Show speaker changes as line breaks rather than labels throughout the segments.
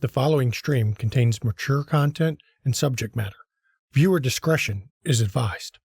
The following stream contains mature content and subject matter. Viewer discretion is advised.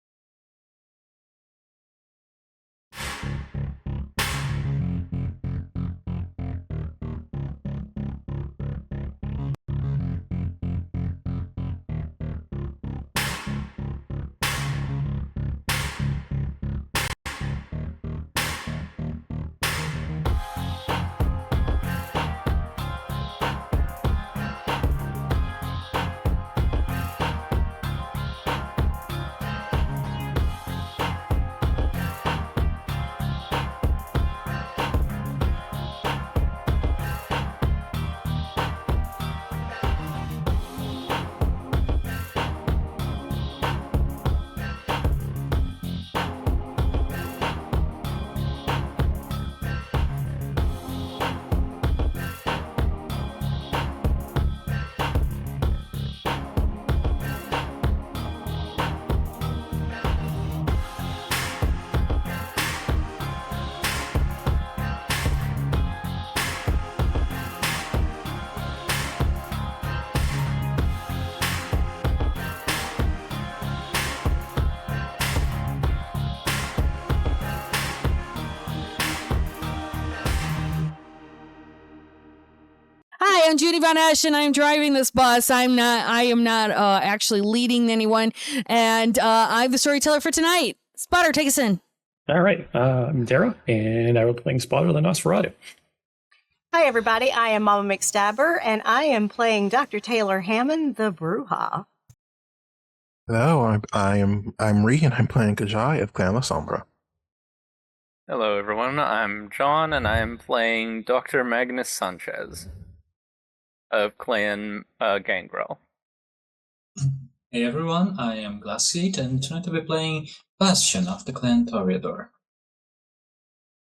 Hi, I'm Judy Von Esch, and I'm driving this bus. I am not actually leading anyone, and I'm the storyteller for tonight. Spotter, take us in.
All right, I'm Dara, and I will be playing Spotter the Nosferatu.
Hi, everybody. I am Mama McStabber, and I am playing Dr. Taylor Hammond, the Bruja.
Hello, I'm Ree, and I'm playing Kajai of Clan La Sombra.
Hello, everyone. I'm John, and I'm playing Dr. Magnus Sanchez of Clan Gangrel.
Hey everyone, I am Glassgate, and tonight I'll be playing Bastion of the Clan Toreador.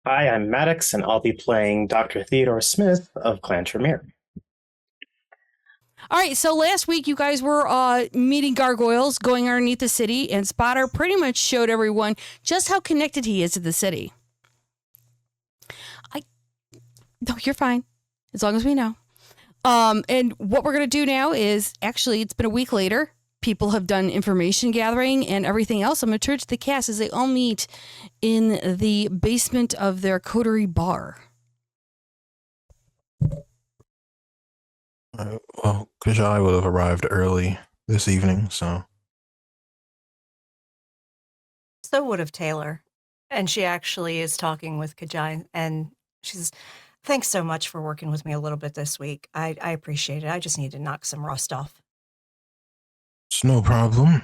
Hi, I'm Maddox, and I'll be playing Dr. Theodore Smith of Clan Tremere.
All right, so last week you guys were meeting gargoyles, going underneath the city, and Spotter pretty much showed everyone just how connected he is to the city. No, you're fine, as long as we know. And what we're going to do now is, actually, it's been a week later. People have done information gathering and everything else. I'm going to turn to the cast as they all meet in the basement of their coterie bar.
Well, Kajai would have arrived early this evening, so...
So would have Taylor. And she actually is talking with Kajai, and she's... Thanks so much for working with me a little bit this week. I appreciate it. I just need to knock some rust off.
It's no problem. If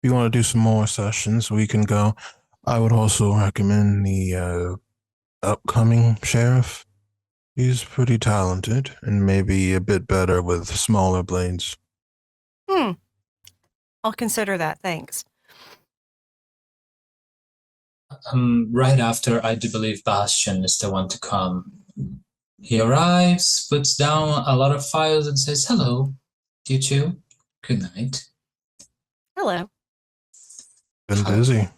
you want to do some more sessions, we can go. I would also recommend the upcoming sheriff. He's pretty talented and maybe a bit better with smaller blades.
I'll consider that. Thanks.
Right after, I do believe Bastion is the one to come. He arrives, puts down a lot of files, and says, "Hello, you two. Good night."
Hello.
Been busy.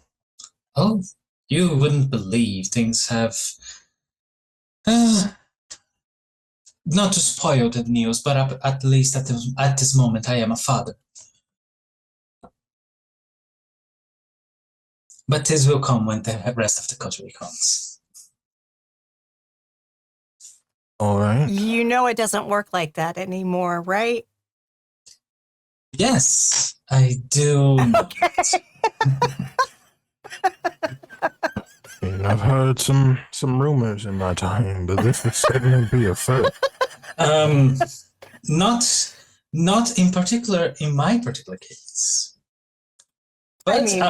Oh, you wouldn't believe things have... not to spoil the news, but at least at this moment, I am a father. But this will come when the rest of the coterie comes.
All right.
You know it doesn't work like that anymore, right?
Yes, I do.
Okay.
I've heard some rumors in my time, but this would certainly be a first.
Not in particular in my particular case. But
I mean,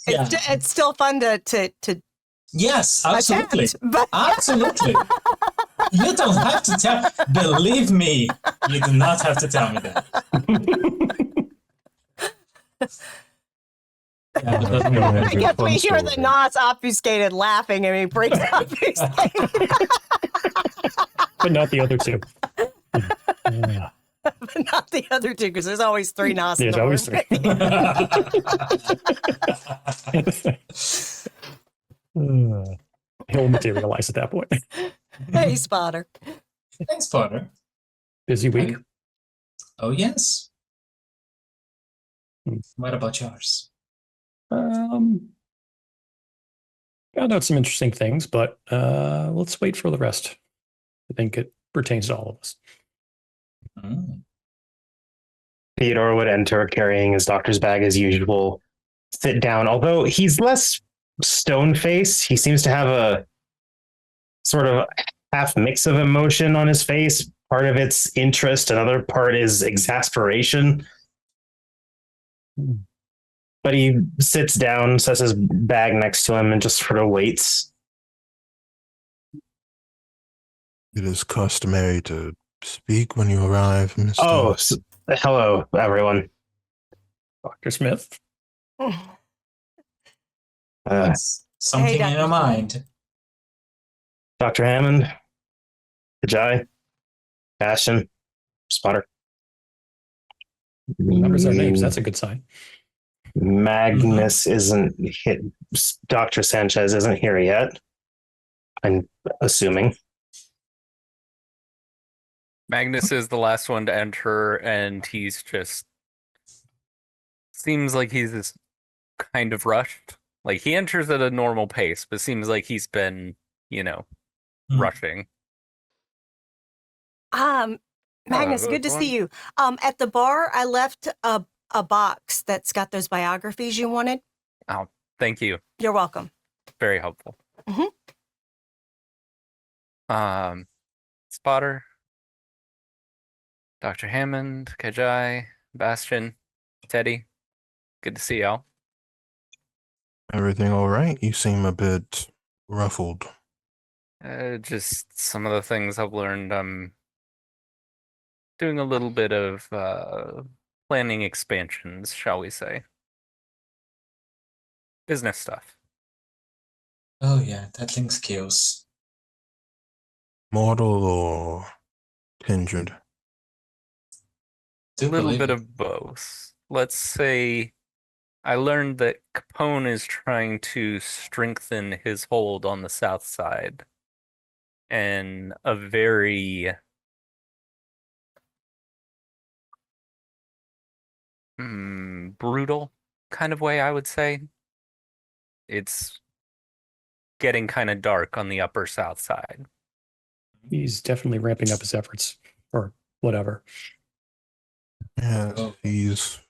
it's still fun to
yes, absolutely,
attempt, but...
absolutely. You don't have to tell. Believe me, you do not have to tell me that.
I guess we hear the Nas obfuscated laughing and he breaks obfuscated.
But not the other two.
But not the other two, because there's always three Nas in
There's
the
always
room.
three. He'll materialize at that point.
Hey, Spotter.
Thanks, Potter.
Busy week?
Oh, yes.
Hmm.
What about yours?
Found out some interesting things, but let's wait for the rest. I think it pertains to all of us.
Mm.
Theodore would enter carrying his doctor's bag as usual, sit down. Although he's less stone faced, he seems to have a sort of half mix of emotion on his face. Part of it's interest, another part is exasperation. But he sits down, sets his bag next to him, and just sort of waits.
It is customary to speak when you arrive, Mr.
Oh, hello, everyone.
Dr. Smith.
What's something
Dr.
in your
Smith.
mind?
Dr. Hammond, Ajay, Bastion, Spotter.
Remembers their names. That's a good sign.
Magnus isn't hit. Dr. Sanchez isn't here yet. I'm assuming.
Magnus is the last one to enter, and he's just seems like he's just kind of rushed. Like he enters at a normal pace, but seems like he's been, rushing.
Magnus, good to
go on.
see you. At the bar, I left a box that's got those biographies you wanted.
Oh, thank you.
You're welcome.
Very helpful.
Mhm.
Spotter, Dr. Hammond, Kajai, Bastion, Teddy. Good to see y'all.
Everything all right? You seem a bit ruffled.
Just some of the things I've learned. I'm doing a little bit of planning expansions, shall we say. Business stuff.
Oh, yeah, tattling skills.
Mortal or kindred?
A little bit of both. Let's say I learned that Capone is trying to strengthen his hold on the south side in a very brutal kind of way, I would say. It's getting kind of dark on the upper south side.
He's definitely ramping up his efforts, or whatever.
Yeah,
Oh.
he's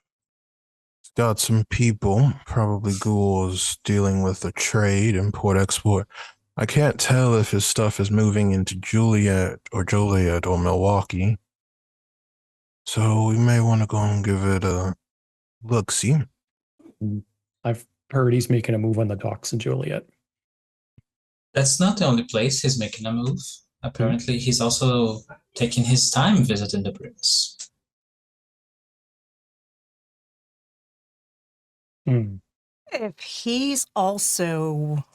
got some people, probably ghouls, dealing with the trade, import-export. I can't tell if his stuff is moving into Joliet or Milwaukee. So we may want to go and give it a look-see.
I've heard he's making a move on the docks in Joliet.
That's not the only place he's making a move. Apparently, he's also taking his time visiting the Brits.
If he's also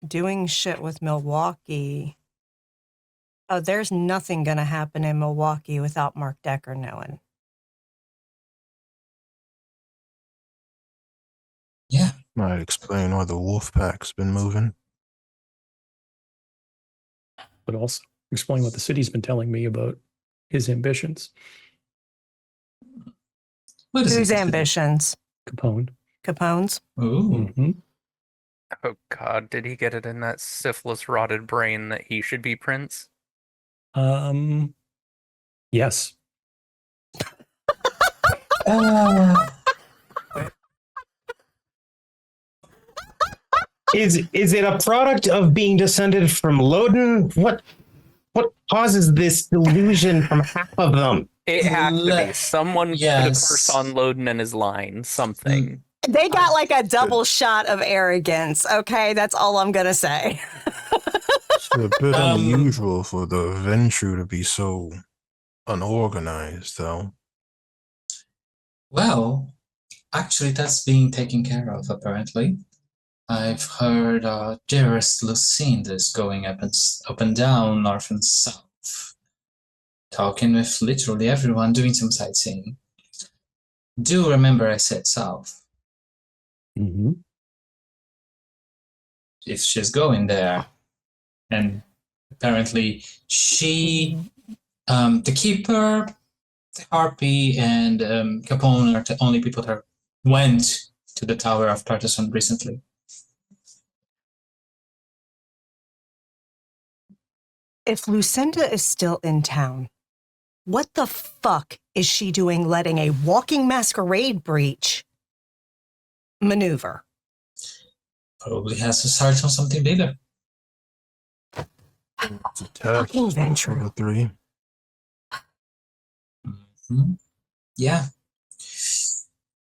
doing shit with Milwaukee, there's nothing going to happen in Milwaukee without Mark Decker knowing.
Yeah.
Might explain why the wolf pack's been moving.
But also explain what the city's been telling me about his ambitions.
What is
Whose
it?
ambitions?
Capone.
Capone's?
Ooh.
Mm-hmm.
Oh God, did he get it in that syphilis rotted brain that he should be Prince?
Yes.
Is it a product of being descended from Loden? What causes this delusion from half of them?
It had to be. Someone put a
Yes.
curse on Loden and his line. Something.
They got like a double shot of arrogance, okay? That's all I'm going to say.
It's a bit unusual for the Ventrue to be so unorganized, though.
Well, actually, that's being taken care of, apparently. I've heard dearest Lucinda's going up and down, north and south, talking with literally everyone, doing some sightseeing. Do remember I said south.
Mm-hmm.
If she's going there. And apparently she, the keeper Harpy and Capone are the only people that went to the Tower of Tartesson recently.
If Lucinda is still in town, what the fuck is she doing letting a walking masquerade breach maneuver?
Probably has a search on something bigger.
It's a
Fucking
test.
Venture.
Over 3.
Mhm. Yeah.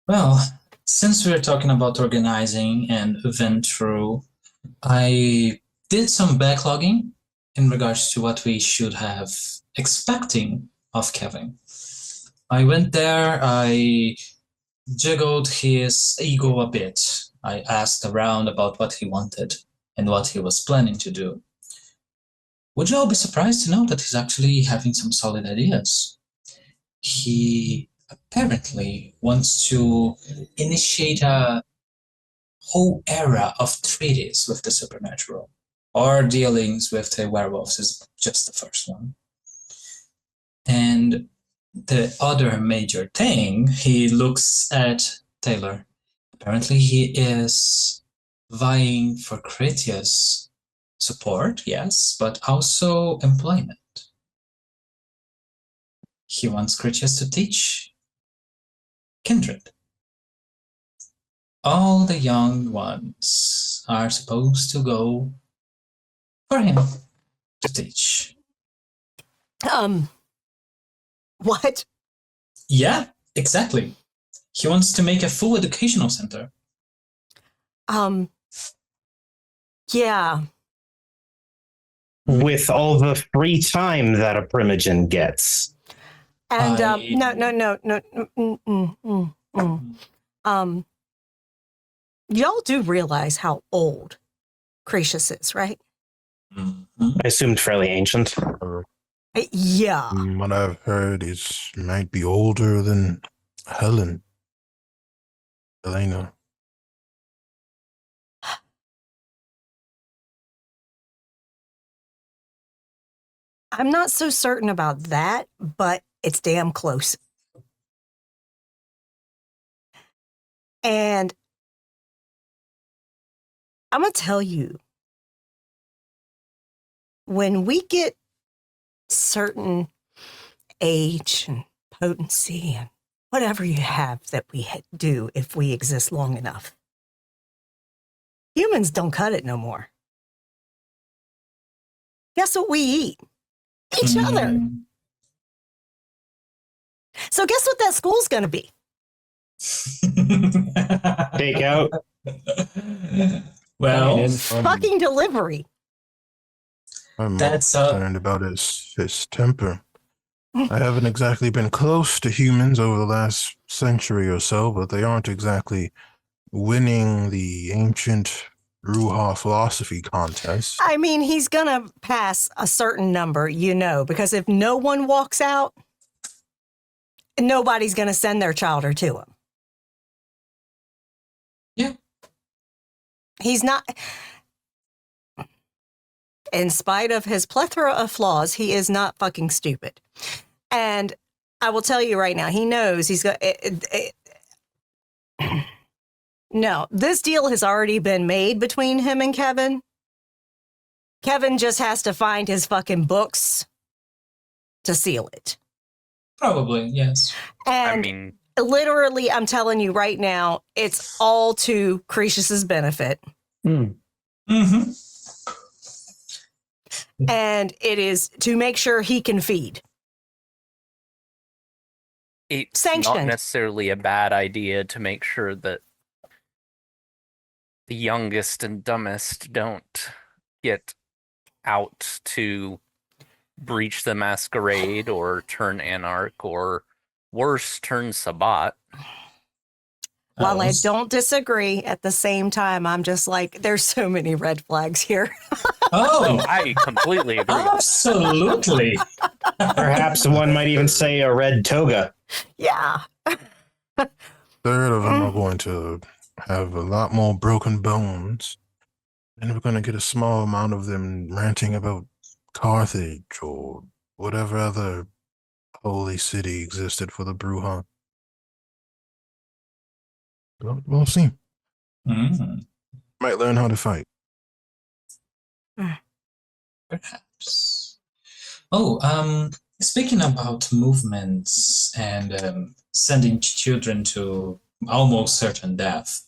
Well, since we're talking about organizing and event through, I did some backlogging in regards to what we should have expecting of Kevin. I went there, I jiggled his ego a bit. I asked around about what he wanted and what he was planning to do. Would you all be surprised to know that he's actually having some solid ideas? He apparently wants to initiate a whole era of treaties with the supernatural. Our dealings with the werewolves is just the first one. And the other major thing, he looks at Taylor. Apparently he is vying for Critia's support, yes, but also employment. He wants Critias to teach Kindred. All the young ones are supposed to go for him to teach.
What?
Yeah, exactly. He wants to make a full educational center.
Yeah.
With all the free time that a primogen gets.
And
I-
y'all do realize how old Cretius is, right?
Mhm.
I assumed fairly ancient.
Yeah.
From what I've heard, it might be older than Helen. Elena.
I'm not so certain about that, but it's damn close. And I'm going to tell you, when we get certain age and potency and whatever you have that we do if we exist long enough, humans don't cut it no more. Guess what we eat? Each other.
Mm.
So guess what that school's going to be?
Takeout.
Well,
Dine-in.
Fucking delivery.
I'm more
That's,
concerned about his temper. I haven't exactly been close to humans over the last century or so, but they aren't exactly winning the ancient Ruha philosophy contest.
I mean, he's going to pass a certain number, because if no one walks out, nobody's going to send their childer to him.
Yeah.
He's not, in spite of his plethora of flaws, he is not fucking stupid. And I will tell you right now, he knows he's got. No, this deal has already been made between him and Kevin. Kevin just has to find his fucking books to seal it.
Probably, yes.
And
I mean,
literally, I'm telling you right now, it's all to Cretius's benefit.
Mm-hmm.
And it is to make sure he can feed.
it's not
Sanctioned.
necessarily a bad idea to make sure that the youngest and dumbest don't get out to breach the Masquerade or turn Anarch or worse, turn Sabbat.
While I
Alice?
don't disagree, at the same time, I'm just like, there's so many red flags here.
Oh,
I completely agree. with that.
absolutely.
Perhaps one might even say a red toga.
Yeah.
Third of them are going to have a lot more broken bones. And we're going to get a small amount of them ranting about Carthage or whatever other holy city existed for the Bruja. We'll see.
Mm,
Might learn how to fight.
perhaps. Oh, speaking about movements and sending children to almost certain death,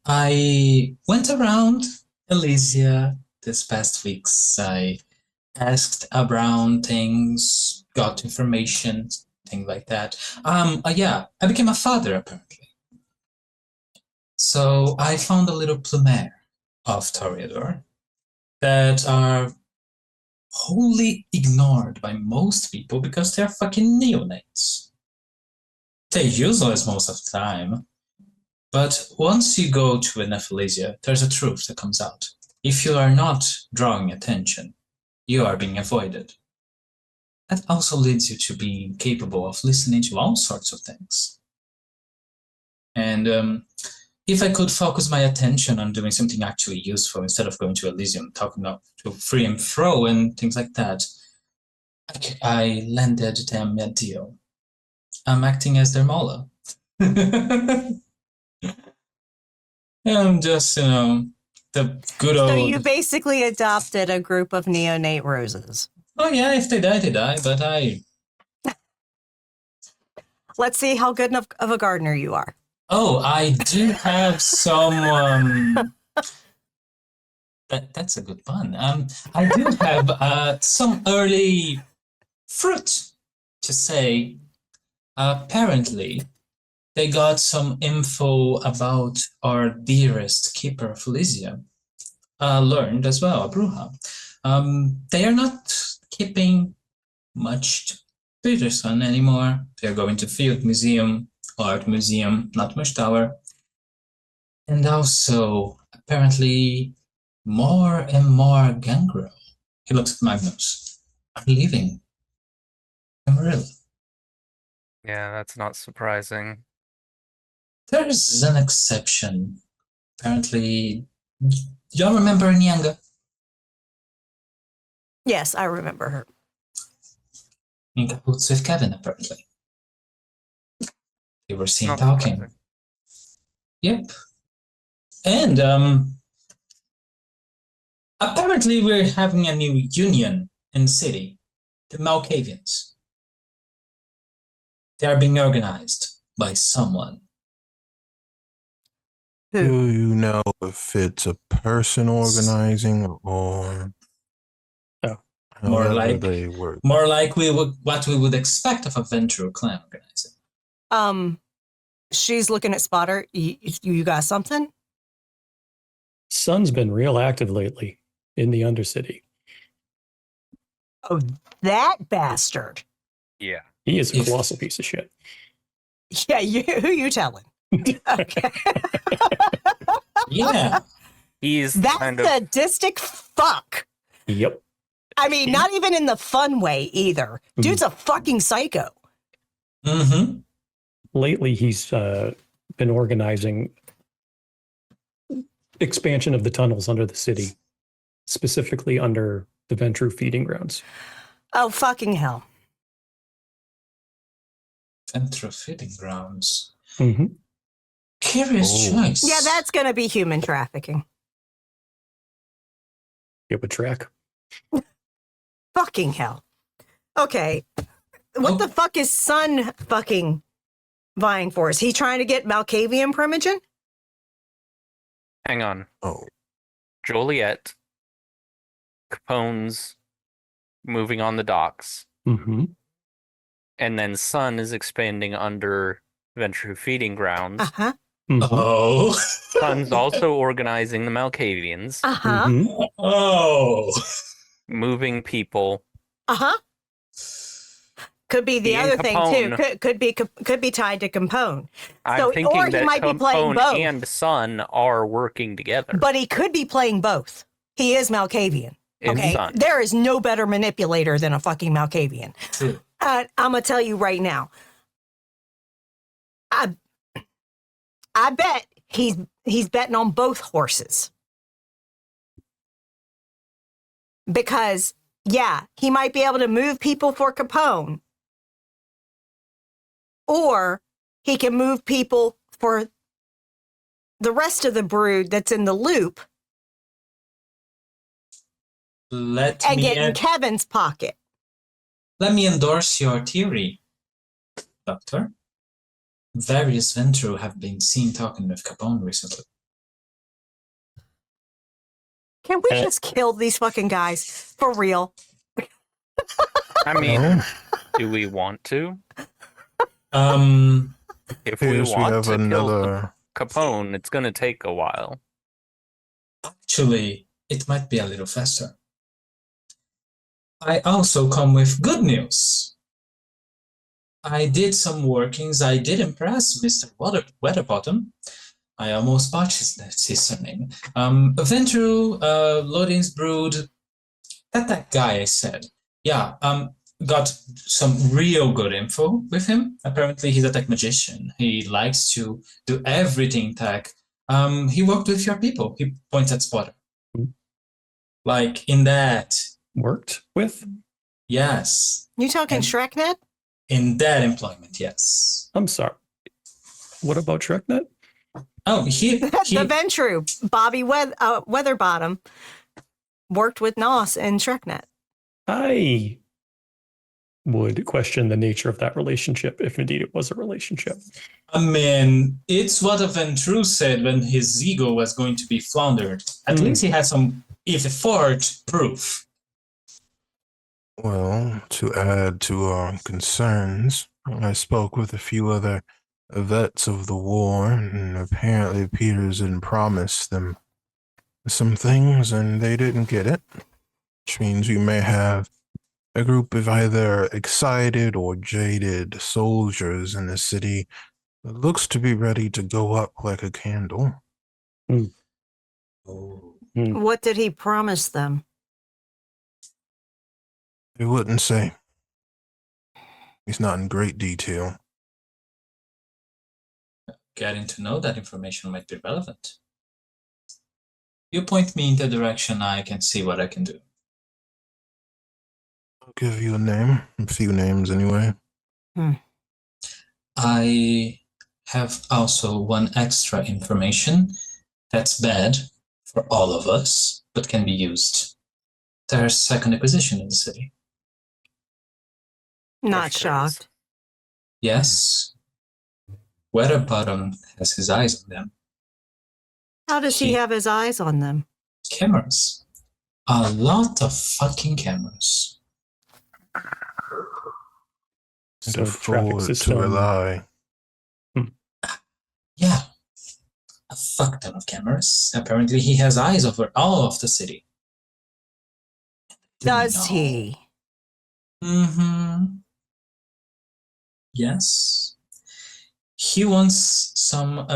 I went around Elysia this past weeks. I asked around things, got information, things like that. Yeah, I became a father apparently. So I found a little plumer of Toreador that are wholly ignored by most people because they're fucking neonates. They're useless most of the time. But once you go to Anaphalasia, there's a truth that comes out. If you are not drawing attention, you are being avoided. That also leads you to being capable of listening to all sorts of things. And if I could focus my attention on doing something actually useful instead of going to Elysium, talking up to free and fro and things like that, I landed them a deal. I'm acting as their Mola. I'm just, the good old...
So you basically adopted a group of neonate roses.
Oh yeah, if they die, they die, but I...
Let's see how good of a gardener you are.
Oh, I do have some... That's a good pun. I do have some early fruit to say. Apparently, they got some info about our dearest keeper of Elysia. Learned as well, a Bruja. They are not keeping much Peterson anymore. They're going to Field Museum, Art Museum, not much Tower. And also, apparently, more and more gangrel. He looks at Magnus. Are leaving Amarillo.
Yeah, that's not surprising.
There's an exception. Apparently, do y'all remember Nyanga?
Yes, I remember her.
In cahoots with Kevin, apparently. They were seen
Not
talking.
surprising.
Yep. And apparently we're having a new union in the city, the Malkavians. They are being organized by someone.
Who?
Do you know if it's a person organizing or
More
however
like
they work?
what we would expect of a Venture clan organizing.
She's looking at Spotter. You got something?
Sun's been real active lately in the Undercity.
Oh, that bastard.
Yeah.
He is a colossal piece of shit.
Yeah, who you telling? Okay.
Yeah.
He's
That
kind of
sadistic fuck.
Yep.
I mean, not even in the fun way either. Dude's a fucking psycho.
Mm-hmm.
Lately, he's been organizing expansion of the tunnels under the city, specifically under the Ventru feeding grounds.
Oh, fucking hell.
Venture feeding grounds.
Mm-hmm.
Curious choice.
Yeah, that's going to be human trafficking.
It would track.
Fucking hell. Okay. What the fuck is Sun fucking vying for? Is he trying to get Malkavian primogen?
hang on.
Oh,
Joliet, Capone's moving on the docks,
Mm-hmm.
and then Sun is expanding under Venture Feeding Grounds.
Uh-huh.
Mm-hmm.
Oh.
Sun's also organizing the Malkavians,
Uh-huh.
Mm-hmm.
Oh.
moving people.
Uh-huh. Could be the
Ian
other thing too.
Capone.
Could be tied to Capone.
I'm
or
thinking
he
that
might be playing
Capone
both.
and Sun are working together.
But he could be playing both. He is Malkavian.
in
Okay.
Sun.
There is no better manipulator than a fucking Malkavian.
True.
I'm gonna tell you right now. I bet he's betting on both horses. Because yeah, he might be able to move people for Capone, or he can move people for the rest of the brood that's in the loop
Let
and
me
get in Kevin's pocket.
let me endorse your theory, Doctor. Various Ventru have been seen talking with Capone recently.
Can we just kill these fucking guys for real?
I mean,
No.
do we want to? If we
Here's we
want
have
to kill
another.
Capone, it's going to take a while.
Actually, it might be a little faster. I also come with good news. I did some workings. I did impress Mr. Weatherbottom. I almost botched his surname. Ventru, Lodin's Brood, that guy I said. Yeah, got some real good info with him. Apparently he's a tech magician. He likes to do everything tech. He worked with your people. He points at Spotter. Like in that.
Worked with?
Yes.
You talking
And-
ShrekNet?
In that employment, yes.
I'm sorry. What about ShrekNet?
Oh,
The Ventru, Bobby Weatherbottom, worked with Nos and ShrekNet.
I would question the nature of that relationship, if indeed it was a relationship.
I mean, it's what a Ventru said when his ego was going to be floundered. At least he had some, if forged, proof.
Well, to add to our concerns, I spoke with a few other vets of the war, and apparently Peters had promised them some things, and they didn't get it, which means we may have a group of either excited or jaded soldiers in the city that looks to be ready to go up like a candle.
What did he promise them?
He wouldn't say. He's not in great detail.
Getting to know that information might be relevant. You point me in the direction, I can see what I can do.
I'll give you a name, a few names anyway.
I have also one extra information that's bad for all of us, but can be used. There's second acquisition in the city.
Not shocked.
Yes. Weatherbottom has his eyes on them.
How does he have his eyes on them?
Cameras. A lot of fucking cameras.
And
So the traffic
afford to
system.
rely.
Yeah. A fuck ton of cameras. Apparently he has eyes over all of the city.
Does he?
Mm-hmm. Yes. He wants some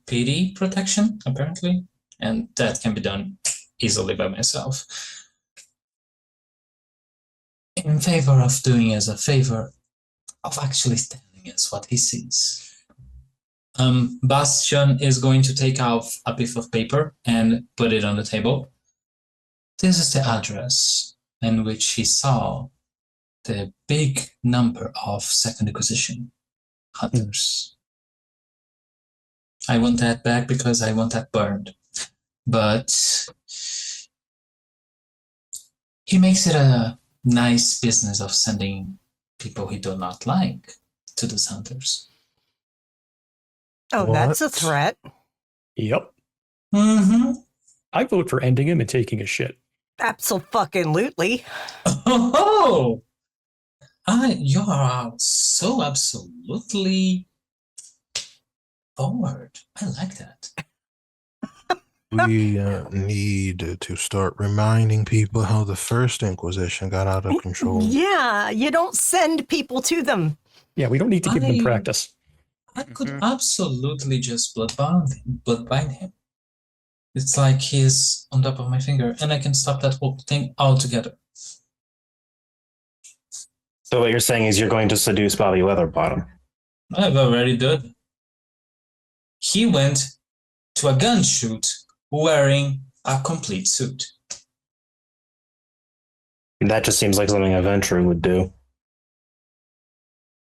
PD protection, apparently, and that can be done easily by myself. In favor of doing us a favor of actually telling us what he sees. Bastion is going to take off a piece of paper and put it on the table. This is the address in which he saw the big number of second acquisition hunters. I want that back because I want that burned. But he makes it a nice business of sending people he do not like to those hunters.
Oh, that's a
What?
threat.
Yep.
Mm-hmm.
I vote for ending him and taking a shit.
Absolutely.
Oh, you are so absolutely forward. I like that.
We need to start reminding people how the First Inquisition got out of control.
Yeah, you don't send people to them.
Yeah, we don't need to give them practice.
I could absolutely just bloodbind him. It's like he's on top of my finger, and I can stop that whole thing altogether.
So what you're saying is you're going to seduce Bobby Weatherbottom.
I've already done. He went to a gun shoot wearing a complete suit.
That just seems like something a Venture would do.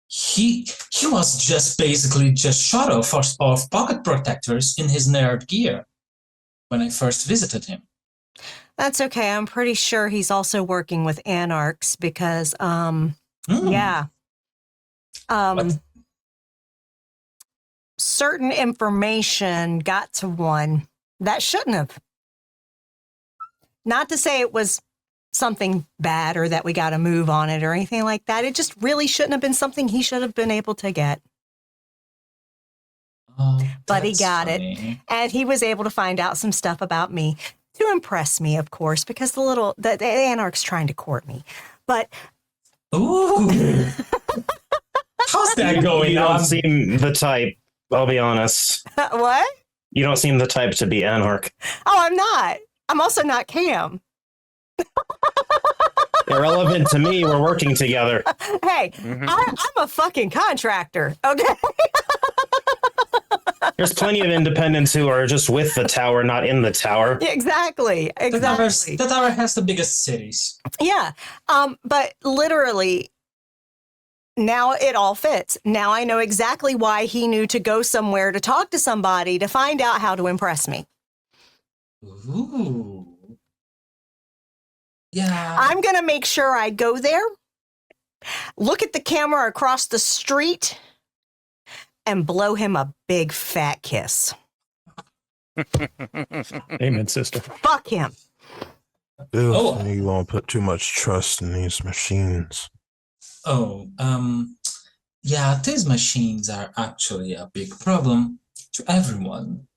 He He was just basically just shot off pocket protectors in his nerd gear when I first visited him.
That's okay. I'm pretty sure he's also working with anarchs because, yeah.
What?
Certain information got to one that shouldn't have. Not to say it was something bad or that we got to move on it or anything like that. It just really shouldn't have been something he should have been able to get. But he got it. And he was able to find out some stuff about me to impress me, of course, because the anarch's trying to court me. But
ooh, how's that going?
You don't seem the type. I'll be honest.
What?
You don't seem the type to be anarch.
Oh, I'm not. I'm also not Cam.
Irrelevant to me. We're working together.
Hey, I'm a fucking contractor. Okay.
There's plenty of independents who are just with the tower, not in the tower.
Exactly.
The tower has the biggest cities.
Yeah. But literally, now it all fits. Now I know exactly why he knew to go somewhere to talk to somebody to find out how to impress me.
Ooh. Yeah.
I'm going to make sure I go there, look at the camera across the street, and blow him a big fat kiss.
Amen, sister.
Fuck him.
Bill, you won't put too much trust in these machines.
Yeah, these machines are actually a big problem to everyone.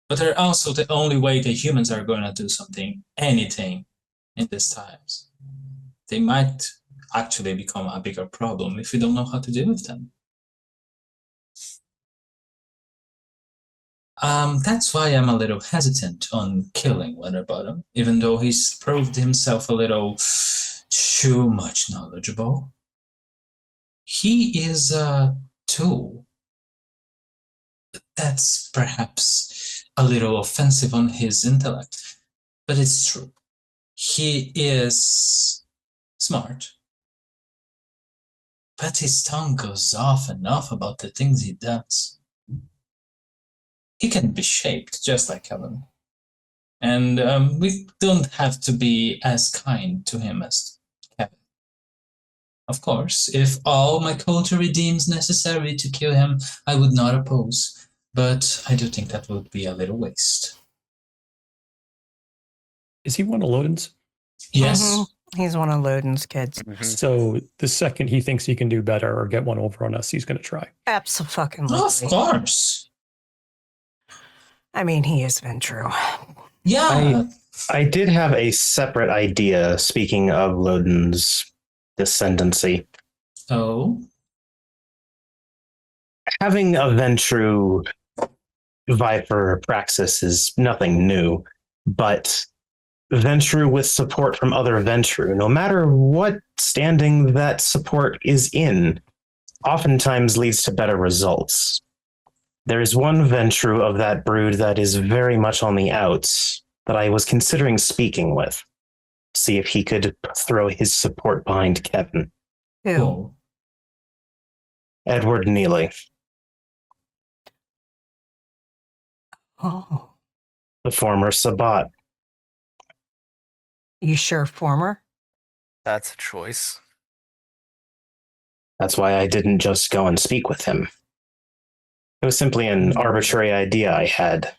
But they're also the only way the humans are going to do anything in these times. They might actually become a bigger problem if we don't know how to deal with them. That's why I'm a little hesitant on killing Winterbottom, even though he's proved himself a little too much knowledgeable. He is a tool. That's perhaps a little offensive on his intellect, but it's true. He is smart, but his tongue goes off enough about the things he does. He can be shaped just like Kevin. And we don't have to be as kind to him as Kevin. Of course, if all my culture deems necessary to kill him, I would not oppose. But I do think that would be a little waste.
Is he one of Loden's?
Yes.
Mm-hmm. He's one of Loden's kids.
So the second he thinks he can do better or get one over on us, he's going to try.
Absolutely.
Of course.
I mean, he has been true.
Yeah.
I did have a separate idea, speaking of Loden's descendancy.
Oh?
Having a Ventru Viper Praxis is nothing new, but Ventru with support from other Ventru, no matter what standing that support is in, oftentimes leads to better results. There is one Ventru of that brood that is very much on the outs that I was considering speaking with. See if he could throw his support behind Kevin.
Who?
Oh.
Edward Neely.
Oh.
The former Sabat.
You sure, former?
That's a choice.
That's why I didn't just go and speak with him. It was simply an arbitrary idea I had.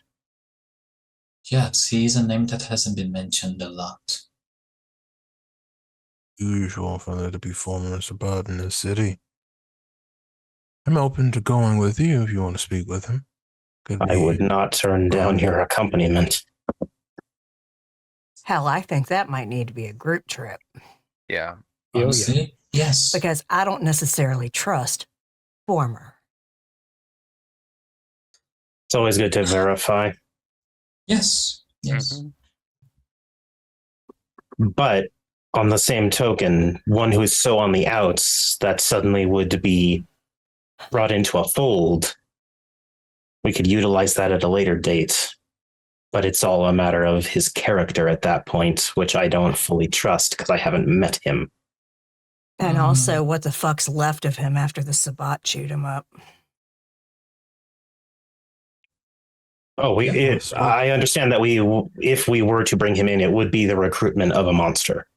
Yes, he's a name that hasn't been mentioned a lot.
Usual for there to be formers about in the city. I'm open to going with you if you want to speak with him.
I would not turn down your accompaniment.
Hell, I think that might need to be a group trip
Yeah.
Honestly, yes.
because I don't necessarily trust former.
It's always good to verify.
Yes. Yes.
But on the same token, one who's so on the outs that suddenly would be brought into a fold, we could utilize that at a later date. But it's all a matter of his character at that point, which I don't fully trust because I haven't met him.
And also, what the fuck's left of him after the Sabbat chewed him up?
Oh, I understand that if we were to bring him in, it would be the recruitment of a monster.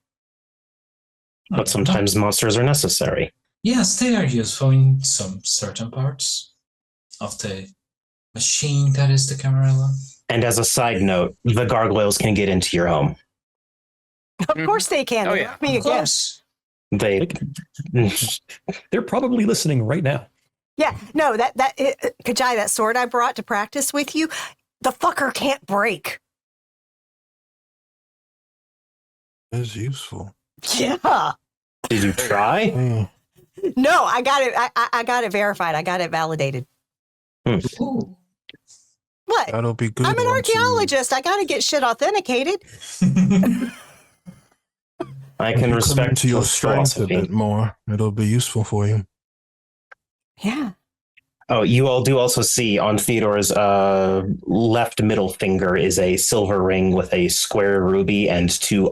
But sometimes monsters are necessary.
Yes, they are useful in some certain parts of the machine that is the Camarilla.
And as a side note, the gargoyles can get into your home.
Of course they can.
Oh,
They
yeah.
left me
Of
again.
course.
They're probably listening right now.
Yeah, no, Kajai, that sword I brought to practice with you, the fucker can't break.
It's useful.
Yeah.
Did you try?
Yeah.
No, I got it. I got it verified. I got it validated.
Ooh.
What?
That'll be good.
I'm an
once you-
archaeologist. I got to get shit authenticated.
I
if
can
you
respect
come into your
your
strength a
philosophy.
bit more. It'll be useful for you.
Yeah.
Oh, you all do also see on Theodore's left middle finger is a silver ring with a square ruby and two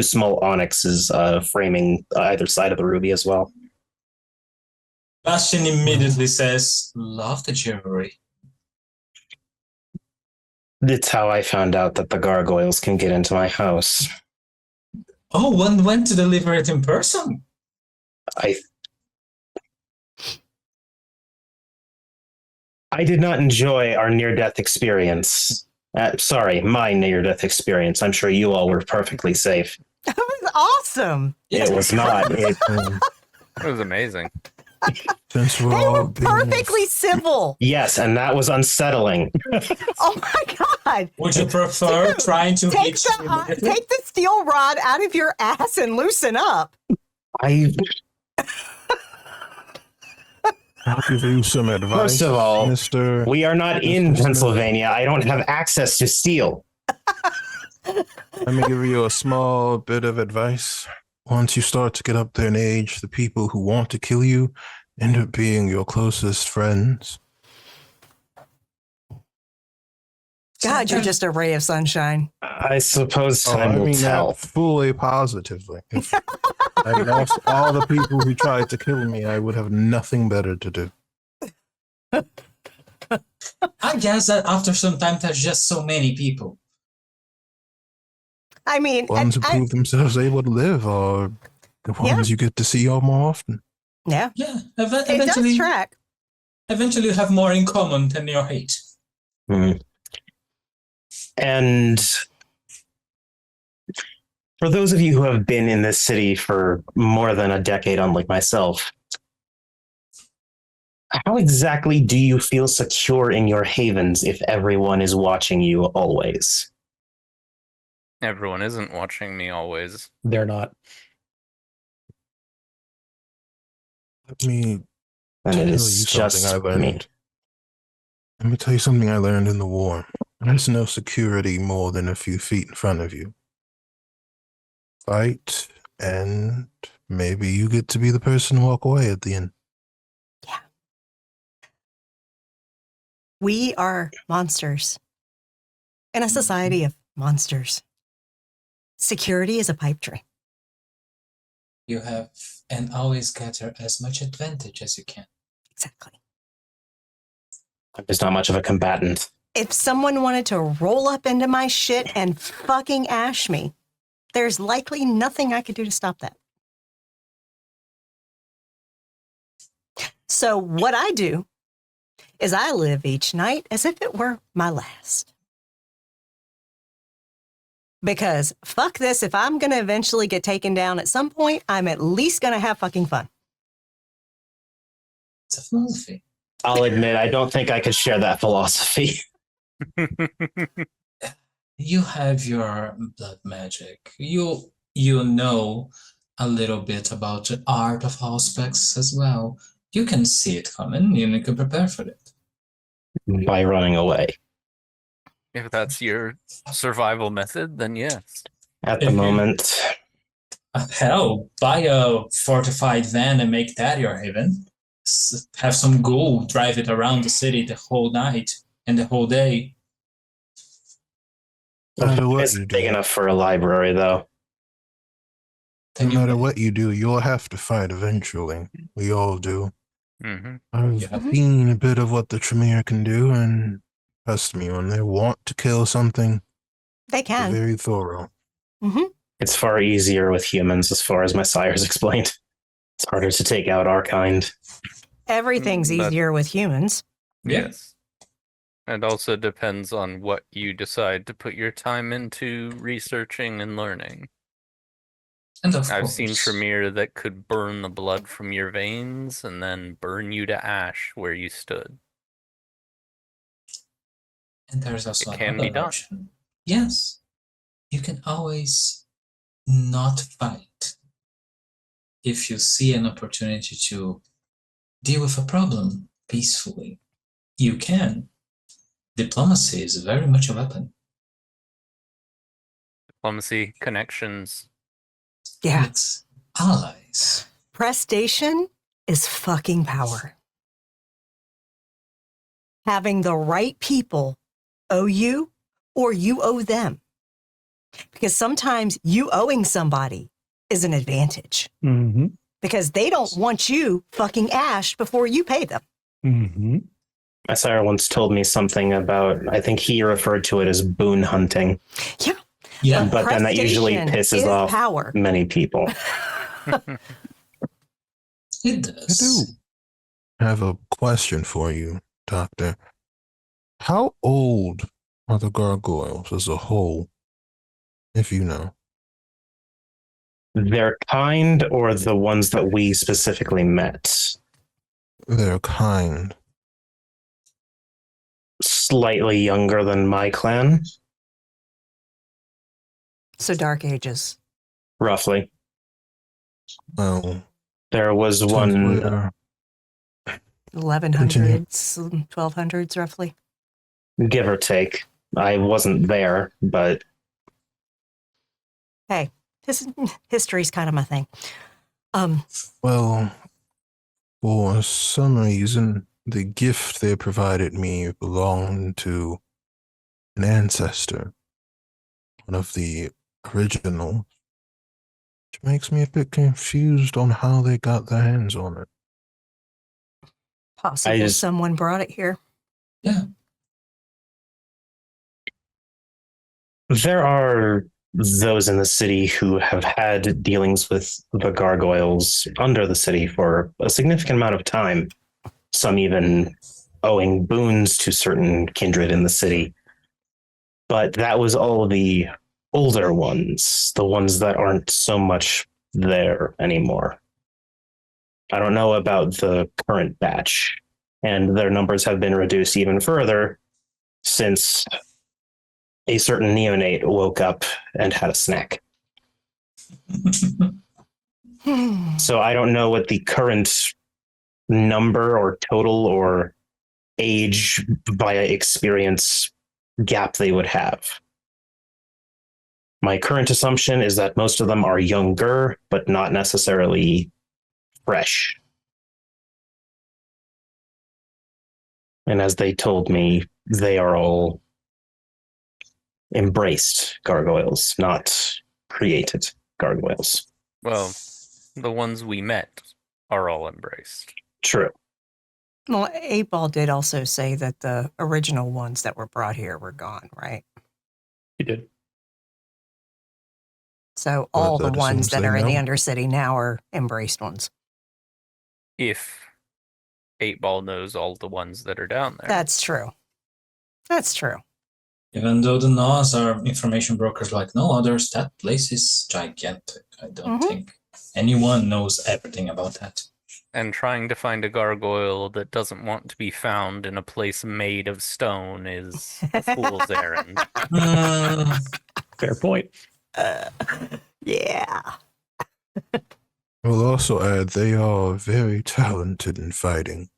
small onyxes framing either side of the ruby as well.
Bastion immediately says, love the jewelry.
That's how I found out that the gargoyles can get into my house.
Oh, one went to deliver it in person.
I did not enjoy our near-death experience. My near-death experience. I'm sure you all were perfectly safe.
That was awesome.
It was not.
It was amazing.
Since we're
They
all
were
being-
perfectly civil.
Yes, and that was unsettling.
Oh my God.
Would you prefer trying to
Take
hit
take the steel rod out of your ass and loosen up.
I'll give you some advice.
First of all,
Mr.
we are not in Pennsylvania. I don't have access to steel.
Let me give you a small bit of advice. Once you start to get up there in age, the people who want to kill you end up being your closest friends.
God, you're just a ray of sunshine.
I suppose
Oh,
time
I
will
mean
tell.
that fully positively. If I lost all the people who tried to kill me, I would have nothing better to do.
I guess that after some time, there's just so many people.
I mean,
Ones who prove themselves able to live are the ones you get to see all more often.
yeah,
Yeah,
it does
eventually,
track.
eventually you have more in common than your hate.
Mm. And for those of you who have been in this city for more than a decade, unlike myself, how exactly do you feel secure in your havens if everyone is watching you always?
Everyone isn't watching me always.
They're not.
Let me
And
tell
it
you
is
something I
just
learned.
me.
Let me tell you something I learned in the war. There's no security more than a few feet in front of you. Fight, and maybe you get to be the person to walk away at the end.
We are monsters in a society of monsters. Security is a pipe dream.
You have and always gather as much advantage as you can.
Exactly.
I'm just not much of a combatant.
If someone wanted to roll up into my shit and fucking ash me, there's likely nothing I could do to stop that. So what I do is I live each night as if it were my last. Because fuck this, if I'm going to eventually get taken down at some point, I'm at least going to have fucking fun.
It's a philosophy.
I'll admit, I don't think I could share that philosophy.
You have your blood magic. You know a little bit about the art of all specs as well. You can see it coming and you can prepare for it.
By running away.
If that's your survival method, then yes.
At the
If you-
moment,
Hell, buy a fortified van and make that your haven. Have some ghoul drive it around the city the whole night and the whole day.
I'll do what
it's
you do.
big enough for a library, though.
No
Then you
matter
may.
what you do, you'll have to fight eventually. We all do.
Mm-hmm.
I've
Yeah.
seen a bit of what the Tremere can do, and trust me, when they want to kill something,
They
they're
can.
very thorough.
Hmm.
It's far easier with humans, as far as my sires explained. It's harder to take out our kind.
Everything's
That-
easier with humans.
Yeah.
Yes. It also depends on what you decide to put your time into researching and learning.
And of
I've
course,
seen Tremere that could burn the blood from your veins and then burn you to ash where you stood.
and there's also
It can be
another
done.
option. Yes, you can always not fight. If you see an opportunity to deal with a problem peacefully, you can. Diplomacy is very much a weapon.
Diplomacy, connections.
Yeah.
It's allies.
Prestation is fucking power. Having the right people owe you or you owe them. Because sometimes you owing somebody is an advantage
Mm-hmm.
because they don't want you fucking ashed before you pay them.
Mm-hmm.
My sire once told me something about, I think he referred to it as boon hunting,
Yeah.
Yeah,
but then that usually
Prestation
pisses
is
off
power.
many people.
it
I do
does.
have a question for you, Doctor. How old are the gargoyles as a whole, if you know?
Their kind or the ones that we specifically met?
Their kind.
Slightly younger than my clan,
So dark ages.
roughly.
Well,
There was
since
one.
we're
1100s, 1200s roughly.
Give or take. I wasn't there, but
Hey, history's kind of my thing.
Well, for some reason, the gift they provided me belonged to an ancestor, one of the original, which makes me a bit confused on how they got their hands on it.
Possible
just-
someone brought it here.
Yeah.
there are those in the city who have had dealings with the gargoyles under the city for a significant amount of time. Some even owing boons to certain kindred in the city. But that was all the older ones, the ones that aren't so much there anymore. I don't know about the current batch, and their numbers have been reduced even further since a certain neonate woke up and had a snack. So I don't know what the current number or total or age via experience gap they would have. My current assumption is that most of them are younger, but not necessarily fresh. And as they told me, they are all embraced gargoyles, not created gargoyles.
Well, the ones we met are all embraced.
True.
Well, 8-Ball did also say that the original ones that were brought here were gone, right?
He did.
So
Well,
all the
that
ones
assumes
that
they
are in the
know.
Undercity now are embraced ones.
If 8-Ball knows all the ones that are down there.
That's true. That's true.
Even though the Nas are information brokers like no others, that place is gigantic. I don't
Mhm.
think anyone knows everything about that.
And trying to find a gargoyle that doesn't want to be found in a place made of stone is a fool's errand.
Fair point.
Yeah.
We'll also add they are very talented in fighting.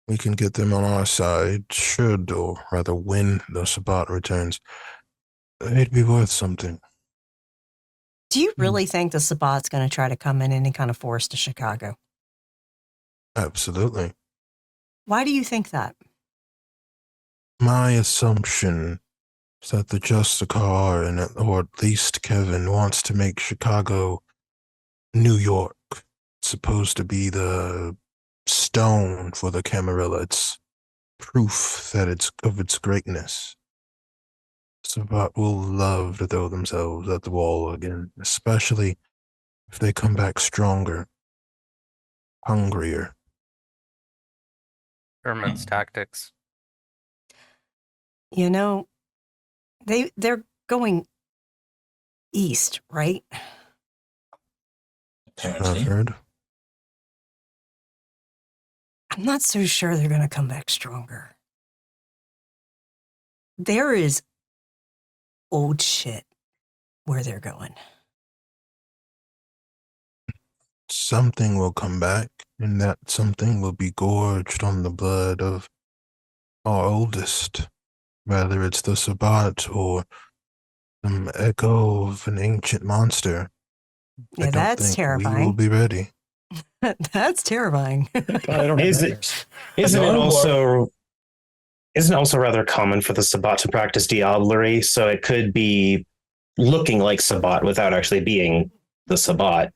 We can get them on our side, should, or rather when the Sabbat returns. It'd be worth something.
Do you really think the Sabbat's going to try to come in any kind of force to Chicago?
Absolutely.
Why do you think that?
My assumption is that the Justicar, or at least Kevin, wants to make Chicago New York. It's supposed to be the stone for the Camarilla. It's proof that it's of its greatness. Sabat will love to throw themselves at the wall again, especially if they come back stronger, hungrier.
Herman's tactics.
You know, they're going east, right?
Apparently.
I've heard.
I'm not so sure they're going to come back stronger. There is old shit where they're going.
Something will come back, and that something will be gorged on the blood of our oldest, whether it's the Sabat or some echo of an ancient monster. I
Yeah,
don't
that's
think we will
terrifying.
be ready.
That's terrifying.
I don't have
Is it-
nightmares.
Isn't it
No,
also rather common for the Sabbat to practice diablerie? So it could be looking like Sabbat without actually being the Sabbat.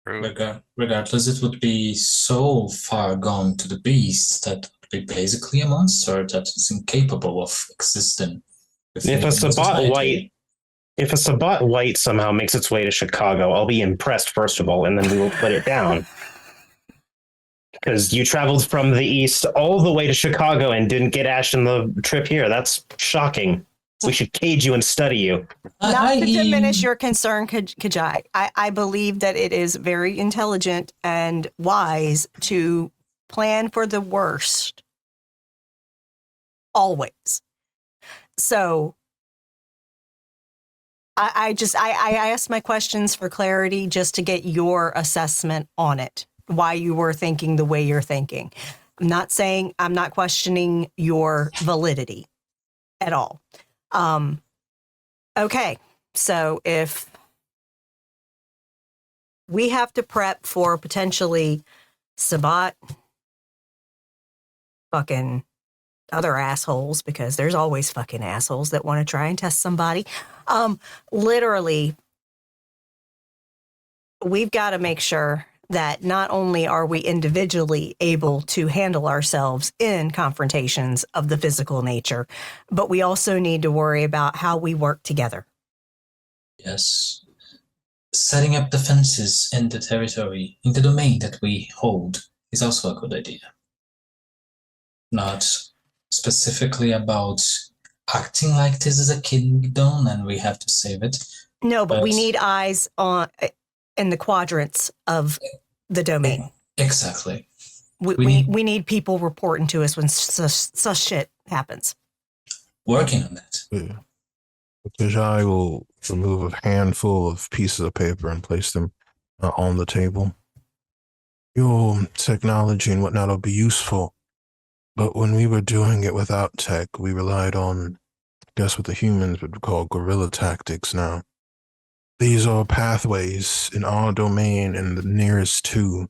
True.
Regardless, it would be so far gone to the beast that it would be basically a monster that is incapable of existing. within
If a
human
Sabbat
society.
If a Sabbat white somehow makes its way to Chicago, I'll be impressed first of all, and then we will put it down. Because you traveled from the east all the way to Chicago and didn't get Ash in the trip here. That's shocking. We should cage you and study you.
Not to
I-
diminish your concern, Kajai. I believe that it is very intelligent and wise to plan for the worst. Always. So I asked my questions for clarity just to get your assessment on it, why you were thinking the way you're thinking. I'm not questioning your validity at all. Okay, so if we have to prep for potentially Sabbat, fucking other assholes, because there's always fucking assholes that want to try and test somebody. Literally, we've got to make sure that not only are we individually able to handle ourselves in confrontations of the physical nature, but we also need to worry about how we work together.
Yes. Setting up defenses in the territory, in the domain that we hold, is also a good idea. Not specifically about acting like this is a kingdom and we have to save it.
No, but we
But-
need eyes on in the quadrants of the domain.
Exactly.
We need people reporting to us when such shit happens.
Working on that.
Yeah. Because I will remove a handful of pieces of paper and place them on the table. Your technology and whatnot will be useful, but when we were doing it without tech, we relied on, I guess what the humans would call guerrilla tactics now. These are pathways in our domain and the nearest two.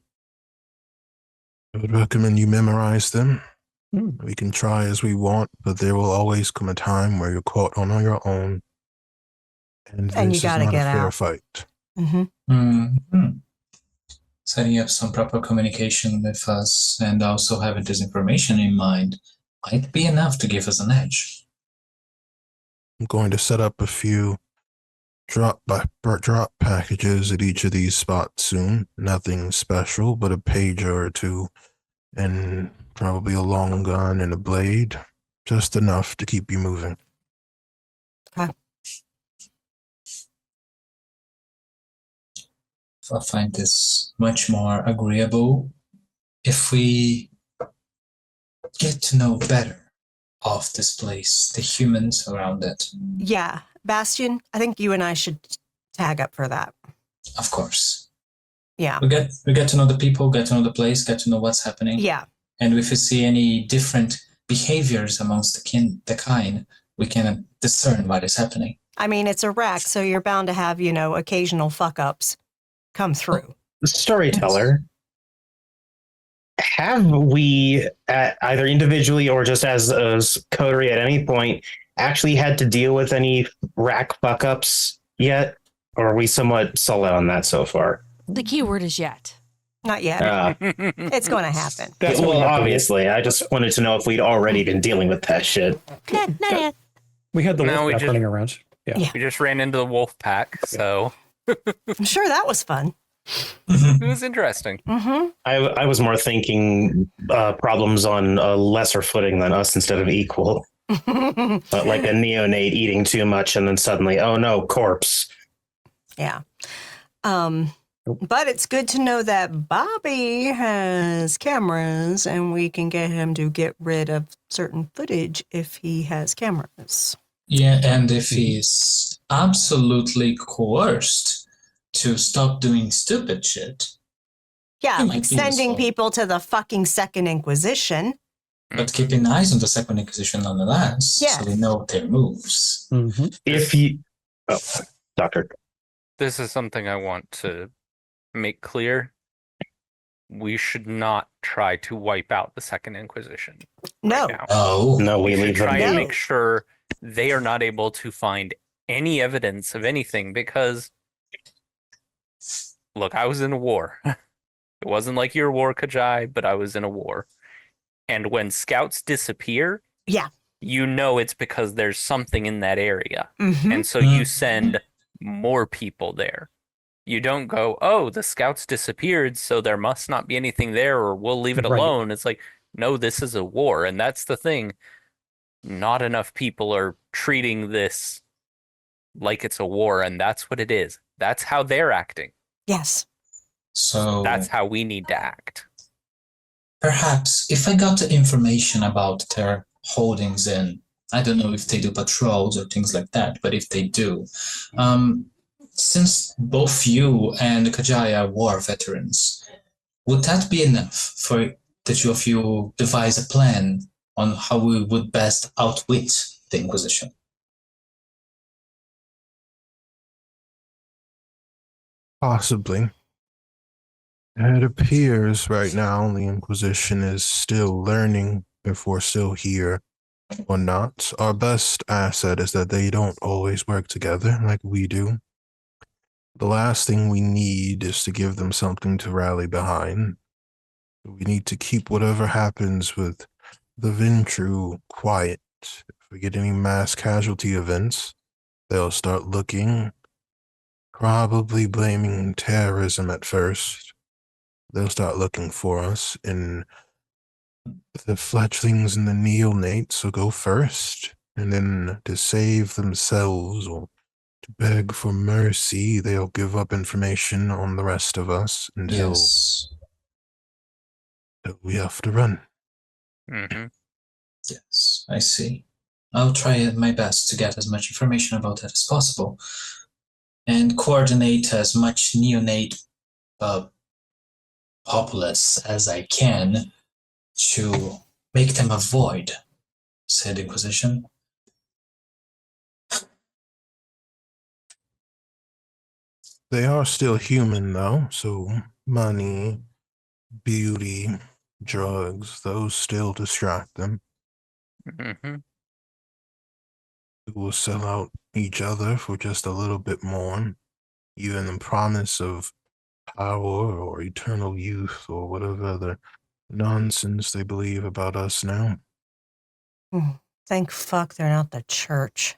I would recommend you memorize them. We can try as we want, but there will always come a time where you're caught on your own. And
And you
this is
gotta
not a
get
fair
out.
fight.
Mm-hmm.
Setting up some proper communication with us and also having this information in mind might be enough to give us an edge.
I'm going to set up a few drop packages at each of these spots soon. Nothing special, but a pager or two, and probably a long gun and a blade. Just enough to keep you moving.
I find this much more agreeable if we get to know better of this place, the humans around it.
Yeah, Bastion, I think you and I should tag up for that.
Of course.
Yeah.
We get to know the people, get to know the place, get to know what's happening.
Yeah.
And if we see any different behaviors amongst the kind, we can discern what is happening.
I mean, it's a wreck, so you're bound to have, occasional fuck-ups come through.
Storyteller, have we, either individually or just as coterie at any point, actually had to deal with any rack fuck-ups yet? Or are we somewhat solid on that so far?
The key word is yet.
Not yet. It's going to happen.
That's what
well,
we have to
obviously. I just wanted to know if we'd already been dealing with that shit.
Not yet.
We had the
Now
wolf
we
pack
just-
running around. Yeah.
We just ran into the wolf pack, so
I'm sure that was fun.
it was interesting.
Mm-hmm.
I was more thinking problems on a lesser footing than us instead of equal. But like a neonate eating too much and then suddenly, oh no, corpse.
Yeah. But it's good to know that Bobby has cameras and we can get him to get rid of certain footage if he has cameras.
Yeah, and if he's absolutely coerced to stop doing stupid shit,
Yeah,
He might
like
be
sending
useful.
people to the fucking Second Inquisition.
but keeping eyes on the Second Inquisition nonetheless,
Yes.
so they know their moves.
If you, Doctor,
This is something I want to make clear. We should not try to wipe out the Second Inquisition
No.
right now.
Oh,
no, we
We should
leave
try
them.
and
No.
make sure they are not able to find any evidence of anything because, look, I was in a war. It wasn't like your war, Kajai, but I was in a war. And when scouts disappear,
Yeah.
you know it's because there's something in that area.
Mm-hmm.
And so you send more people there. You don't go, oh, the scouts disappeared, so there must not be anything there, or we'll leave it
Right.
alone. It's like, no, this is a war. And that's the thing. Not enough people are treating this like it's a war, and that's what it is. That's how they're acting.
Yes.
so
That's how we need to act.
perhaps if I got the information about their holdings in, I don't know if they do patrols or things like that, but if they do, since both you and Kajai are war veterans, would that be enough for the two of you devise a plan on how we would best outwit the Inquisition?
Possibly. It appears right now the Inquisition is still learning if we're still here or not. Our best asset is that they don't always work together like we do. The last thing we need is to give them something to rally behind. We need to keep whatever happens with the Ventru quiet. If we get any mass casualty events, they'll start looking, probably blaming terrorism at first. They'll start looking for us, and the fledglings and the neonates will go first, and then to save themselves or to beg for mercy, they'll give up information on the rest of us until
Yes.
we have to run.
Mm-hmm.
Yes, I see. I'll try my best to get as much information about that as possible and coordinate as much neonate populace as I can to make them avoid said Inquisition.
They are still human, though, so money, beauty, drugs, those still distract them.
Mm-hmm.
We will sell out each other for just a little bit more, even the promise of power or eternal youth or whatever other nonsense they believe about us now.
Thank fuck they're not the church.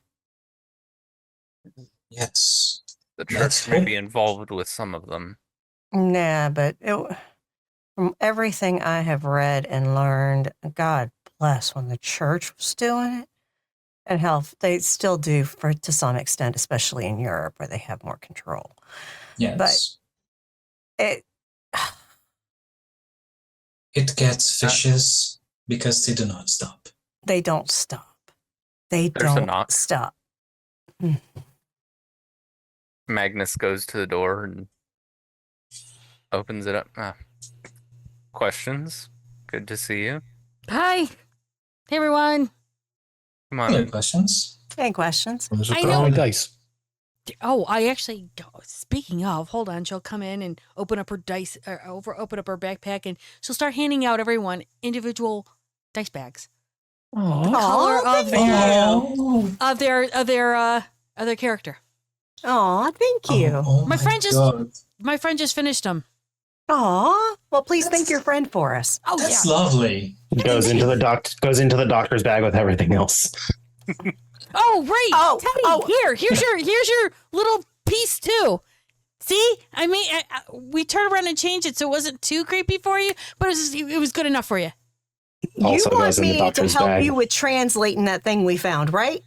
Yes.
The
Let's
church may
hope-
be involved with some of them.
Nah, but from everything I have read and learned, God bless when the church was doing it. And hell, they still do to some extent, especially in Europe where they have more control.
Yes.
It
It gets vicious because they do not stop.
they don't stop. They
There's a
don't
knock.
stop.
Magnus goes to the door and opens it up. Questions? Good to see you.
Hi. Hey, everyone.
Come on
Other
in.
questions?
Any questions?
There's a
I
Oh,
know.
my
dog.
dice.
Oh, I actually, speaking of, hold on. She'll come in and open up her dice, open up her backpack, and she'll start handing out everyone individual dice bags. color of their character.
Oh, thank you.
My friend just finished them.
Aw, well, please thank your friend for us.
Oh,
That's
yeah.
lovely.
Goes into the doctor's bag with everything else.
Oh, right.
Oh,
Teddy,
oh.
here's your little piece too. See, I mean, we turned around and changed it so it wasn't too creepy for you, but it was good enough for you.
You
Also
want
goes in the
me to
doctor's
help
bag.
you with translating that thing we found, right?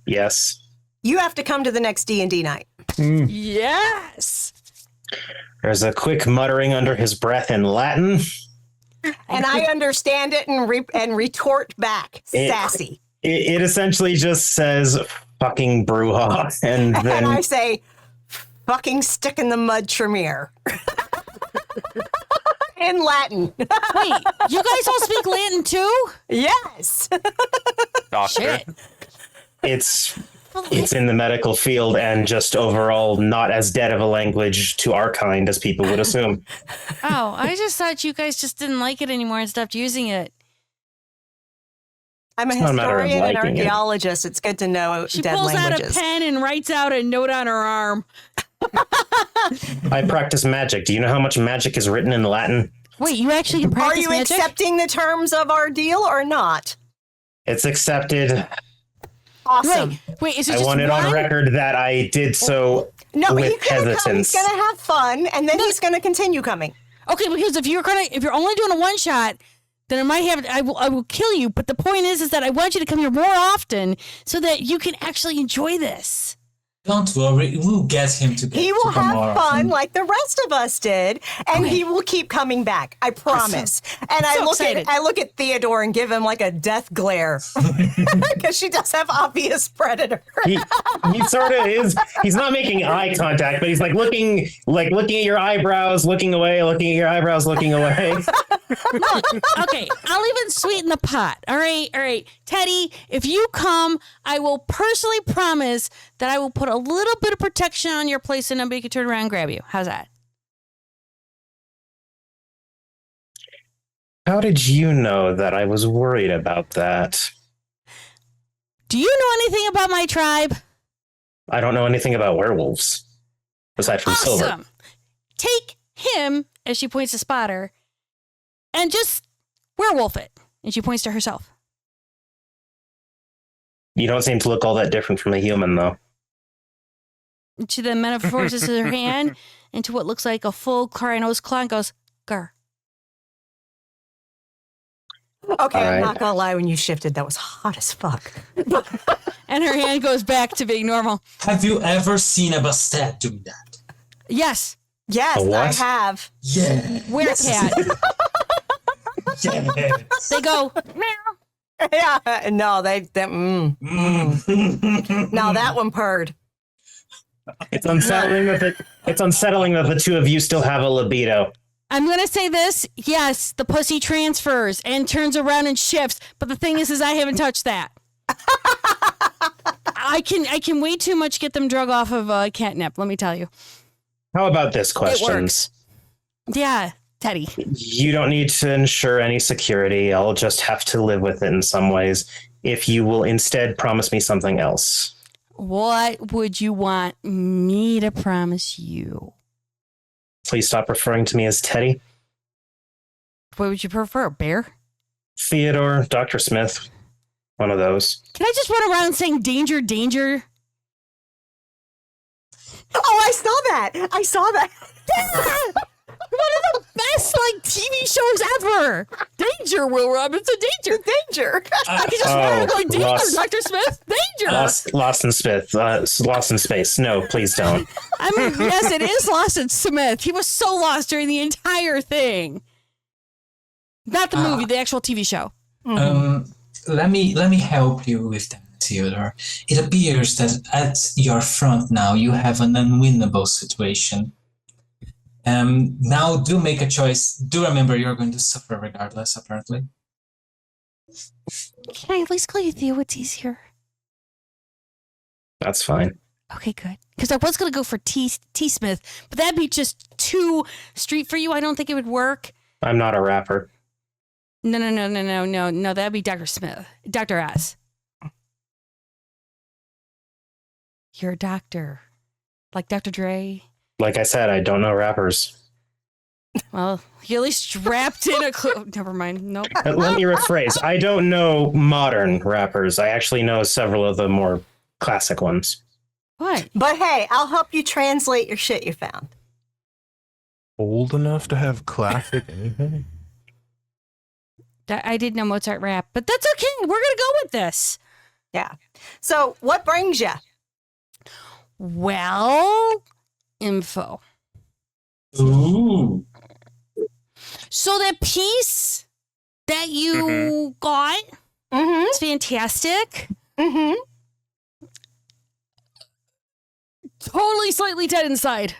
Yes.
You have to come to the next D&D night.
Yes.
There's a quick muttering under his breath in Latin.
And I understand it and retort back, sassy.
It essentially just says "fucking Bruja," and
And
then
I say, fucking stick in the mud, Tremere. In Latin.
Wait, you guys all speak Latin too?
Yes.
Doctor.
Shit.
it's in the medical field and just overall not as dead of a language to our kind as people would assume.
Oh, I just thought you guys just didn't like it anymore and stopped using it.
I'm a
It's not a matter of
historian and
liking it.
archaeologist. It's good to know
She
dead
pulls
languages.
out a pen and writes out a note on her arm.
I practice magic. Do you know how much magic is written in Latin?
Wait, you actually can
Are
practice
you
magic?
accepting the terms of our deal or not?
It's accepted.
Awesome.
Wait, is it
I
just
want it
one?
on record that I did so
No,
with
he's gonna come. He's
hesitance.
gonna have fun, and then he's gonna continue coming.
Okay, because if you're only doing a one shot, then I will kill you. But the point is that I want you to come here more often so that you can actually enjoy this.
Don't worry, we'll get him to
He will
to come
have
more
fun
often.
like the rest of us did, and
Okay.
he will keep coming back. I promise. And
so excited.
I look at Theodore and give him like a death glare because she does have obvious predator.
He sort of is. He's not making eye contact, but he's looking at your eyebrows, looking away, looking at your eyebrows, looking away.
Look, okay, I'll even sweeten the pot. All right. Teddy, if you come, I will personally promise that I will put a little bit of protection on your place and nobody can turn around and grab you. How's that?
How did you know that I was worried about that?
Do you know anything about my tribe?
I don't know anything about werewolves, aside from Silver.
Awesome. Take him, as she points to Spotter, and just werewolf it. And she points to herself.
You don't seem to look all that different from a human, though.
And she then metamorphoses her hand into what looks like a full Crynos claw and goes, grr.
Okay,
All right.
I'm not gonna lie. When you shifted, that was hot as fuck.
And her hand goes back to being normal.
Have you ever seen a Bastet doing that?
Yes,
Yes,
A what?
I have.
Yeah.
werecat.
Yes.
They go, meow.
Yeah, no, no, that one purred.
It's unsettling that the two of you still have a libido.
I'm going to say this. Yes, the pussy transfers and turns around and shifts. But the thing is I haven't touched that. I can way too much get them drug off of catnip, let me tell you.
How about this question?
It works. Yeah, Teddy.
You don't need to ensure any security. I'll just have to live with it in some ways. If you will instead promise me something else.
What would you want me to promise you?
Please stop referring to me as Teddy.
What would you prefer, Bear?
Theodore, Dr. Smith, one of those.
Can I just run around saying danger, danger?
Oh, I saw that.
One of the best TV shows ever. Danger, Will Robinson, danger.
Danger.
I can just run around going, danger,
lost.
Dr. Smith, danger.
Lost in Smith. Lost in space. No, please don't.
I mean, yes, it is Lost in Smith. He was so lost during the entire thing. Not the movie, the actual TV show.
Let me help you with that, Theodore. It appears that at your front now you have an unwinnable situation. Now do make a choice. Do remember you're going to suffer regardless, apparently.
Can I at least call you Theo? It's easier.
That's fine.
Okay, good. Because I was going to go for T Smith, but that'd be just too street for you. I don't think it would work.
I'm not a rapper.
No. That'd be Dr. Smith. Dr. S. You're a doctor. Like Dr. Dre.
Like I said, I don't know rappers.
Well, he at least wrapped in a clue. Never mind. Nope.
Let me rephrase. I don't know modern rappers. I actually know several of the more classic ones.
What?
But hey, I'll help you translate your shit you found.
Old enough to have classic anything?
I did know Mozart rap, but that's okay. We're going to go with this.
Yeah. So what brings you?
Well, info.
Ooh.
So that piece that you got
Mm-hmm.
is fantastic.
Mm-hmm.
Totally slightly dead inside.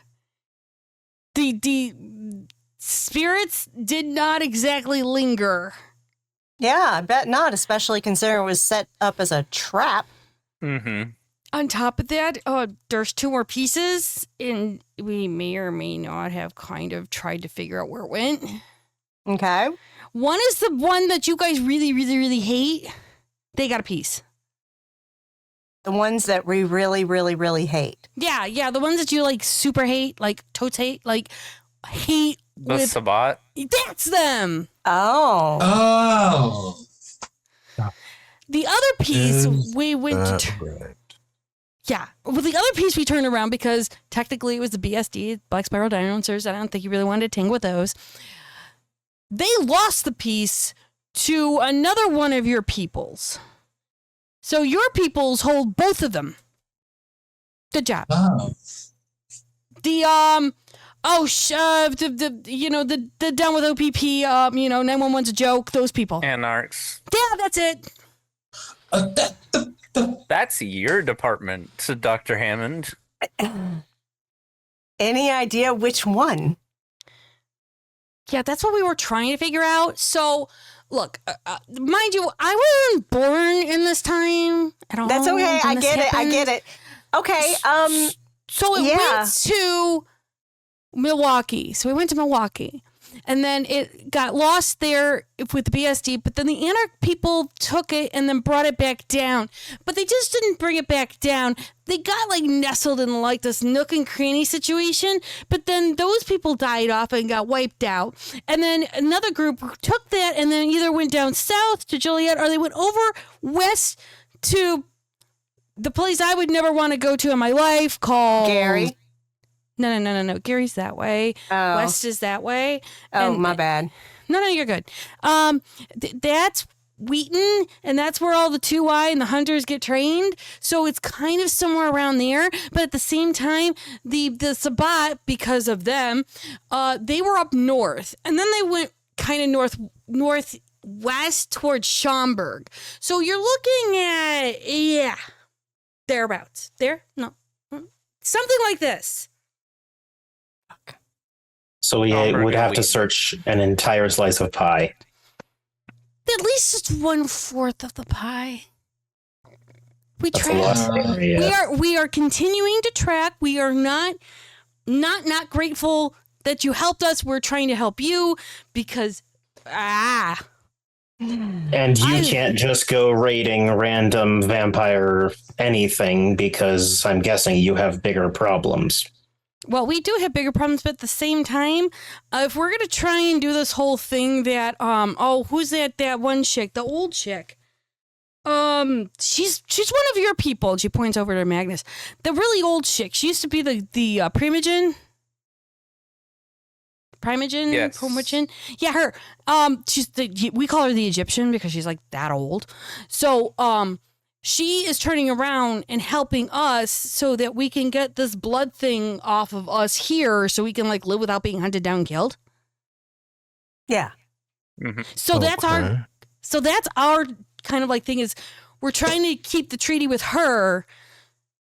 The spirits did not exactly linger.
Yeah, I bet not, especially considering it was set up as a trap.
Mm-hmm.
On top of that, there's 2 more pieces, and we may or may not have kind of tried to figure out where it went.
Okay.
One is the one that you guys really, really, really hate. They got a piece.
The ones that we really, really, really hate.
Yeah, the ones that you like super hate, like totes hate, like hate
The
with.
Sabat.
That's them.
Oh.
Oh.
The other piece
Is
we went
that
to.
right?
Yeah. Well, the other piece we turned around because technically it was the BSD, Black Spiral Dinosaurs. I don't think you really wanted to tangle with those. They lost the piece to another one of your peoples. So your peoples hold both of them. Good job.
Oh.
The the down with OPP, 911's a joke, those people.
Anarchs.
Yeah, that's it.
That's your department, Dr. Hammond.
Any idea which one?
Yeah, that's what we were trying to figure out. So, look, mind you, I wasn't born in this time at all.
That's okay.
when
I
this
get it. I
happened.
get it. Okay.
So it
yeah.
went to Milwaukee. So we went to Milwaukee. And then it got lost there with the BSD, but then the Anarch people took it and then brought it back down. But they just didn't bring it back down. They got like nestled in like this nook and cranny situation, but then those people died off and got wiped out. And then another group took that and then either went down south to Joliet or they went over west to the place I would never want to go to in my life called
Gary.
No. Gary's that way.
Oh.
West is that way.
Oh,
And-
my bad.
No, you're good. That's Wheaton, and that's where all the 2Y and the hunters get trained. So it's kind of somewhere around there. But at the same time, the Sabat, because of them, they were up north, and then they went kind of northwest towards Schaumburg. So you're looking at thereabouts. There, no, something like this.
So we
Schaumburg
would
and
have to
Wheaton.
search an entire slice of pie.
At least just 1/4 of the pie. We
That's a
tracked.
lot of area.
We are continuing to track. We are not grateful that you helped us. We're trying to help you because
And you can't just go raiding random vampire anything because I'm guessing you have bigger problems.
well, we do have bigger problems, but at the same time, if we're gonna try and do this whole thing that who's that one chick, the old chick? She's one of your people. And she points over to Magnus, the really old chick. She used to be the Primogen.
Yes.
Primogen. Yeah, her. We call her the Egyptian because she's like that old. So, she is turning around and helping us so that we can get this blood thing off of us here, so we can like live without being hunted down and killed.
Yeah.
Mm-hmm.
So that's our. So that's our kind of like thing is we're trying to keep the treaty with her,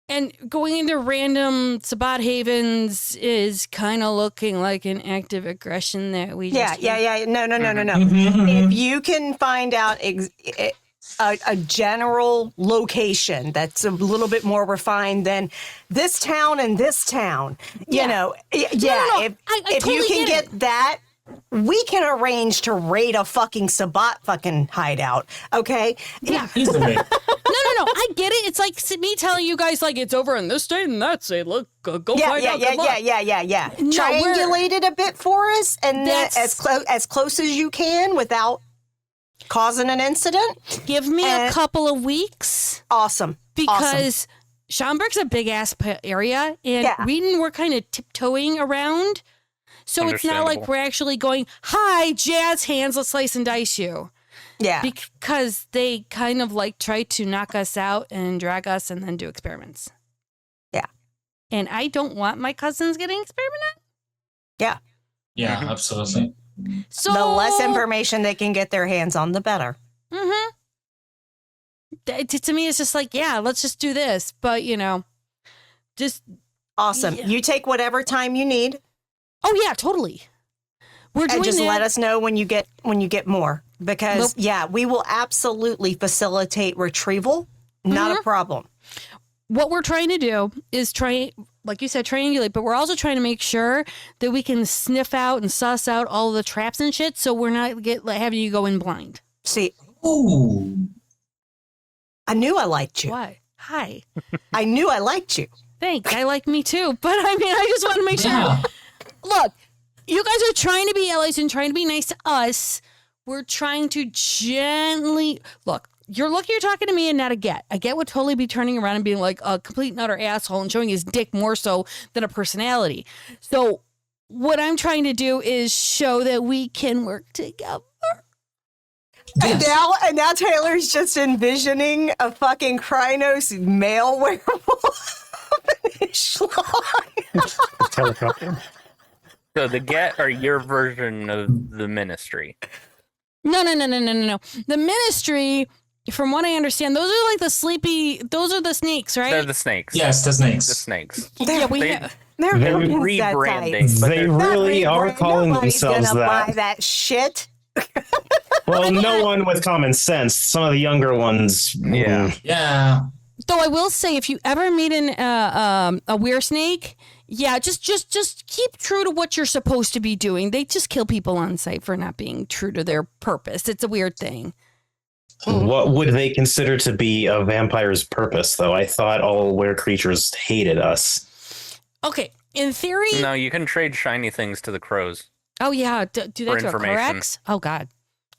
and going into random Sabat havens is kind of looking like an active aggression that we just
Yeah. No.
Mm-hmm.
If you can find out a general location that's a little bit more refined than this town and this town, you
Yeah.
know,
No.
if
I
if
totally
you can
get it.
get that we can arrange to raid a fucking Sabat fucking hideout. Okay.
Yeah.
Easily.
No. I get it. It's like me telling you guys, like, it's over in this state and that state. Look, go find out. Good luck.
Yeah.
No,
Triangulate it a bit for us, and then
That's-
as close as you can without causing an incident.
Give me a couple of weeks
Awesome.
because Schaumburg's a big ass area, and Wheaton we're kind of tiptoeing around. So it's not like
Understandable.
we're actually going, hi, jazz hands, let's slice and dice you.
Yeah.
Because they kind of like try to knock us out and drag us and then do experiments.
Yeah.
And I don't want my cousins getting experimented.
Yeah.
Yeah, absolutely.
So
The less information they can get their hands on, the better.
Mm-hmm. To me, it's just like, yeah, let's just do this. But, just,
Awesome.
Yeah.
You take whatever time you need,
oh, yeah, totally. We're doing
and just
that.
let us know when you get more. Because we will absolutely facilitate retrieval. Not a problem.
What we're trying to do is like you said, triangulate, but we're also trying to make sure that we can sniff out and suss out all of the traps and shit, so we're not having you go in blind.
See,
Ooh.
I knew I liked you.
What? Hi.
I knew I liked you.
Thanks. I like me too. But I mean, I just want to make sure.
Yeah.
Look, you guys are trying to be allies and trying to be nice to us. We're trying to gently look. You're lucky you're talking to me and not a Get. A Get would totally be turning around and being like a complete and utter asshole and showing his dick more so than a personality. So what I'm trying to do is show that we can work together.
Yes.
And now Taylor's just envisioning a fucking Krynos male werewolf.
Helicopter.
So the Get are your version of the Ministry.
No. The Ministry, from what I understand, those are like those are the snakes, right?
They're the snakes.
Yes, the snakes.
The snakes.
Yeah,
They're
They're
fucking that
rebranding.
tight.
But
They
they're
really are calling
Nobody's
themselves
gonna buy
that.
that shit.
Well, no one with common sense. Some of the younger ones.
Yeah.
Yeah.
Though I will say, if you ever meet a weir snake, yeah, just keep true to what you're supposed to be doing. They just kill people on sight for not being true to their purpose. It's a weird thing.
What would they consider to be a vampire's purpose, though? I thought all were creatures hated us.
Okay, in theory.
No, you can trade shiny things to the crows.
Oh yeah, do that
For
to a
information.
Corax? Oh God,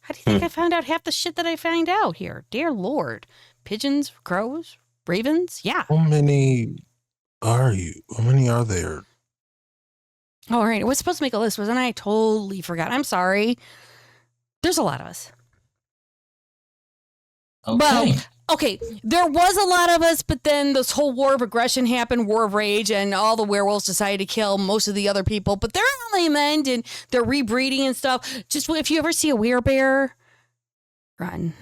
how do you think I found out half the shit that I find out here? Dear Lord, pigeons, crows, ravens. Yeah.
How many are you? How many are there?
All right, I was supposed to make a list, wasn't I? I totally forgot. I'm sorry. There's a lot of us.
Okay.
Well, okay, there was a lot of us, but then this whole war of aggression happened, war of rage, and all the werewolves decided to kill most of the other people. But they're on the mend and they're rebreeding and stuff. Just if you ever see a werebear, run.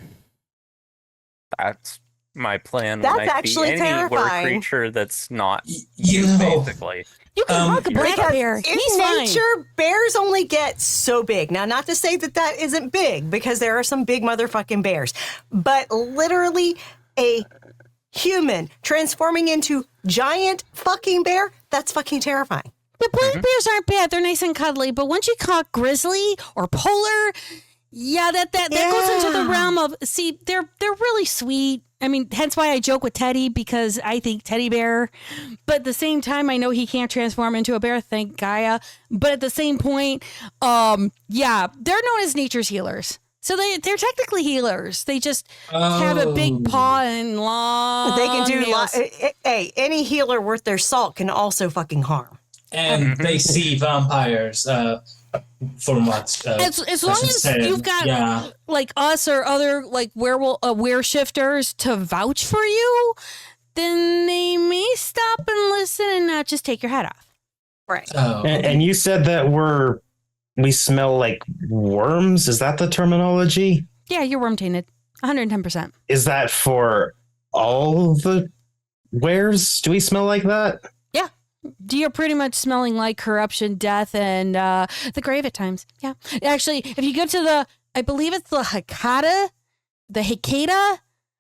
That's my plan.
That's
when I
actually
see any were
terrifying.
creature that's not
You know,
basically.
You can hug a black
Because
bear.
in
He's fine.
nature, bears only get so big. Now, not to say that that isn't big, because there are some big motherfucking bears, but literally a human transforming into giant fucking bear, that's fucking terrifying.
The black bears aren't bad. They're nice and cuddly. But once you caught grizzly or polar, yeah, that goes into the realm of, see, they're really sweet. I mean, hence why I joke with Teddy, because I think teddy bear. But at the same time, I know he can't transform into a bear, thank Gaia. But at the same point, yeah, they're known as nature's healers. So they're technically healers. They just have a big paw and long
They can do
nails.
hey, any healer worth their salt can also fucking harm.
and they see vampires. From what?
As long as you've got like us or other like wereshifters to vouch for you, then they may stop and listen and not just take your head off.
Right.
And you said that we smell like worms. Is that the terminology?
Yeah, you're worm tainted, 110%.
Is that for all the wares? Do we smell like that?
Yeah, you're pretty much smelling like corruption, death, and the grave at times. Yeah, actually, if you go to I believe it's the Hikata,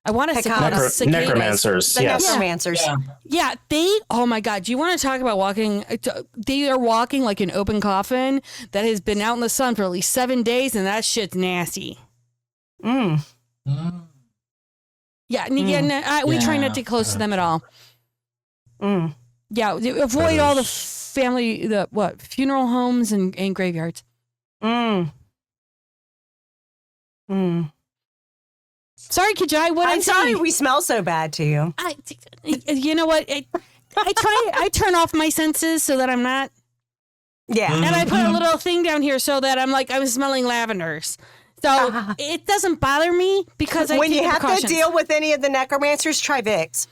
I want to say called cicadas.
Necromancers.
The
Yes.
necromancers.
Yeah.
Yeah, oh my God. Do you want to talk about walking? They are walking like an open coffin that has been out in the sun for at least 7 days, and that shit's nasty.
Mm.
Yeah, and again, we try not to get close to them at all.
Mm.
Yeah, avoid all the funeral homes and graveyards.
Mm. Mm.
Sorry, Kajai.
I'm sorry we smell so bad to you.
You know what? I turn off my senses so that I'm not.
Yeah.
And I put a little thing down here so that I'm smelling lavenders. So it doesn't bother me because
when
take
you have
precautions.
to deal with any of the necromancers, try Vicks.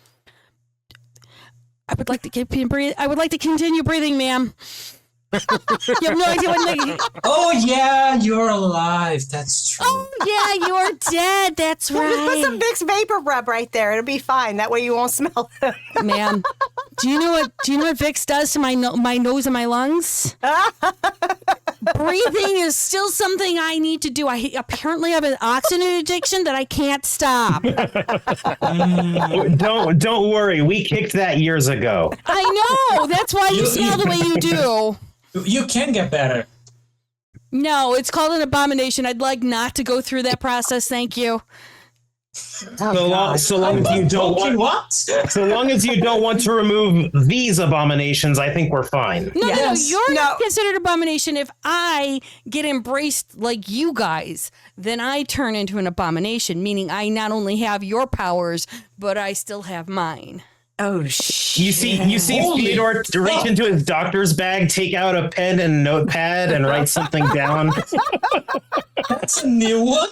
I would like to continue breathing, ma'am. You have no idea what.
Oh yeah, you're alive. That's true.
Oh yeah, you're dead. That's
Just put some
right,
Vicks vapor rub right there. It'll be fine. That way you won't smell it.
ma'am. Do you know what Vicks does to my nose and my lungs? Breathing is still something I need to do. I apparently have an oxygen addiction that I can't stop.
Don't worry. We kicked that years ago.
I know. That's why you smell the way you do.
You can get better.
No, it's called an abomination. I'd like not to go through that process. Thank you.
So long as you don't want
what?
So long as you don't want to remove these abominations, I think we're fine.
No,
Yes.
you're not considered abomination. If I get embraced like you guys, then I turn into an abomination, meaning I not only have your powers, but I still have mine.
Oh, shit.
You see Theodore reach into his doctor's bag, take out a pen and notepad, and write something down.
That's a new one.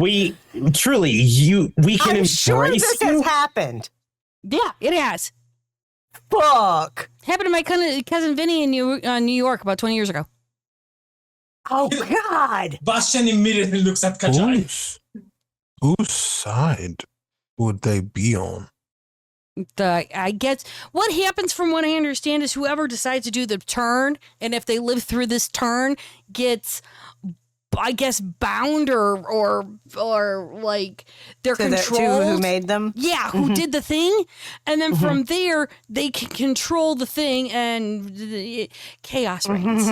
We can
I'm
embrace
sure this
you.
has happened.
Yeah, it has.
Fuck.
Happened to my cousin Vinny in New York about 20 years ago.
Oh, God.
Bastian immediately looks at Kajai.
Whose side would they be on?
I guess what happens from what I understand is whoever decides to do the turn, and if they live through this turn, gets, I guess, bound or like they're
To
controlled.
who made them?
Yeah, who did the thing, and then from there they can control the thing, and chaos reigns.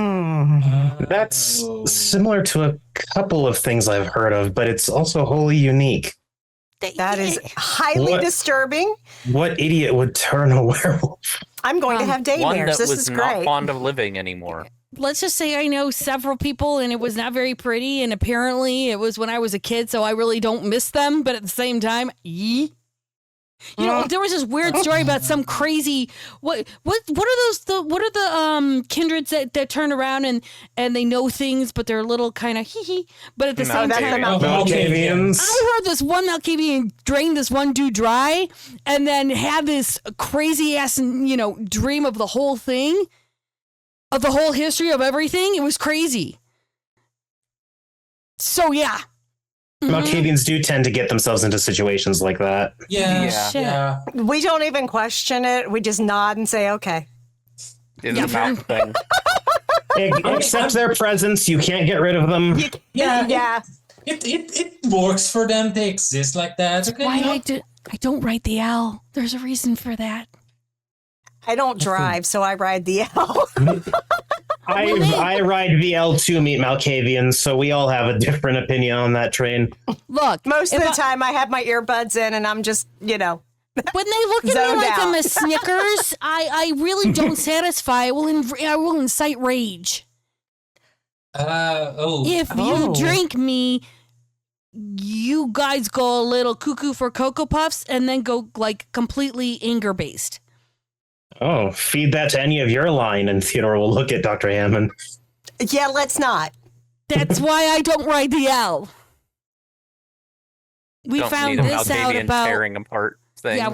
That's similar to a couple of things I've heard of, but it's also wholly unique.
That is highly disturbing.
What idiot would turn a werewolf?
I'm going to have
One
daymares.
that
This
was
is
not
great.
fond of living anymore.
Let's just say I know several people, and it was not very pretty, and apparently it was when I was a kid, so I really don't miss them. But at the same time, you know, there was this weird story about some crazy what are the kindreds that turn around and they know things, but they're a little kind of hee. But at the same
that's the
time,
Malkavians.
I heard this one Malkavian drain this one dude dry, and then had this crazy ass dream of the whole thing, of the whole history of everything. It was crazy. So yeah.
Malkavians do tend to get themselves into situations like that.
Yeah.
We don't even question it. We just nod and say, okay.
It's a mouth thing.
Accept their presence. You can't get rid of them.
Yeah.
It works for them. They exist like that. Okay,
Why
you know?
I don't write the L. There's a reason for that.
I don't drive, so I ride the L.
I ride VL to meet Malkavians, so we all have a different opinion on that train.
Look,
Most of the time, I have my earbuds in and I'm just,
when they look at me
zoned
like I'm
out.
a Snickers, I really don't satisfy. I will incite rage. If you drink me, you guys go a little cuckoo for Cocoa Puffs and then go like completely anger based.
Oh, feed that to any of your line, and Theodore will look at Dr. Hammond.
yeah, let's not.
That's why I don't ride the L. We
Don't
found
need a
this out
Malkavian
about
tearing apart things.
Yeah,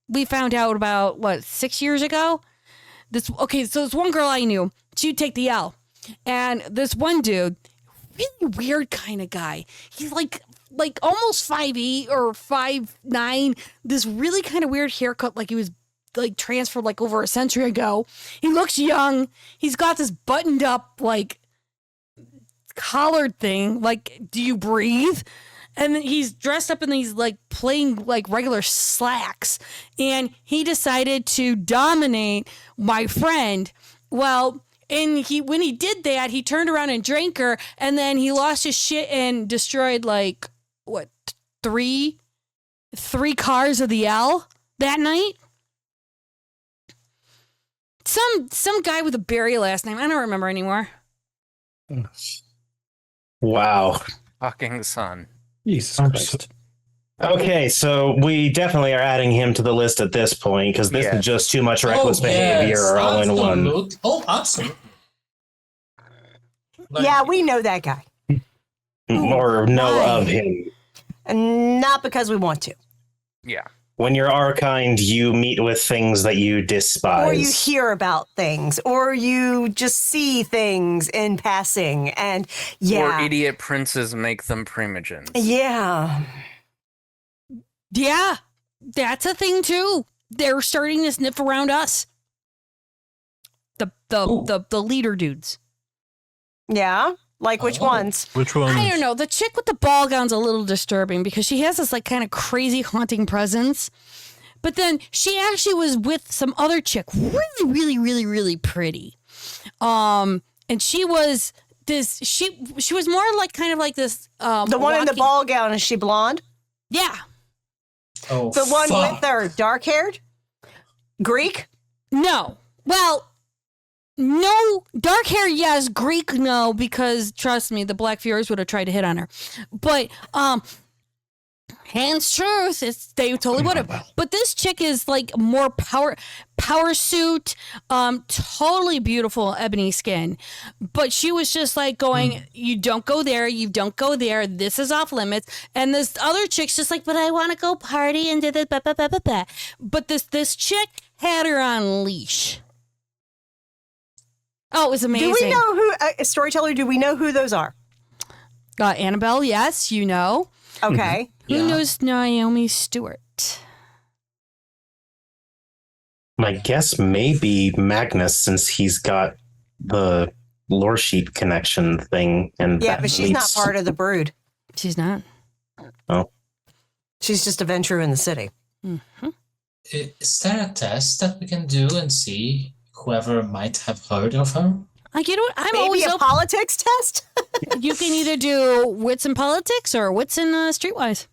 we found out about 6 years ago. So this one girl I knew, she'd take the L, and this one dude, really weird kind of guy. He's like almost 5'8" or 5'9". This really kind of weird haircut, like he was like transferred like over a century ago. He looks young. He's got this buttoned up like collared thing. Like, do you breathe? And then he's dressed up in these like plain like regular slacks, and he decided to dominate my friend. Well, and when he did that, he turned around and drank her, and then he lost his shit and destroyed like what three cars of the L that night. Some guy with a Barry last name. I don't remember anymore.
Wow.
Fucking son.
Jesus
I'm
Christ.
Okay, so we definitely are adding him to the list at this point because this
Yeah.
is just too much reckless behavior all in one.
Absolute. Oh, absolutely. Like,
Yeah, we know that guy.
Or know
Why?
of him.
And not because we want to.
Yeah.
When you're our kind, you meet with things that you despise.
Or you hear about things, or you just see things in passing. And yeah.
Or idiot princes make them primogens.
Yeah.
Yeah, that's a thing too. They're starting to sniff around us. The leader dudes.
Yeah. Like which
Oh.
ones?
Which one?
I don't know. The chick with the ball gown's a little disturbing because she has this like kind of crazy haunting presence. But then she actually was with some other chick, really, really, really, really pretty. And she was this. She was more like kind of like this.
The one in the
walking-
ball gown, is she blonde?
Yeah.
oh,
The one
fuck.
with her dark haired? Greek?
No. Well, no. Dark hair, yes. Greek, no. Because trust me, the Black Furies would have tried to hit on her. But hands truth, they totally would have. But this chick is like more power suit, totally beautiful ebony skin. But she was just like going, you don't go there, you don't go there. This is off limits. And this other chick's just like, but I want to go party and da da da da da. But this chick had her on leash. Oh, it was amazing.
Do we know who, storyteller, do we know who those are?
Annabelle, yes, you know.
Okay.
Who
Yeah.
knows Naomi Stewart?
My guess may be Magnus since he's got the lore sheet connection thing. And
Yeah,
that
but she's not
leads-
part of the brood.
She's not.
She's just a venture in the city.
Mm-hmm.
Is there a test that we can do and see whoever might have heard of her?
You know what? I'm
Maybe
always
a
open.
politics test?
You can either do wits in politics or wits in streetwise.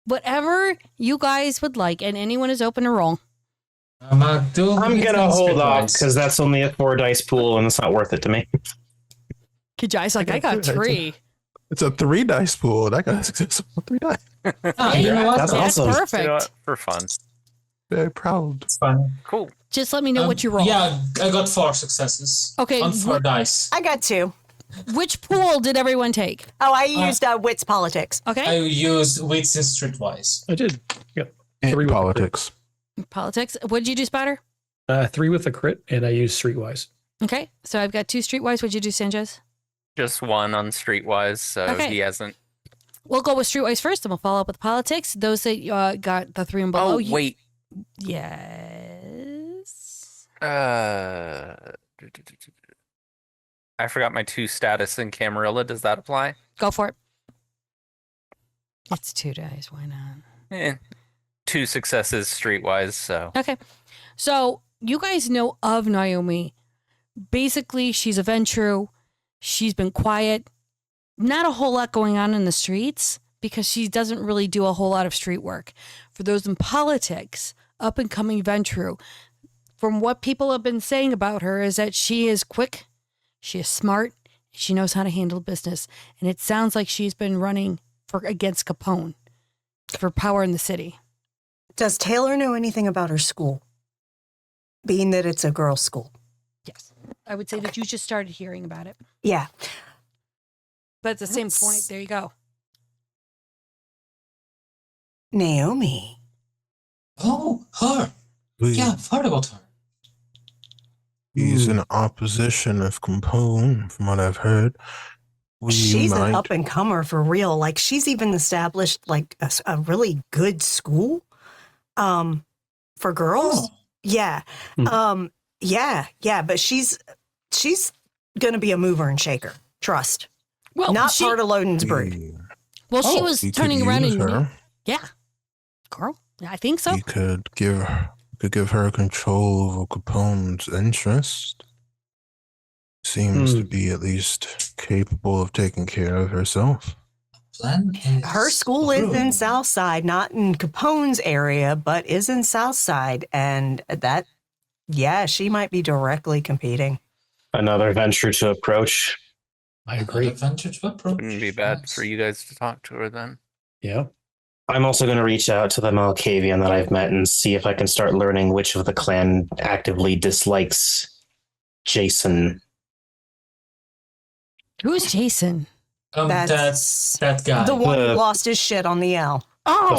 Whatever you guys would like, and anyone is open to roll.
I'm going to hold off because that's only a 4 dice pool and it's not worth it to me.
Kajai's like, I got 3.
It's a 3 dice pool. That guy's successful 3 dice.
Oh, you know what?
That's
That's
awesome.
perfect.
You know what? For fun.
Very proud.
It's fine.
Cool.
Just let me know what you roll.
Yeah, I got 4 successes.
Okay,
On 4 dice.
I got 2.
Which pool did everyone take?
Oh, I used wits politics.
Okay.
I used wits and streetwise.
I did. Yeah.
And
3 with
politics.
Politics. What did you do, Spotter?
3 with a crit, and I used Streetwise.
Okay. So I've got 2 streetwise. What'd you do, Sanchez?
Just one on Streetwise, so
Okay.
he hasn't.
We'll go with streetwise first, and we'll follow up with politics. Those that got the 3 and below.
Oh, wait.
Yes.
I forgot my 2 status in Camarilla. Does that apply?
Go for it. It's 2 dice. Why not?
2 successes Streetwise, so.
Okay. So you guys know of Naomi. Basically, she's a Ventru. She's been quiet. Not a whole lot going on in the streets because she doesn't really do a whole lot of street work. For those in politics, up and coming Ventru, from what people have been saying about her is that she is quick, she is smart, she knows how to handle business. And it sounds like she's been running against Capone for power in the city.
Does Taylor know anything about her school? Being that it's a girls' school.
Yes. I would say that you just started hearing about it.
Yeah.
But at the same
That's-
point, there you go.
Naomi.
Oh, her. Yeah, I've heard about her.
He's in opposition of Capone, from what I've heard.
She's an up and comer for real. Like she's even established like a really good school for girls.
Oh.
Yeah. Yeah. But she's going to be a mover and shaker. Trust.
Well,
Not part of Loden's brood.
Well, she
Oh,
was
We could
turning around
use
and
her.
yeah, Carl. I think so.
We could give her control over Capone's interest. Seems to be at least capable of taking care of herself.
Plan is
Her school is in
approved.
Southside, not in Capone's area, but is in Southside. And that, yeah, she might be directly competing.
Another venture to approach.
I agree.
Advantage to approach.
Wouldn't be bad
Yes.
for you guys to talk to her then.
Yeah.
I'm also going to reach out to the Malkavian that I've met and see if I can start learning which of the clan actively dislikes Jason.
Who's Jason?
That's that guy.
The one who
The-
lost his shit on the L.
Oh,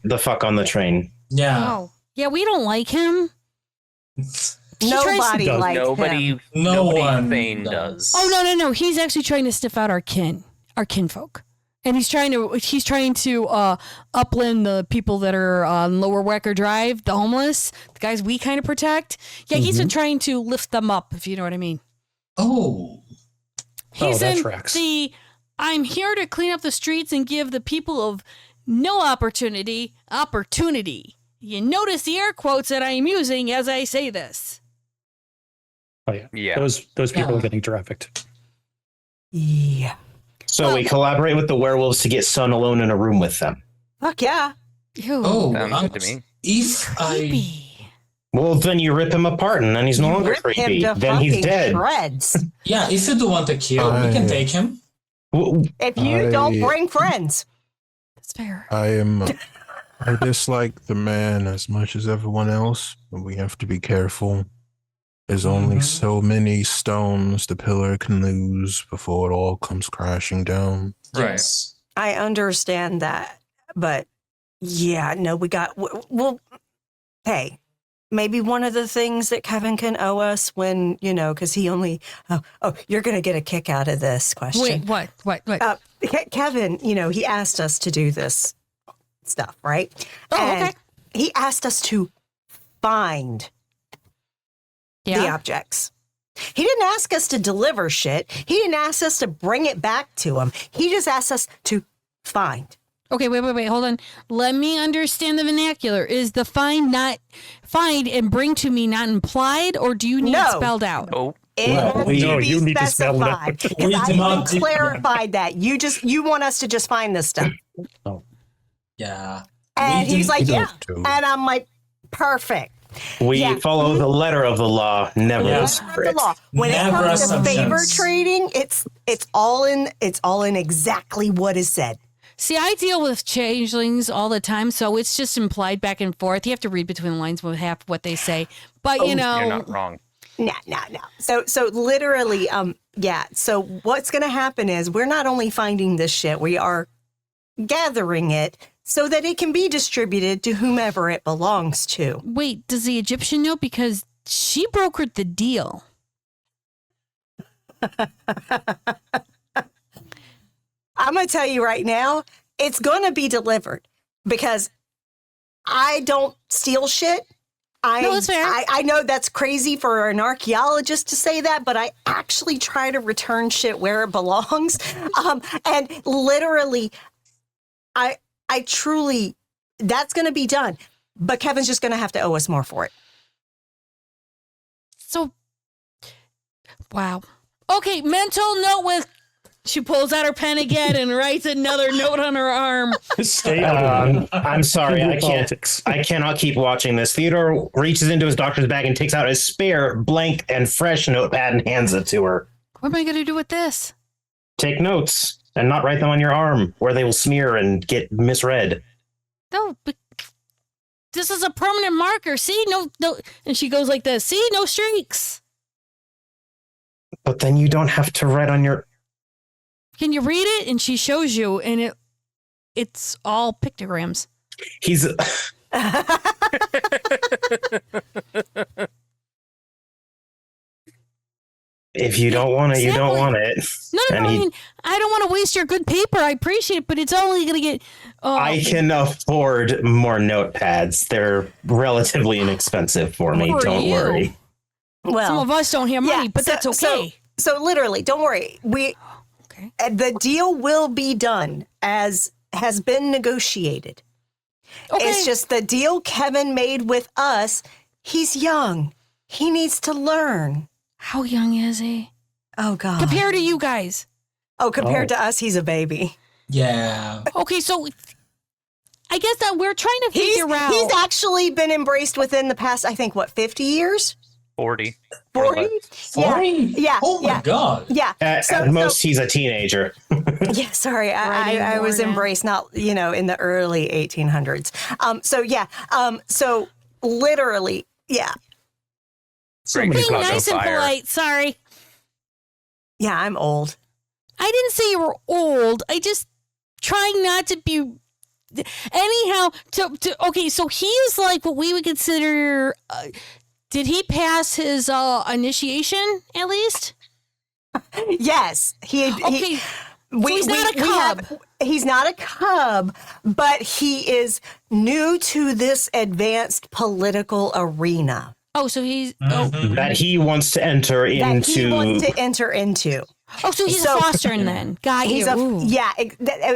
The fuck on the train.
Yeah.
oh, yeah. We don't like him. He tries to-
Nobody
does.
liked
Nobody,
him.
No
nobody
one
Thane
does.
does.
Oh no. He's actually trying to sniff out our kinfolk, and he's trying to upland the people that are on Lower Wecker Drive, the homeless, the guys we kind of protect. Yeah, he's been trying to lift them up, if you know what I mean.
Oh.
He's
that
in
tracks.
the I'm here to clean up the streets and give the people of no opportunity. You notice the air quotes that I am using as I say this.
Oh yeah.
Yeah.
Those people
Yeah.
are getting trafficked.
Yeah.
So we collaborate with the werewolves to get Sun alone in a room with them.
Fuck yeah.
Ew,
Oh.
Sounds good to me.
If I
creepy.
Well, then you rip him apart and then he's no longer
Rip him
creepy.
to
Then he's
fucking
dead.
shreds.
yeah, if you do want to kill, we can take him.
Well,
If you don't bring friends.
That's fair.
I dislike the man as much as everyone else, but we have to be careful. There's only
Mhm.
so many stones the pillar can lose before it all comes crashing down.
Right.
Yes.
I understand that. But yeah, no, well, hey, maybe one of the things that Kevin can owe us when, because he only, you're going to get a kick out of this question.
Wait, what?
Kevin, he asked us to do this stuff, right?
Oh,
And
okay.
he asked us to find the
Yeah.
objects. He didn't ask us to deliver shit. He didn't ask us to bring it back to him. He just asked us to find.
Okay, wait, hold on. Let me understand the vernacular. Is the find and bring to me not implied, or do you need it
No.
spelled out?
Oh,
It
Well,
has
no,
to be
you need to spell it out.
specified.
We
Because I
demand
even
it.
clarified that. You want us to just find this stuff.
Yeah.
And
We
he's
do-
like,
we
yeah.
don't do.
And I'm like, perfect.
we
Yeah.
follow the letter of the law, never
Yeah.
the
Letter of the
spirit.
law. When
Never
it comes to favor
assumptions.
trading, it's all in exactly what is said.
See, I deal with changelings all the time, so it's just implied back and forth. You have to read between the lines with half what they say. But,
you're not wrong.
No. So literally, yeah. So what's going to happen is we're not only finding this shit, we are gathering it so that it can be distributed to whomever it belongs to.
wait, does the Egyptian know? Because she brokered the deal.
I'm going to tell you right now, it's going to be delivered because I don't steal shit.
No, that's fair.
I know that's crazy for an archaeologist to say that, but I actually try to return shit where it belongs. And literally, I truly, that's going to be done. But Kevin's just going to have to owe us more for it.
So, wow. Okay, mental note with. She pulls out her pen again and writes another note on her arm.
Stay out of it.
I'm sorry, I can't.
Politics.
I cannot keep watching this. Theodore reaches into his doctor's bag and takes out a spare, blank, and fresh notepad and hands it to her.
What am I going to do with this?
Take notes and not write them on your arm, where they will smear and get misread.
No, but this is a permanent marker. See, no. And she goes like this. See, no streaks.
But then you don't have to write on your.
Can you read it? And she shows you, and it's all pictograms.
He's. If you don't want it, you don't
Exactly.
want it.
No,
And
I
he-
mean, I don't want to waste your good paper. I appreciate it, but it's only going to get.
I can afford more notepads. They're relatively inexpensive for me.
For
Don't
you.
worry.
Some
Well,
of us don't have money, but that's okay.
So literally, don't worry.
Okay.
The deal will be done as has been negotiated.
Okay.
It's just the deal Kevin made with us. He's young. He needs to learn.
How young is he?
Oh, God.
Compared to you guys.
Oh, compared to us, he's a baby.
Yeah.
Okay, so I guess that we're trying to figure out.
He's actually been embraced within the past, I think, 50 years?
40.
40?
40?
Yeah.
Oh my God.
Yeah.
At most, he's a teenager.
Yeah, sorry.
Writing
I was
more now.
embraced not, in the early 1800s. So literally, yeah.
So
Great.
many
Being
Chicago
nice and
Fire.
polite. Sorry.
Yeah, I'm old.
I didn't say you were old. I just trying not to be. Anyhow, okay, so he is like what we would consider. Did he pass his initiation at least?
Yes.
Okay. He's not a cub.
He's not a cub, but he is new to this advanced political arena
Oh, so he's.
Mhm.
That he wants to enter
that he
into.
wants to enter into.
So he's
So-
a fostering then. Got
He's
you.
a
Ooh.
yeah.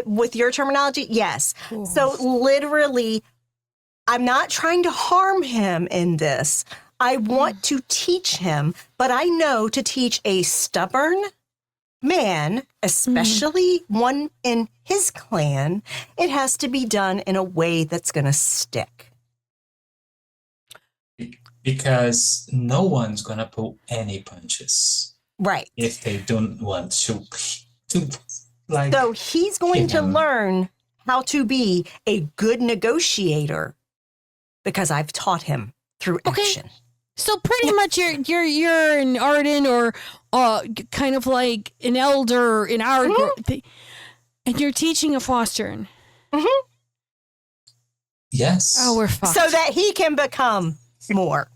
With your terminology, yes.
Ooh.
So literally, I'm not trying to harm him in this. I want to teach him, but I know to teach a stubborn man, especially one in his clan, it has to be done in a way that's going to stick.
Because no one's gonna pull any punches
Right.
if they don't want to like.
So he's going to
him.
learn how to be a good negotiator because I've taught him through
Okay.
action.
So pretty much you're an Arden or kind of like an elder in our group, and you're teaching a fostering.
Yes.
Oh, we're fucked.
So that he can become more.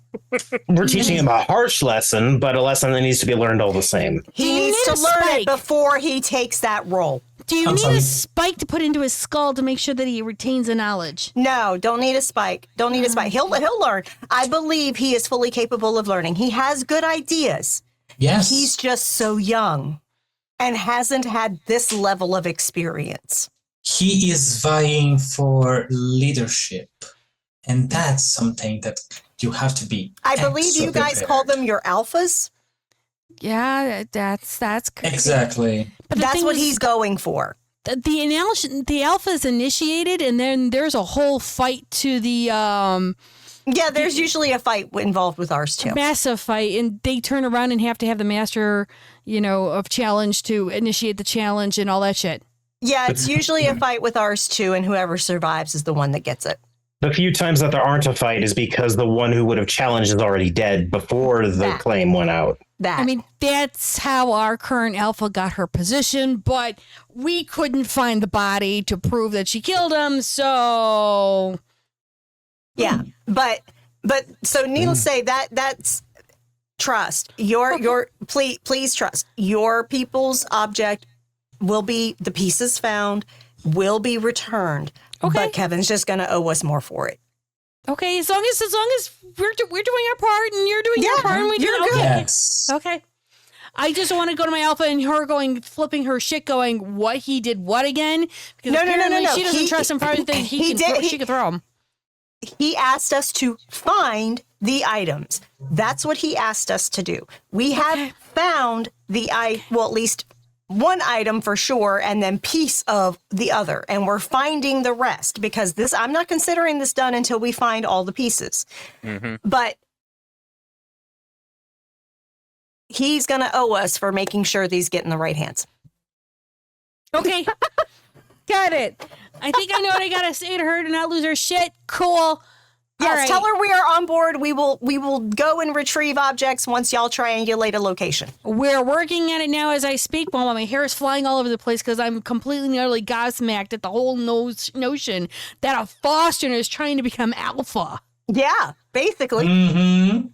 We're teaching him a harsh lesson, but a lesson that needs to be learned all the same.
Do
He
you
needs
need
to
a
learn
spike?
it before he takes that role.
Do you
I'm
need
sorry.
a spike to put into his skull to make sure that he retains the knowledge?
No, don't need a spike. Don't need a spike. He'll learn. I believe he is fully capable of learning. He has good ideas.
Yes.
He's just so young and hasn't had this level of experience.
He is vying for leadership, and that's something that you have to be.
I believe you
extra
guys
prepared.
call them your alphas.
Yeah, that's correct.
Exactly.
But the
That's
thing
what
is,
he's going for.
the alpha is initiated, and then there's a whole fight to the
Yeah, there's usually a fight involved with ours too.
massive fight, and they turn around and have to have the master, of challenge to initiate the challenge and all that shit.
Yeah, it's usually a fight with ours too, and whoever survives is the one that gets it.
The few times that there aren't a fight is because the one who would have challenged is already dead before the
That.
claim went out.
That.
I mean, that's how our current alpha got her position, but we couldn't find the body to prove that she killed him, so
yeah, but so needless to say that's trust. Your please trust. Your people's object will be the pieces found will be returned.
Okay.
But Kevin's just going to owe us more for it.
okay, as long as we're doing our part and you're doing your
Yeah,
part and we do
you're good.
Yes.
Okay. I just want to go to my alpha and her flipping her shit, going, what he did what again? Because
No.
apparently she doesn't
He-
trust him farther than
he
she could throw him.
He asked us to find the items. That's what he asked us to do. We have found at least one item for sure, and then piece of the other. And we're finding the rest because I'm not considering this done until we find all the pieces.
Mm-hmm.
But he's going to owe us for making sure these get in the right hands.
Okay. Got it. I think I know what I gotta say to her to not lose her shit. Cool.
Yes,
All right.
tell her we are on board. We will go and retrieve objects once y'all triangulate a location.
We're working at it now as I speak, while my hair is flying all over the place because I'm completely and utterly gobsmacked at the whole notion that a foster is trying to become alpha.
Yeah, basically.
Mm-hmm.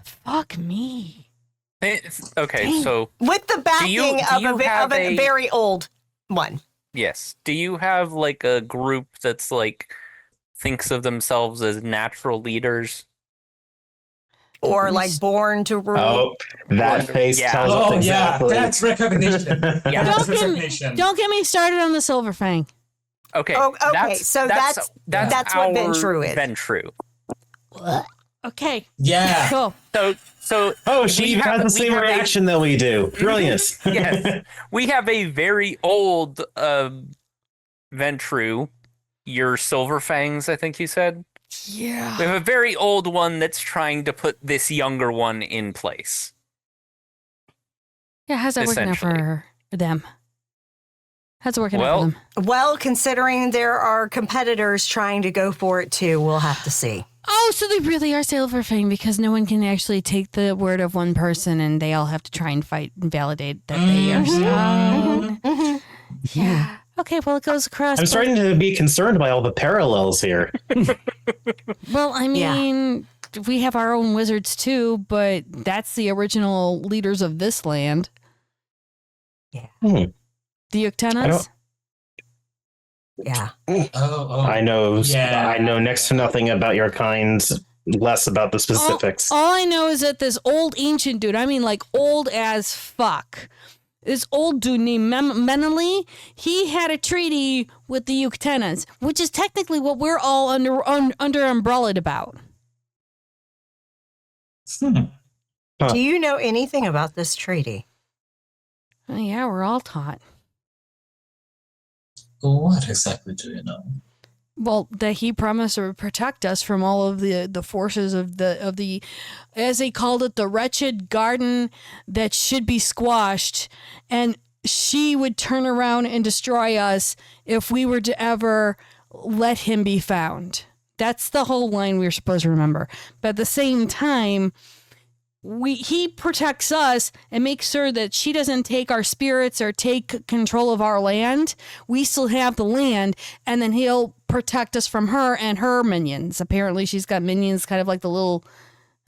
Fuck me.
Okay, so
With the backing
do
of
you
a
have
very old one.
yes, do you have like a group that's like thinks of themselves as natural leaders?
Or like born to rule.
Oh, that face
Yeah.
tells us exactly.
that's recognition.
Yeah.
That's
Don't get me-
recognition.
Don't get me started on the Silver Fang.
Okay.
Oh, okay, so that's what
our
Ventru is.
Ventru.
Okay.
Yeah.
Cool.
So
Oh,
we
she
have-
has the
we
same
have a-
reaction that we do. Brilliant.
Yes. We have a very old Ventru. Your Silver Fangs, I think you said.
Yeah.
We have a very old one that's trying to put this younger one in place.
Yeah, how's that working out for them? How's it working out for them?
Well, considering there are competitors trying to go for it too, we'll have to see.
Oh, so they really are Silver Fang because no one can actually take the word of one person and they all have to try and fight and validate that they are.
Mhm.
Yeah. Okay, well, it goes across.
I'm starting to be concerned by all the parallels here.
Well, I mean, we have our own wizards too, but that's the original leaders of this land.
Yeah.
The
I
Uctenas?
don't-
Yeah.
Oh.
I know.
Yeah.
I know next to nothing about your kind. Less about the specifics.
All I know is that this old ancient dude, I mean, like old as fuck, this old dude named Meneley, he had a treaty with the Uctenas, which is technically what we're all under umbrellaed about.
Huh.
Do you know anything about this treaty?
Oh, yeah, we're all taught.
What exactly do you know?
Well, that he promised to protect us from all of the forces of the, as they called it, the wretched garden that should be squashed, and she would turn around and destroy us if we were to ever let him be found. That's the whole line we were supposed to remember. But at the same time, he protects us and makes sure that she doesn't take our spirits or take control of our land. We still have the land, and then he'll protect us from her and her minions. Apparently, she's got minions, kind of like the little,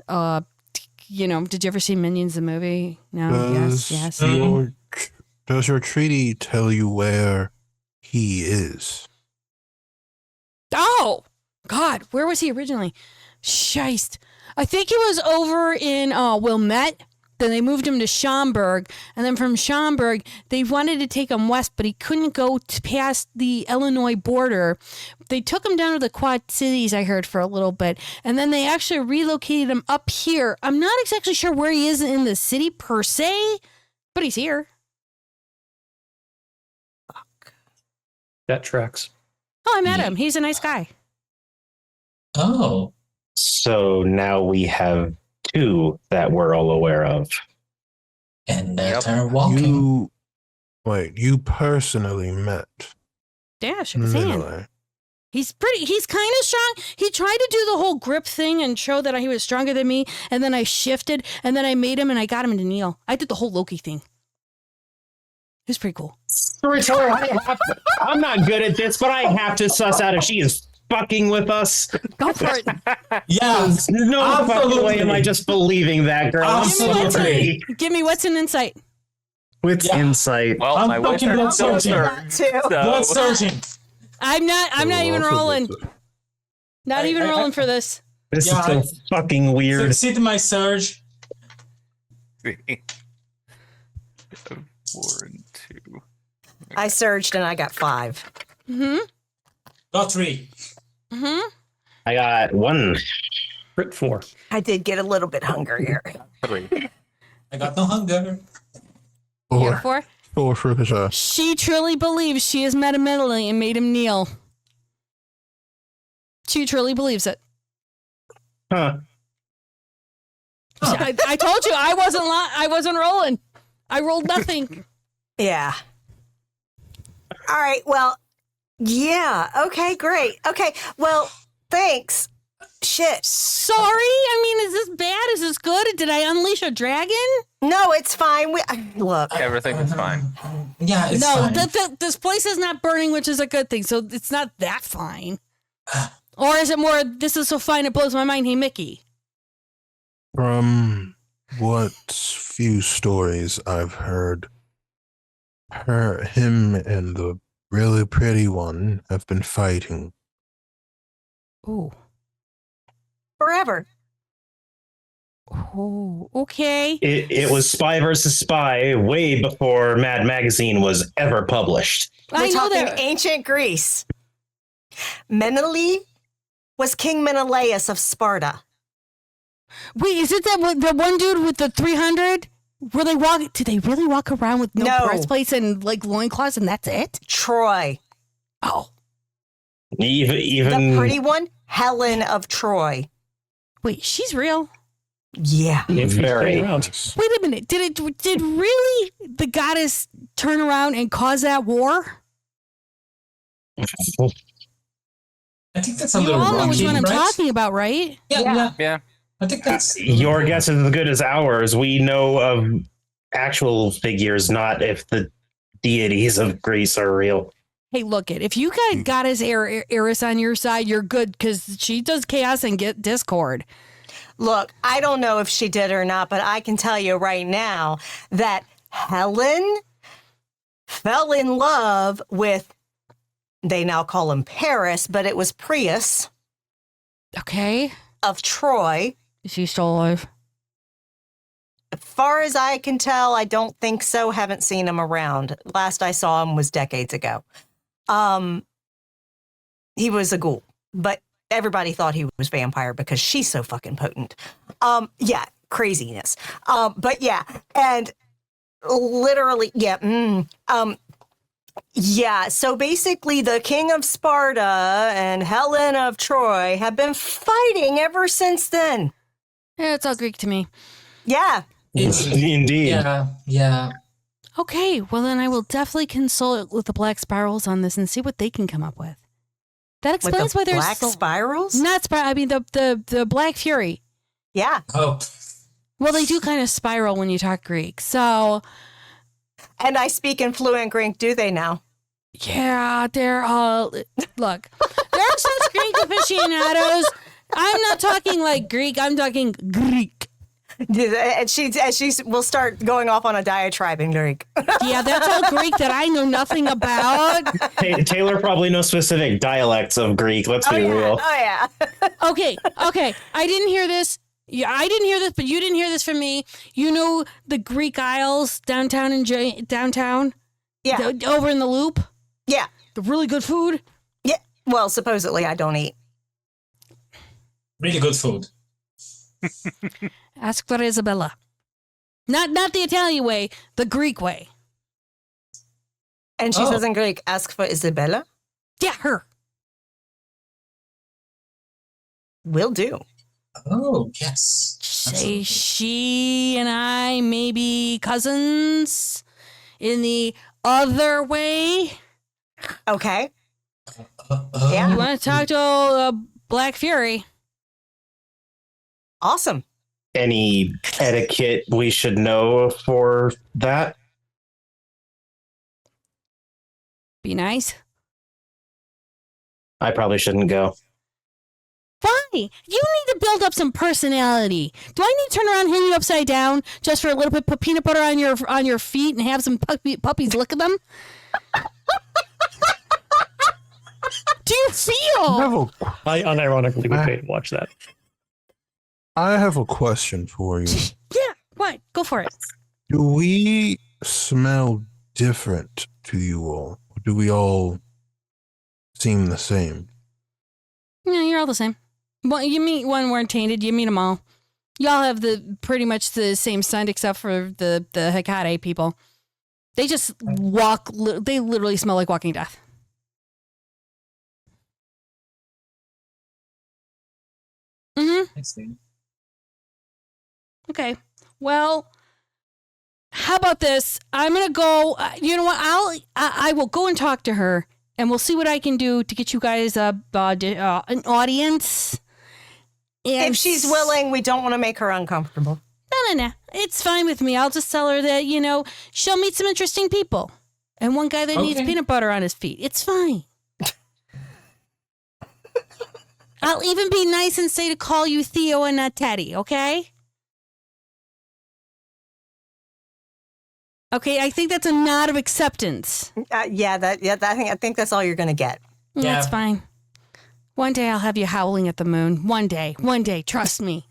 did you ever see Minions the movie? No. Yes.
Does your treaty tell you where he is?
Oh God, where was he originally? Scheist. I think it was over in Wilmette. Then they moved him to Schaumburg, and then from Schaumburg they wanted to take him west, but he couldn't go past the Illinois border. They took him down to the Quad Cities, I heard, for a little bit, and then they actually relocated him up here. I'm not exactly sure where he is in the city per se, but he's here.
That tracks.
Oh, I met him. He's a nice guy.
Oh.
So now we have two that we're all aware of.
And
Yep.
are walking.
You personally met
Yeah, shook his hand.
Meneley.
He's kind of strong. He tried to do the whole grip thing and show that he was stronger than me. And then I shifted and then I made him and I got him to kneel. I did the whole Loki thing. It was pretty cool.
Storyteller, I'm not good at this, but I have to suss out if she is fucking with us.
Go for it.
Yeah.
No fucking
Absolutely.
way am I just believing that girl. I'm
Absolutely.
sorry.
Give me what's an insight.
With
Yeah.
insight.
Well,
I'm
my
fucking
wizard
blood
still
surgeon.
serves,
That too.
Blood
so
surgeon.
I'm not even rolling. Not even
I-
rolling for this.
This
Yeah,
is so fucking weird.
Succeed my surge.
4 and 2.
I surged and I got 5.
Mm-hmm.
Got 3.
Mm-hmm.
I got one.
Crit 4.
I did get a little bit hungrier.
3.
I got no hunger.
Four.
Four for his
She truly believes she has met him mentally and made him kneel. She truly believes it.
Huh.
I told you I wasn't rolling. I rolled nothing.
Yeah. All right. Well, yeah. Okay, great. Okay. Well, thanks. Shit.
Sorry. I mean, is this bad? Is this good? Did I unleash a dragon?
No, it's fine. Look.
Everything is fine.
Yeah, it's
No,
fine.
this place is not burning, which is a good thing. So it's not that fine. Or is it more, this is so fine it blows my mind, hey, Mickey?
From what few stories I've heard, him and the really pretty one have been fighting.
Ooh.
Forever.
Oh, okay.
It was Spy versus Spy way before Mad Magazine was ever published.
I
We're
know
talking
that.
ancient Greece. Menelaus was King Menelaus of Sparta.
Wait, is it the one dude with the 300? Were they walk? Did they really walk around with no breastplates and like loincloths and that's it?
Troy.
Oh,
Even
The pretty one, Helen of Troy.
wait, she's real.
Yeah.
very.
around.
Wait a minute. Did really the goddess turn around and cause that war?
I think that's a
You
little
all know which
rocky,
one I'm
right?
talking about, right?
Yeah.
Yeah.
I think that's
Your guess is as good as ours. We know of actual figures, not if the deities of Greece are real.
Hey, look it. If you got goddess Eris on your side, you're good because she does chaos and get discord.
Look, I don't know if she did or not, but I can tell you right now that Helen fell in love with, they now call him Paris, but it was Prius
Okay.
of Troy.
Is she still alive?
As far as I can tell, I don't think so. Haven't seen him around. Last I saw him was decades ago. He was a ghoul, but everybody thought he was vampire because she's so fucking potent. Yeah, craziness. But yeah, and literally, yeah. Yeah, so basically the King of Sparta and Helen of Troy have been fighting ever since then.
Yeah, it's all Greek to me.
Yeah.
Indeed.
Yeah.
Okay, well then I will definitely consult with the Black Spirals on this and see what they can come up with. That
With
explains
the
why there's
black spirals?
not I mean the Black Fury.
Yeah.
Oh,
Well, they do kind of spiral when you talk Greek. So
And I speak in fluent Greek, do they now?
yeah, they're all look. There are some Greek aficionados. I'm not talking like Greek. I'm talking Greek.
And she will start going off on a diatribe in Greek.
Yeah, that's all Greek that I know nothing about.
Hey, Taylor probably knows specific dialects of Greek. Let's be real.
Oh, yeah.
Okay. I didn't hear this. Yeah, I didn't hear this, but you didn't hear this from me. You know the Greek Isles downtown downtown?
Yeah.
Over in the Loop?
Yeah.
The really good food?
Yeah. Well, supposedly I don't eat.
really good food.
Ask for Isabella. Not the Italian way, the Greek way.
And she
Oh.
says in Greek, ask for Isabella.
Yeah, her.
Will do.
Oh, yes.
Say
Absolutely.
she and I may be cousins in the other way.
Okay.
You want to talk to Black Fury?
Awesome.
Any etiquette we should know for that?
Be nice.
I probably shouldn't go.
Why? You need to build up some personality. Do I need to turn around and hang you upside down just for a little bit, put peanut butter on your feet and have some puppies lick at them? Do you feel?
I unironically would pay to watch that.
I have a question for you.
Yeah, what? Go for it.
Do we smell different to you all? Or do we all seem the same?
Yeah, you're all the same. Well, you meet one weren't tainted. You meet them all. Y'all have pretty much the same scent except for the Hecate people. They just walk. They literally smell like walking death.
I see.
Okay. Well, how about this? I'm gonna go. You know what? I will go and talk to her, and we'll see what I can do to get you guys an audience. And
If she's willing, we don't want to make her uncomfortable.
No. It's fine with me. I'll just tell her that she'll meet some interesting people, and one guy that needs
Okay.
peanut butter on his feet. It's fine. I'll even be nice and say to call you Theo and not Teddy. Okay. Okay, I think that's a nod of acceptance.
I think that's all you're going to get.
That's
Yeah.
fine. One day I'll have you howling at the moon. One day, trust me.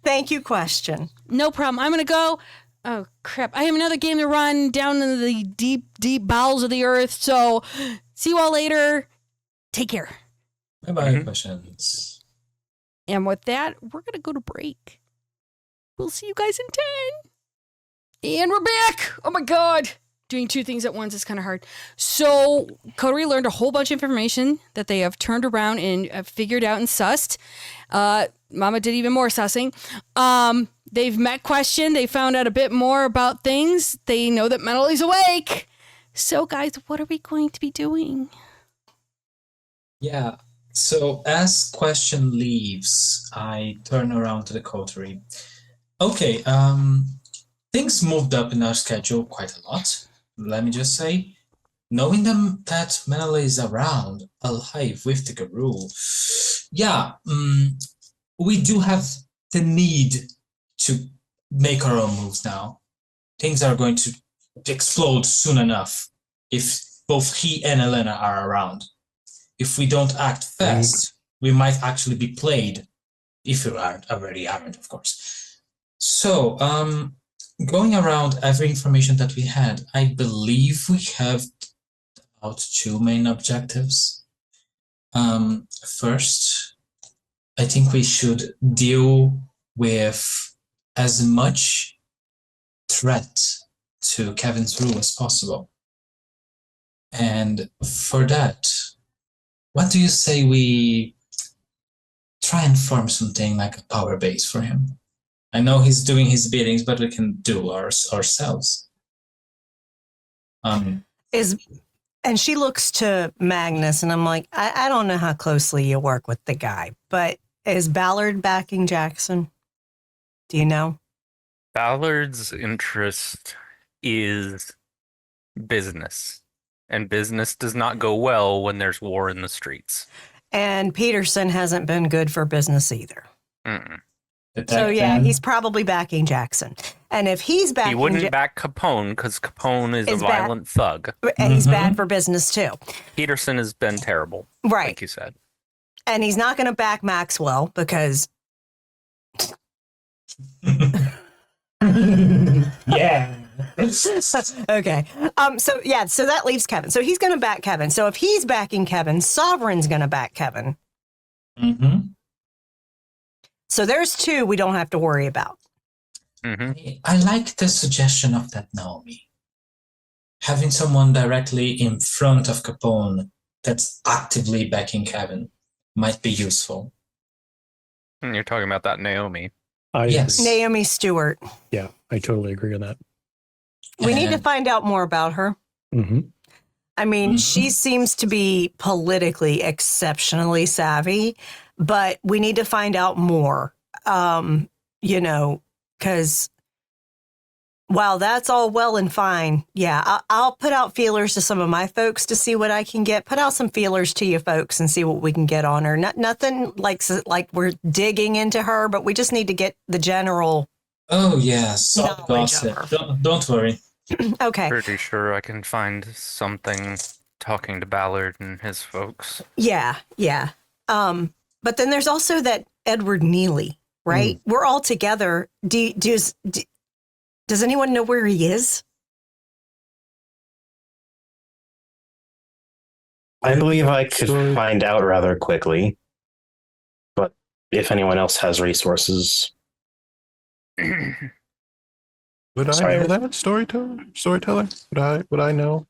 Thank you, question.
No problem. I'm going to go. Oh, crap. I have another game to run down in the deep, deep bowels of the earth. So see you all later. Take care.
Bye-bye, questions.
And with that, we're going to go to break. We'll see you guys in 10. And we're back. Oh, my God. Doing two things at once is kind of hard. So Coterie learned a whole bunch of information that they have turned around and figured out and sussed. Mama did even more sussing. They've met Question. They found out a bit more about things. They know that Mentally awake. So, guys, what are we going to be doing?
Yeah. So as Question leaves, I turn around to the coterie. Okay, things moved up in our schedule quite a lot. Let me just say, knowing them that Menele is around, alive with the Garou, yeah, we do have the need to make our own moves now. Things are going to explode soon enough if both he and Elena are around. If we don't act fast, we might actually be played, if we already aren't, of course. So, going around every information that we had, I believe we have about two main objectives. First, I think we should deal with as much threat to Kevin's rule as possible. And for that, what do you say we try and form something like a power base for him? I know he's doing his biddings, but we can do ourselves.
And she looks to Magnus, and I'm like, I don't know how closely you work with the guy, but is Ballard backing Jackson? Do you know?
Ballard's interest is business, and business does not go well when there's war in the streets.
And Peterson hasn't been good for business either.
Mm-mm.
So yeah, he's probably backing Jackson. And if he's backing...
He wouldn't back Capone, because Capone is a violent thug.
And he's bad for business too.
Peterson has been terrible,
right?
Like you said.
And he's not going to back Maxwell because...
Yeah.
Okay. So that leaves Kevin. So he's going to back Kevin. So if he's backing Kevin, Sovereign's going to back Kevin.
Mm-hmm.
So there's two we don't have to worry about.
Mm-hmm.
I like the suggestion of that, Naomi. Having someone directly in front of Capone that's actively backing Kevin might be useful.
You're talking about that Naomi.
Yes.
Naomi Stewart.
Yeah, I totally agree on that.
We need to find out more about her.
Mm-hmm.
I mean, she seems to be politically exceptionally savvy, but we need to find out more, because while that's all well and fine, yeah, I'll put out feelers to some of my folks to see what I can get. Put out some feelers to you folks and see what we can get on her. Nothing like we're digging into her, but we just need to get the general.
Oh, yeah, soft
knowledge
gossip.
of her.
Don't worry.
Okay.
Pretty sure I can find something talking to Ballard and his folks.
Yeah. But then there's also that Edward Neely, right? We're all together. Does anyone know where he is?
I believe I could find out rather quickly. But if anyone else has resources.
Would I know that, storyteller? Would I know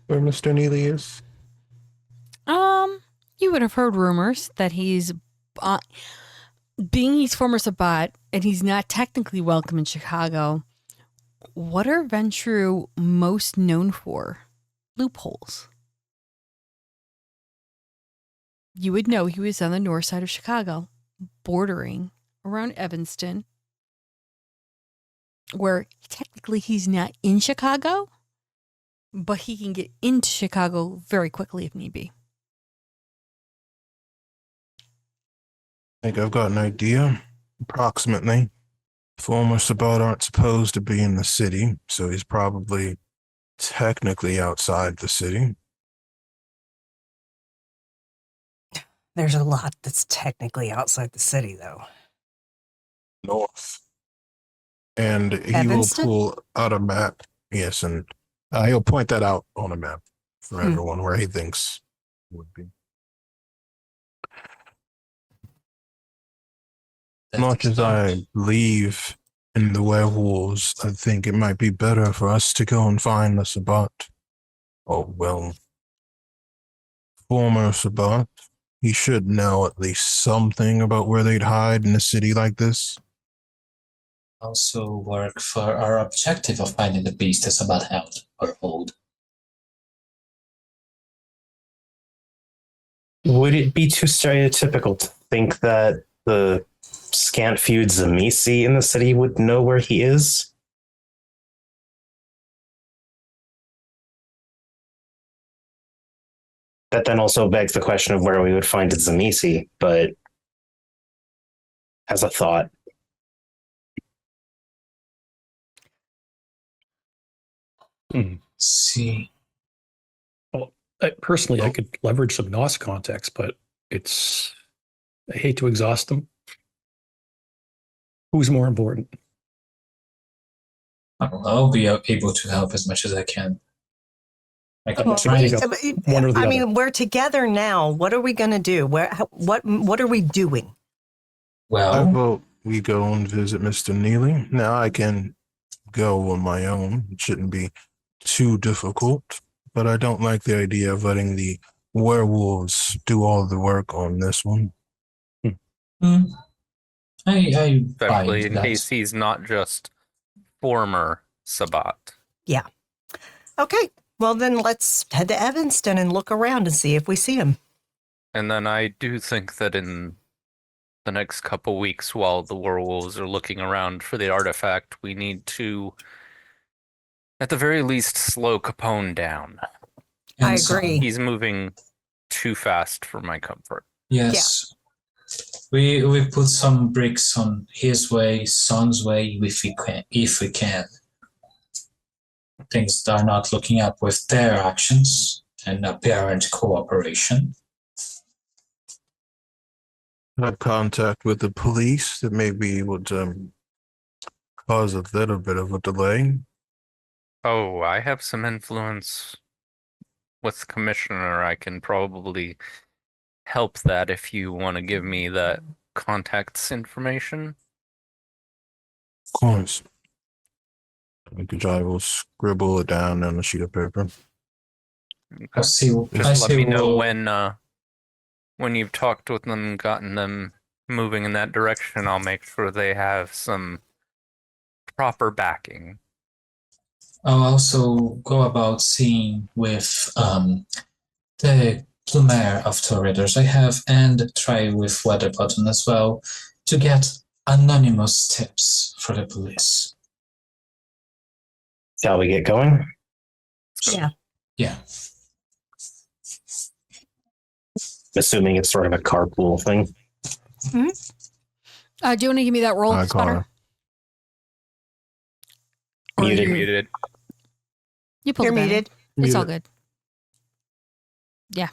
where Mr. Neely is?
You would have heard rumors that he's being he's former Sabat and he's not technically welcome in Chicago. What are Ventru most known for? Loopholes. You would know he was on the north side of Chicago, bordering around Evanston, where technically he's not in Chicago, but he can get into Chicago very quickly if need be.
I think I've got an idea, approximately. Former Sabat aren't supposed to be in the city, so he's probably technically outside the city.
There's a lot that's technically outside the city, though.
north. And he
Evanston?
will pull out a map. Yes, and he'll point that out on a map for everyone where he thinks it would be. Much as I believe in the werewolves, I think it might be better for us to go and find the Sabbat. Oh, well, former Sabbat. He should know at least something about where they'd hide in a city like this.
Also work for our objective of finding the beast that's about held or hold.
Would it be too stereotypical to think that the scant feud Zamisi in the city would know where he is? That then also begs the question of where we would find Zamisi, but as a thought.
See.
Well, personally, I could leverage some NOS contacts, but I hate to exhaust them. Who's more important?
I'll be able to help as much as I can. I can
Well,
try.
One or the
I
other.
mean, we're together now. What are we going to do? What are we doing?
I
Well,
vote we go and visit Mr. Neely. Now I can go on my own. It shouldn't be too difficult, but I don't like the idea of letting the werewolves do all the work on this one.
I buy
Especially
into
in
that.
case he's not just former Sabbat.
Okay. Well, then let's head to Evanston and look around and see if we see him.
And then I do think that in the next couple weeks, while the werewolves are looking around for the artifact, we need to, at the very least, slow Capone down.
And
I
so-
agree.
He's moving too fast for my comfort.
Yes. We put some bricks on his way, Son's way, if we can. Things are not looking up with their actions and apparent cooperation.
Have contact with the police that maybe would cause a little bit of a delay.
Oh, I have some influence with the commissioner. I can probably help that if you want to give me that contacts information.
Of course. I will scribble it down on a sheet of paper.
I see.
Just let me know
what-
when you've talked with them and gotten them moving in that direction. I'll make sure they have some proper backing.
I'll also go about seeing with the Plumer of Torridors I have and try with Weatherbottom as well to get anonymous tips for the police.
Shall we get going?
Yeah.
Yeah.
Assuming it's sort of a carpool thing.
Do you want to give me that roll,
Hi,
Spotter?
Connor.
Or
Muted.
you-
Muted.
You pulled
You're
the banner.
muted.
It's all
Muted.
good. Yeah.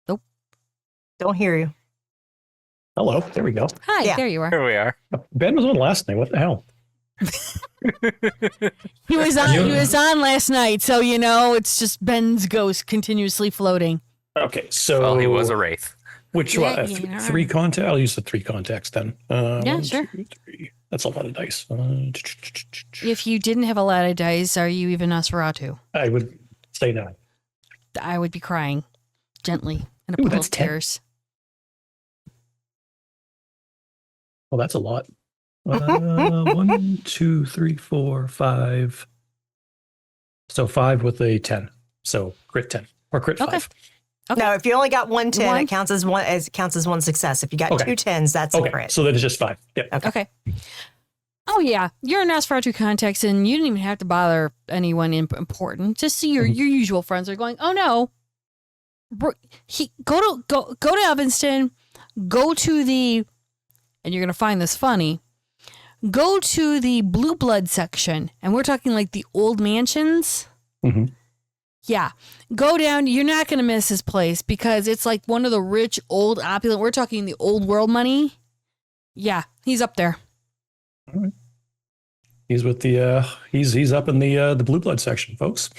Nope.
Don't hear you.
Hello, there we go.
Hi,
Yeah.
there you are.
Here we are.
Ben was on last night. What the hell?
He was on.
You-
He was on last night, so you know it's just Ben's ghost continuously floating.
Okay, so
Well, he was a wraith.
which
Yeah,
one?
yeah.
Three contacts. I'll use the three contacts then.
Yeah,
One,
sure.
2, 3. That's a lot of dice.
If you didn't have a lot of dice, are you even Nosferatu?
I would say no.
I would be crying gently in a
Ooh,
pool
that's
of
10.
tears.
Well, that's a lot. 1, 2, 3, 4, 5. So 5 with a 10. So crit 10 or crit
Okay.
5.
Okay.
No, if you only got one 10,
One?
it counts as one success. If you got
Okay.
two 10s, that's a
Okay,
crit.
so then it's just 5. Yep.
Okay. Oh yeah, you're in Nosferatu context, and you didn't even have to bother anyone important. Just see your usual friends are going. Oh no, go to Evanston, go to the, and you're gonna find this funny. Go to the blue blood section, and we're talking like the old mansions.
Mhm.
Yeah, go down. You're not gonna miss this place because it's like one of the rich, old, opulent. We're talking the old world money. Yeah, he's up there.
All right. He's with the he's up in the blue blood section, folks.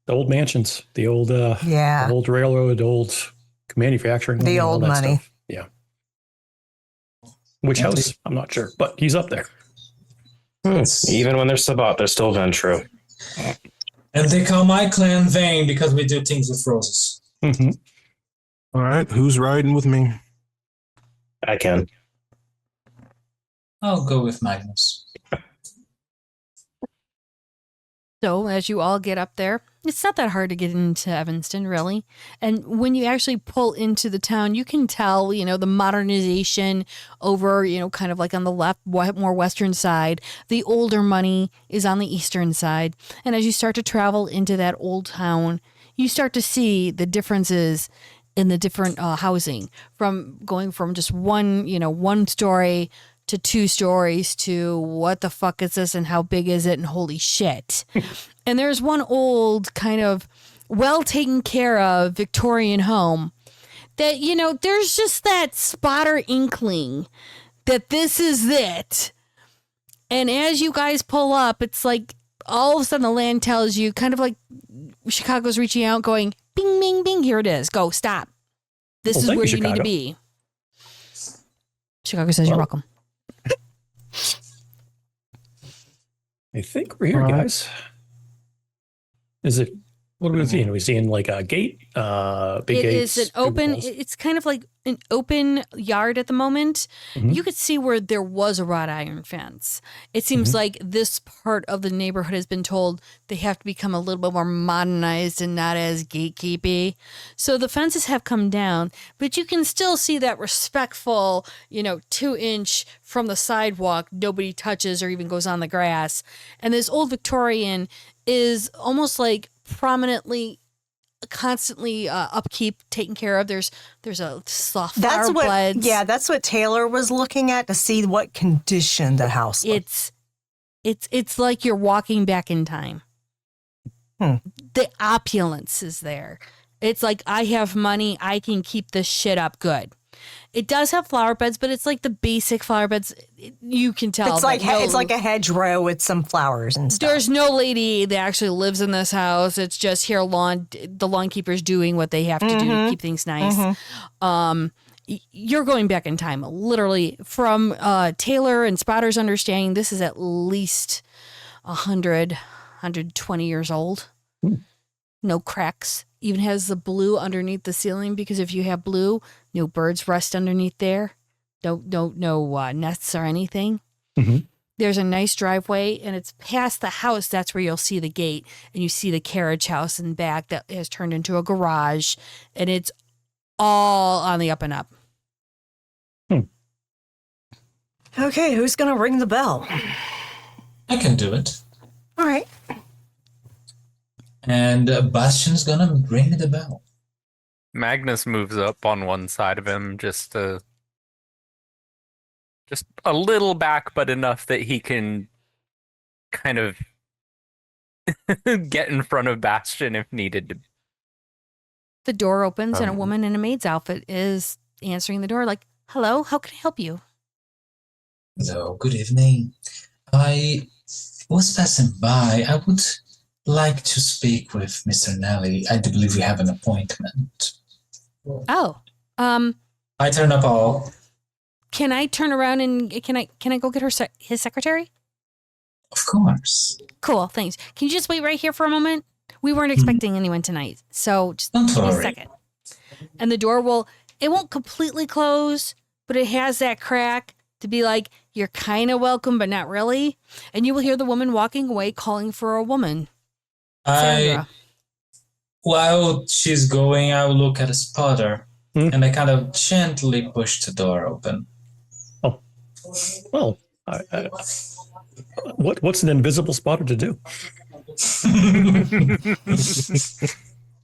The old mansions, the old railroad, old manufacturing,
The
all
old
that
money.
stuff. Yeah. Which house? I'm not sure, but he's up there.
Even when they're Sabat, they're still Ventru.
And they call my clan Vane because we do things with roses.
Mm-hmm.
All right, who's riding with me?
I can.
I'll go with Magnus.
So as you all get up there, it's not that hard to get into Evanston, really. And when you actually pull into the town, you can tell, the modernization over, kind of like on the left, more western side. The older money is on the eastern side. And as you start to travel into that old town, you start to see the differences in the different housing, from going from just one story to 2 stories to what the fuck is this and how big is it and holy shit. And there's one old kind of well taken care of Victorian home that, there's just that spotter inkling that this is it. And as you guys pull up, it's like all of a sudden the land tells you, kind of like Chicago's reaching out going, bing, bing, bing, here it is. Go, stop. This is where you need to be. Chicago says you're welcome.
I think we're here, guys. Is it? What are we seeing? Are we seeing like a gate? Big gates?
It is an open. It's kind of like an open yard at the moment.
Mhm.
You could see where there was a wrought iron fence. It seems like this part of the neighborhood has been told they have to become a little bit more modernized and not as gatekeepy. So the fences have come down, but you can still see that respectful, 2-inch from the sidewalk. Nobody touches or even goes on the grass. And this old Victorian is almost like prominently, constantly upkeep, taken care of. There's a soft flower beds.
That's what Taylor was looking at to see what condition the house was.
It's like you're walking back in time. The opulence is there. It's like, I have money, I can keep this shit up good. It does have flower beds, but it's like the basic flower beds. You can tell.
It's like a hedgerow with some flowers and stuff.
There's no lady that actually lives in this house. It's just the lawn keepers doing what they have to do to keep things nice. You're going back in time, literally, from Taylor and Spotter's understanding. This is at least 100, 120 years old. No cracks. Even has the blue underneath the ceiling, because if you have blue, no birds rest underneath there. No nests or anything. There's a nice driveway, and it's past the house. That's where you'll see the gate, and you see the carriage house in back that has turned into a garage, and it's all on the up and up.
Okay, who's going to ring the bell?
I can do it.
All right.
And Bastion's gonna ring the bell.
Magnus moves up on one side of him just a little back, but enough that he can kind of get in front of Bastion if needed to.
The door opens, and a woman in a maid's outfit is answering the door like, hello, how can I help you?
Hello, good evening. I was passing by. I would like to speak with Mr. Nelly. I do believe we have an appointment.
Oh,
I turn up all.
can I turn around and can I go get his secretary?
Of course.
Cool, thanks. Can you just wait right here for a moment? We weren't expecting anyone tonight, so just
Don't
give me a
worry.
second. And the door won't completely close, but it has that crack to be like, you're kind of welcome, but not really. And you will hear the woman walking away, calling for a woman. Sandra.
While she's going, I will look at a spotter, and I kind of gently push the door open.
Oh, well, what's an invisible spotter to do?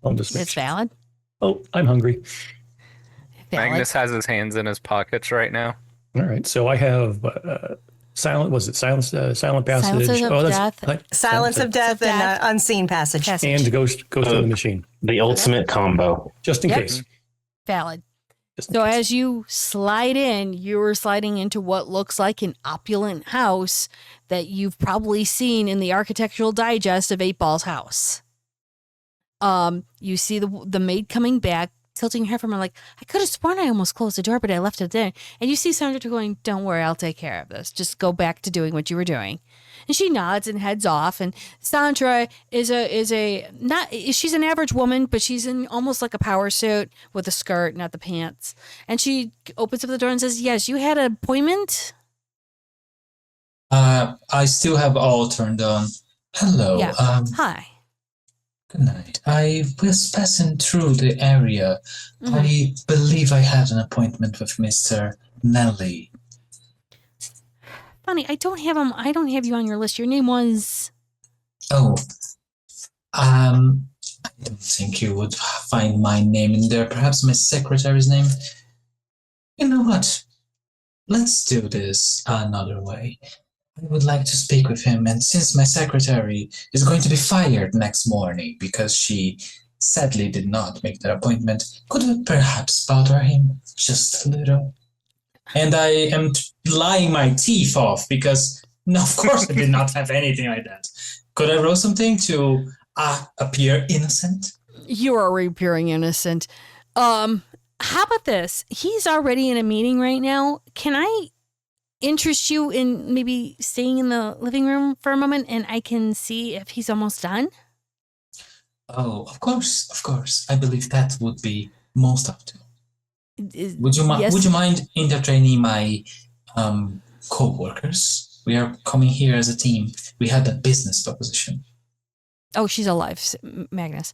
I'll just
It's valid.
Oh, I'm hungry.
Valid.
Magnus has his hands in his pockets right now.
All right, so I have silent passage.
Silence of death.
Silence of death and unseen passage.
And ghost of the machine,
The ultimate combo.
just in case.
Valid. So as you slide in, you're sliding into what looks like an opulent house that you've probably seen in the Architectural Digest of 8 Ball's house. You see the maid coming back, tilting her head from her like, I could have sworn I almost closed the door, but I left it there. And you see Sandra going, don't worry, I'll take care of this. Just go back to doing what you were doing. And she nods and heads off. And Sandra she's an average woman, but she's in almost like a power suit with a skirt, not the pants. And she opens up the door and says, yes, you had an appointment?
I still have all turned on. Hello.
Yeah. Hi.
Good night. I was passing through the area.
Mm-hmm.
I believe I had an appointment with Mr. Nelly.
Funny, I don't have him. I don't have you on your list. Your name was.
Oh, I don't think you would find my name in there. Perhaps my secretary's name. You know what? Let's do this another way. I would like to speak with him, and since my secretary is going to be fired next morning because she sadly did not make that appointment, could I perhaps bother him just a little? And I am lying my teeth off because, no, of course I did not have anything like that. Could I roll something to appear innocent?
You are appearing innocent. How about this? He's already in a meeting right now. Can I interest you in maybe staying in the living room for a moment and I can see if he's almost done?
Oh, of course. I believe that would be most optimal. Would you mind entertaining my co-workers? We are coming here as a team. We had a business proposition.
Oh, she's alive, Magnus.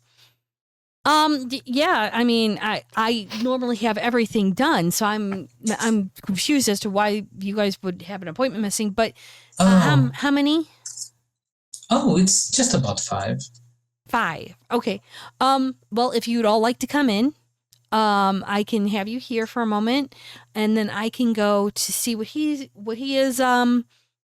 Yeah, I mean, I normally have everything done, so I'm confused as to why you guys would have an appointment missing. But how many?
Oh, it's just about 5.
5. Okay. Well, if you'd all like to come in, I can have you here for a moment, and then I can go to see what he is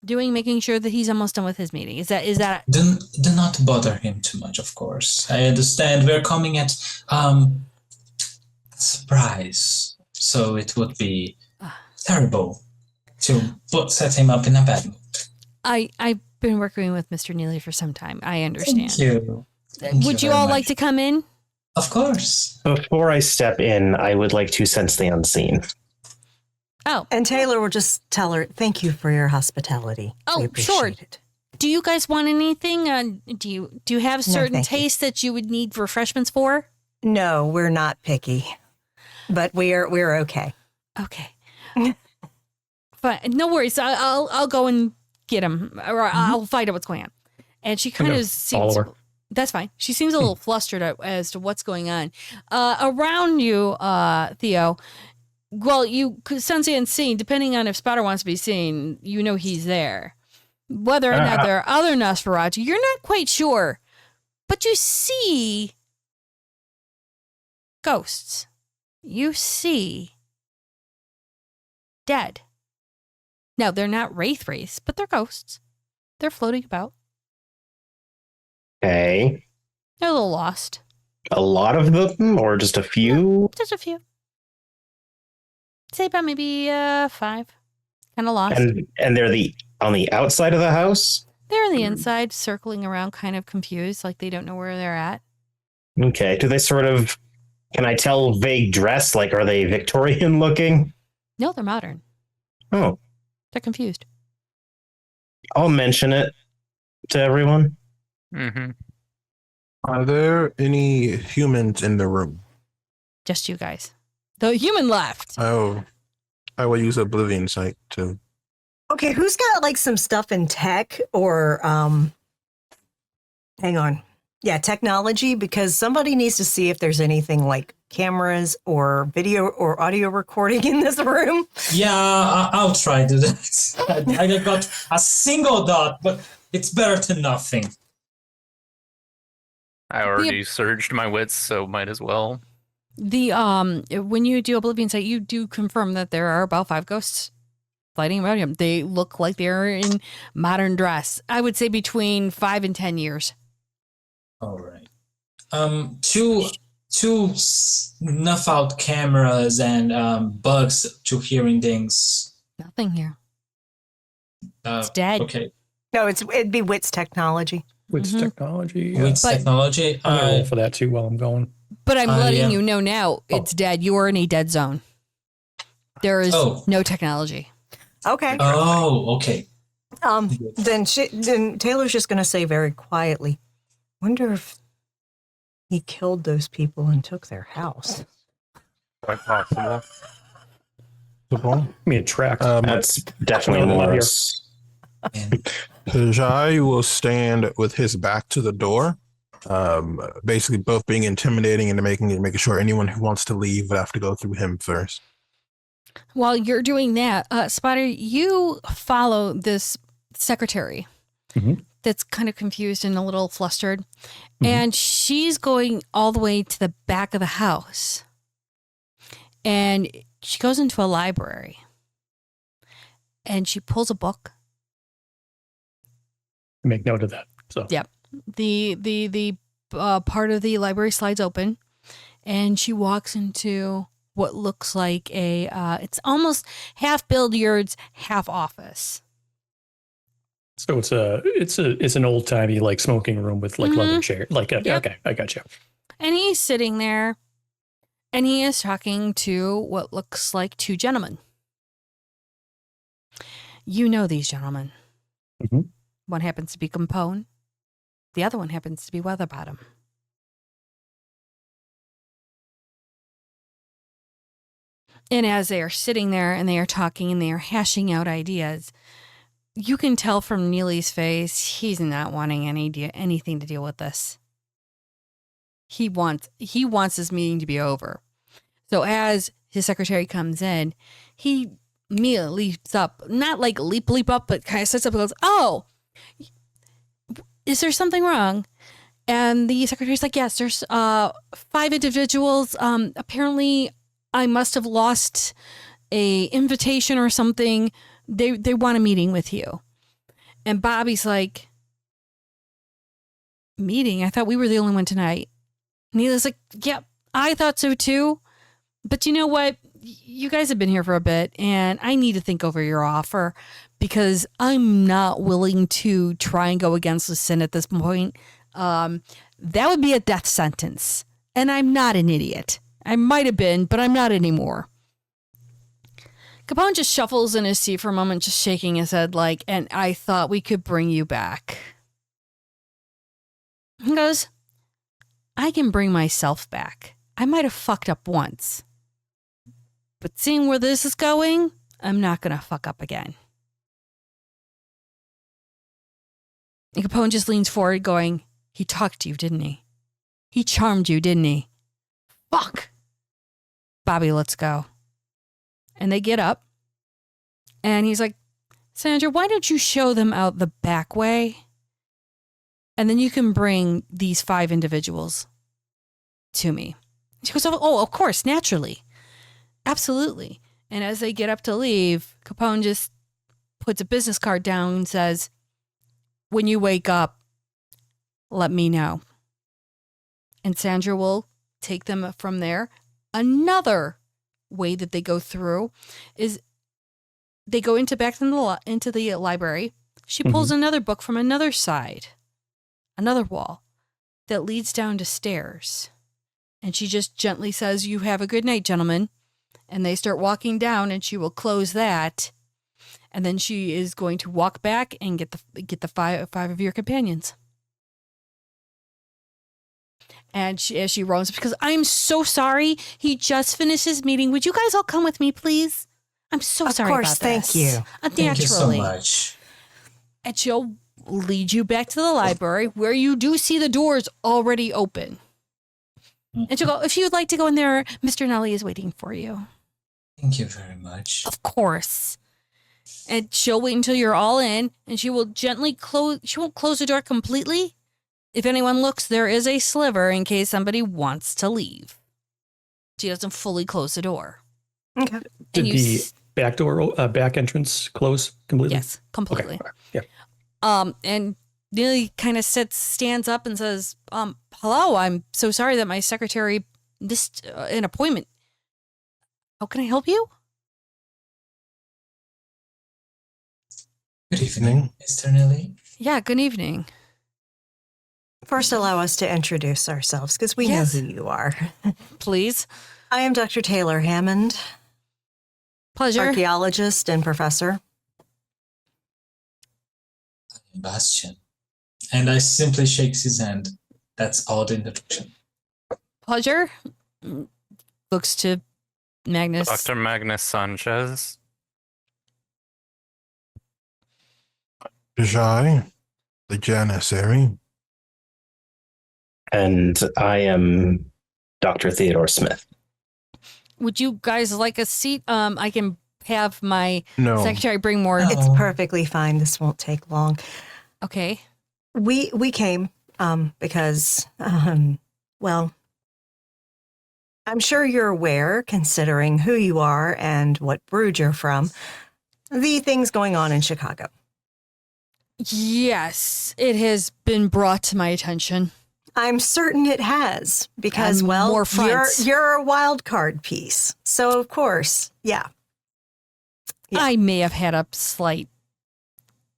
doing, making sure that he's almost done with his meeting. Is that?
Do not bother him too much, of course. I understand we're coming at a surprise, so it would be terrible to set him up in a bad mood. I've
been working with Mr. Neely for some time. I understand.
Thank you.
Would you all like to come in?
Of course.
Before I step in, I would like to sense the unseen.
Oh.
And Taylor will just tell her, thank you for your hospitality.
Oh,
we appreciate
sure.
it.
Do you guys want anything? Do you have certain tastes that you would need refreshments for?
No, we're not picky, but we're okay.
Okay. But no worries. I'll go and get him, or I'll find out what's going on. And she kind of seems. That's fine. She seems a little flustered as to what's going on around you, Theo. Well, you could sense the unseen. Depending on if Spotter wants to be seen, you know he's there. Whether or not there are other Nosferatu, you're not quite sure. But you see ghosts. You see dead. Now, they're not wraiths, but they're ghosts. They're floating about.
Okay.
They're a little lost.
A lot of them, or just a few?
No, just a few. Say about maybe 5. Kind of lost.
And they're on the outside of the house?
They're on the inside, circling around, kind of confused, like they don't know where they're at.
Okay. Do they sort of, can I tell vague dress? Like, are they Victorian looking?
No, they're modern.
Oh.
They're confused.
I'll mention it to everyone.
Mm-hmm.
Are there any humans in the room?
Just you guys. The human left.
Oh, I will use Oblivion Sight to.
Okay, who's got like some stuff in tech or hang on. Yeah, technology, because somebody needs to see if there's anything like cameras or video or audio recording in this room.
Yeah, I'll try to do that. I got a single dot, but it's better to nothing.
I already surged my wits, so might as well.
When you do Oblivion Sight, you do confirm that there are about 5 ghosts fighting about him. They look like they're in modern dress. I would say between 5 and 10 years.
All right. To to snuff out cameras and bugs to hearing things.
Nothing here. It's dead.
Okay.
No, it'd be Wit's technology.
Wit's technology.
Wit's technology.
I'm gonna roll for that too while I'm going.
But I'm letting you know now, it's dead. You are in a dead zone. There is no technology.
Okay.
Oh, okay.
Then Taylor's just going to say very quietly, wonder if he killed those people and took their house.
Quite possible.
I mean, tracks.
That's definitely more.
Jai will stand with his back to the door, basically both being intimidating and making sure anyone who wants to leave would have to go through him first.
While you're doing that, Spotter, you follow this secretary that's kind of confused and a little flustered. And she's going all the way to the back of the house. And she goes into a library. And she pulls a book.
Make note of that. So
Yep. The part of the library slides open. And she walks into what looks like it's almost half billiards, half office.
So it's an old timey like smoking room with like leather chair. Like okay, I got you.
And he's sitting there, and he is talking to what looks like two gentlemen. You know these gentlemen. One happens to be Capone. The other one happens to be Weatherbottom. And as they are sitting there and they are talking and they are hashing out ideas, you can tell from Neely's face, he's not wanting anything to deal with this. He wants this meeting to be over. So as his secretary comes in, he immediately leaps up, not like leap up, but kind of sits up and goes, "Oh, is there something wrong?" And the secretary's like, "Yes, there's 5 individuals. Apparently I must have lost a invitation or something. They want a meeting with you." And Bobby's like, "Meeting? I thought we were the only one tonight." And he was like, "Yep, I thought so too. But you know what? You guys have been here for a bit and I need to think over your offer because I'm not willing to try and go against the sin at this point. That would be a death sentence. And I'm not an idiot. I might have been, but I'm not anymore." Capone just shuffles in his seat for a moment, just shaking his head like, "And I thought we could bring you back." He goes, "I can bring myself back. I might have fucked up once. But seeing where this is going, I'm not going to fuck up again." And Capone just leans forward going, "He talked to you, didn't he? He charmed you, didn't he? Fuck. Bobby, let's go." And they get up. And he's like, "Sandra, why don't you show them out the back way? And then you can bring these 5 individuals to me." She goes, "Oh, of course, naturally. Absolutely." And as they get up to leave, Capone just puts a business card down and says, "When you wake up, let me know." And Sandra will take them from there. Another way that they go through is they go into the library. She pulls another book from another side, another wall that leads down to stairs. And she just gently says, "You have a good night, gentlemen." And they start walking down and she will close that. And then she is going to walk back and get the five of your companions. And as she runs, because I'm so sorry. He just finished his meeting. Would you guys all come with me, please? I'm so sorry about this.
Of course, thank you.
Thank you so much.
And she'll lead you back to the library where you do see the doors already open. And she'll go, "If you'd like to go in there, Mr. Nelly is waiting for you."
Thank you very much.
Of course. And she'll wait until you're all in, and she will gently close. She won't close the door completely. If anyone looks, there is a sliver in case somebody wants to leave. She doesn't fully close the door.
Okay.
Did the back door, back entrance close completely?
Yes, completely.
Okay. Yeah.
And Neely kind of stands up and says, "Hello, I'm so sorry that my secretary this an appointment. How can I help you?
Good evening, Mr. Nelly.
Yeah, good evening.
First, allow us to introduce ourselves because we
Yes.
know who you are.
Please.
I am Dr. Taylor Hammond,
Pleasure.
archaeologist and professor.
Bastion. And I simply shakes his hand. That's all the introduction.
Pleasure. Looks to Magnus.
Dr. Magnus Sanchez.
Jai, the Janissary.
And I am Dr. Theodore Smith.
Would you guys like a seat? I can have my
No.
secretary bring more.
No.
It's perfectly fine. This won't take long.
Okay.
We came because, well, I'm sure you're aware, considering who you are and what brood you're from, the things going on in Chicago.
Yes, it has been brought to my attention.
I'm certain it has because,
And
well,
more fronts.
you're a wild card piece. So, of course, yeah. Yeah.
I may have had a slight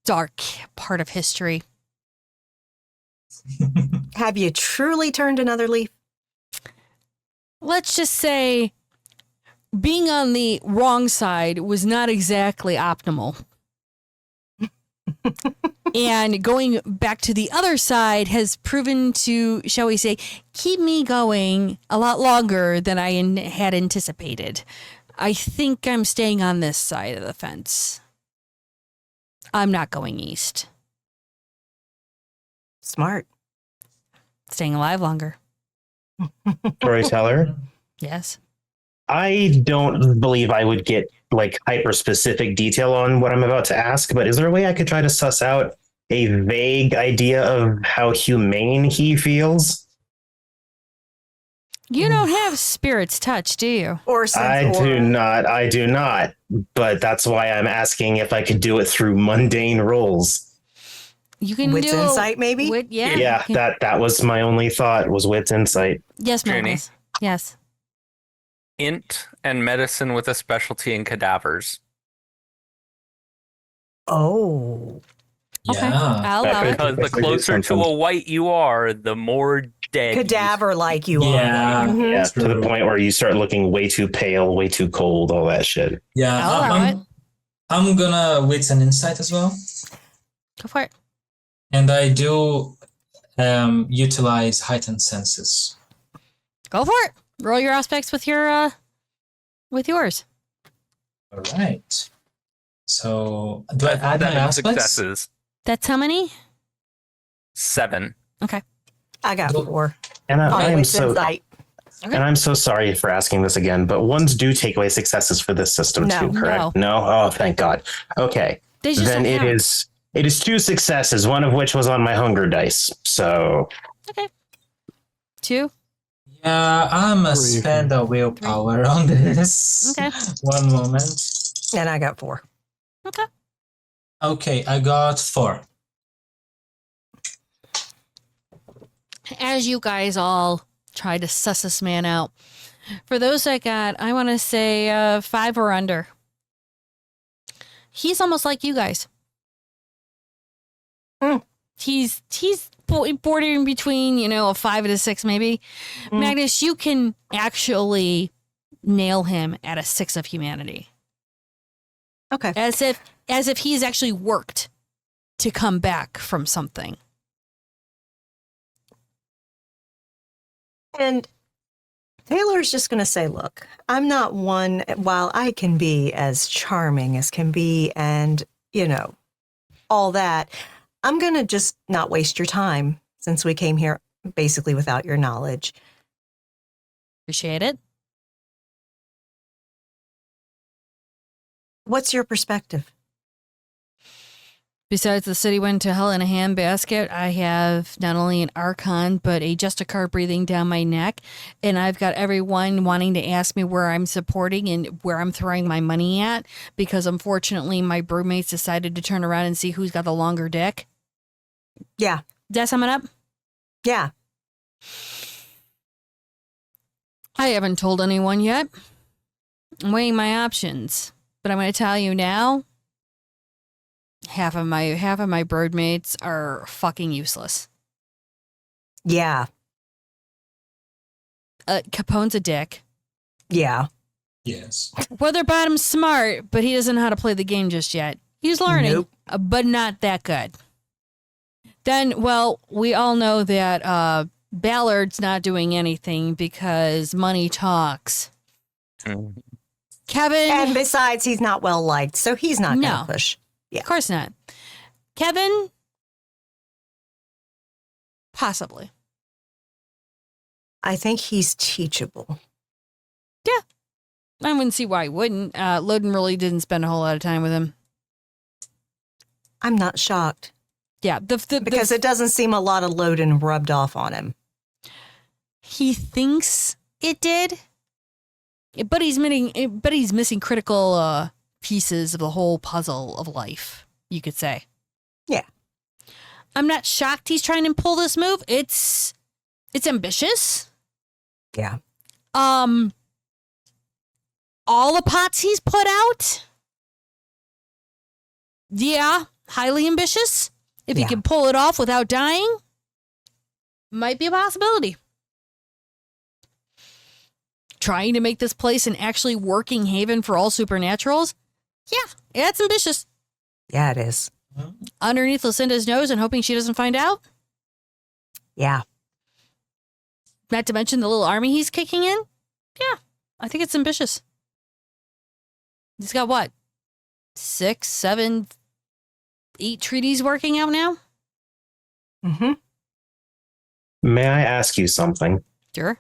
dark part of history.
Have you truly turned another leaf?
Let's just say being on the wrong side was not exactly optimal. And going back to the other side has proven to, shall we say, keep me going a lot longer than I had anticipated. I think I'm staying on this side of the fence. I'm not going east.
Smart.
Staying alive longer.
Storyteller.
Yes.
I don't believe I would get like hyper specific detail on what I'm about to ask, but is there a way I could try to suss out a vague idea of how humane he feels?
You don't have spirit's touch, do you?
Or sense
I do
aura.
not. I do not. But that's why I'm asking if I could do it through mundane roles.
You can
Wits
do
insight, maybe?
Yeah.
Yeah,
you can-
that was my only thought, was wits insight.
Yes,
Janie.
Magnus. Yes.
Int and medicine with a specialty in cadavers.
Oh.
Okay.
Yeah.
I'll allow it.
Because the
If I do
closer to
something-
a white you are, the more dead.
Cadaver like you
Yeah.
are. Mhm.
Yeah, to the
True.
point where you start looking way too pale, way too cold, all that shit.
Yeah,
I'll allow it.
I'm gonna wits and insight as well.
Go for it.
And I do utilize heightened senses.
Go for it. Roll your aspects with your with yours.
All right. So do I add my
7
aspects?
successes.
That's how many?
7.
I got
Go-
4.
And
On
I'm
wits
so
insight.
Okay.
and I'm so sorry for asking this again, but ones do take away successes for this system
No.
too, correct? No. Oh, thank God. Okay.
They just
Then
don't
it
count.
is 2 successes, one of which was on my hunger dice. So
2.
Yeah, I'm a
3.
spend a willpower on this.
Okay.
One moment.
And I got 4.
Okay.
Okay, I got 4.
As you guys all try to suss this man out, for those that got, I want to say 5 or under. He's almost like you guys.
Mm.
He's bordering between, a 5 and a 6 maybe.
Mm.
Magnus, you can actually nail him at a 6 of humanity.
Okay.
As if he's actually worked to come back from something.
And Taylor's just going to say, look, I'm not one, while I can be as charming as can be and, all that, I'm going to just not waste your time since we came here basically without your knowledge.
Appreciate it.
What's your perspective?
Besides the city went to hell in a handbasket, I have not only an Archon, but a Justicar breathing down my neck. And I've got everyone wanting to ask me where I'm supporting and where I'm throwing my money at. Because unfortunately, my broodmates decided to turn around and see who's got the longer dick.
Yeah.
Did that sum it up?
Yeah.
I haven't told anyone yet. I'm weighing my options, but I'm going to tell you now. Half of my bird mates are fucking useless.
Yeah.
Capone's a dick.
Yeah.
Yes.
Weatherbottom's smart, but he doesn't know how to play the game just yet. He's learning,
Nope.
But not that good. Then, well, we all know that Ballard's not doing anything because money talks. Kevin...
And besides, he's not well liked, so he's not going
No.
to push. Yeah.
Of course not. Kevin? Possibly.
I think he's teachable.
Yeah. I wouldn't see why he wouldn't. Loden really didn't spend a whole lot of time with him.
I'm not shocked.
Yeah.
Because it doesn't seem a lot of Loden rubbed off on him.
He thinks it did, but he's missing critical pieces of the whole puzzle of life, you could say.
Yeah.
I'm not shocked he's trying to pull this move. It's ambitious.
Yeah.
All the pots he's put out. Yeah, highly ambitious. If he can pull it off without dying, might be a possibility. Trying to make this place an actually working haven for all supernaturals? Yeah, it's ambitious.
Yeah, it is.
Underneath Lucinda's nose and hoping she doesn't find out?
Yeah.
Not to mention the little army he's kicking in? Yeah, I think it's ambitious. He's got what? 6, 7, 8 treaties working out now?
Mm-hmm.
May I ask you something?
Sure.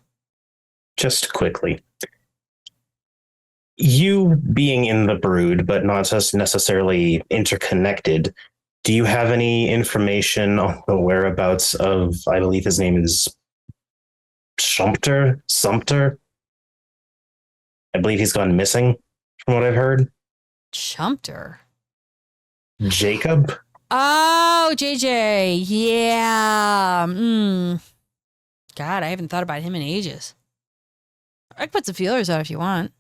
Just quickly. You being in the brood, but not just necessarily interconnected, do you have any information on the whereabouts of, I believe his name is Sumpter? I believe he's gone missing, from what I've heard.
Chumpter.
Jacob?
Oh, JJ. Yeah. God, I haven't thought about him in ages. I can put some feelers out if you want.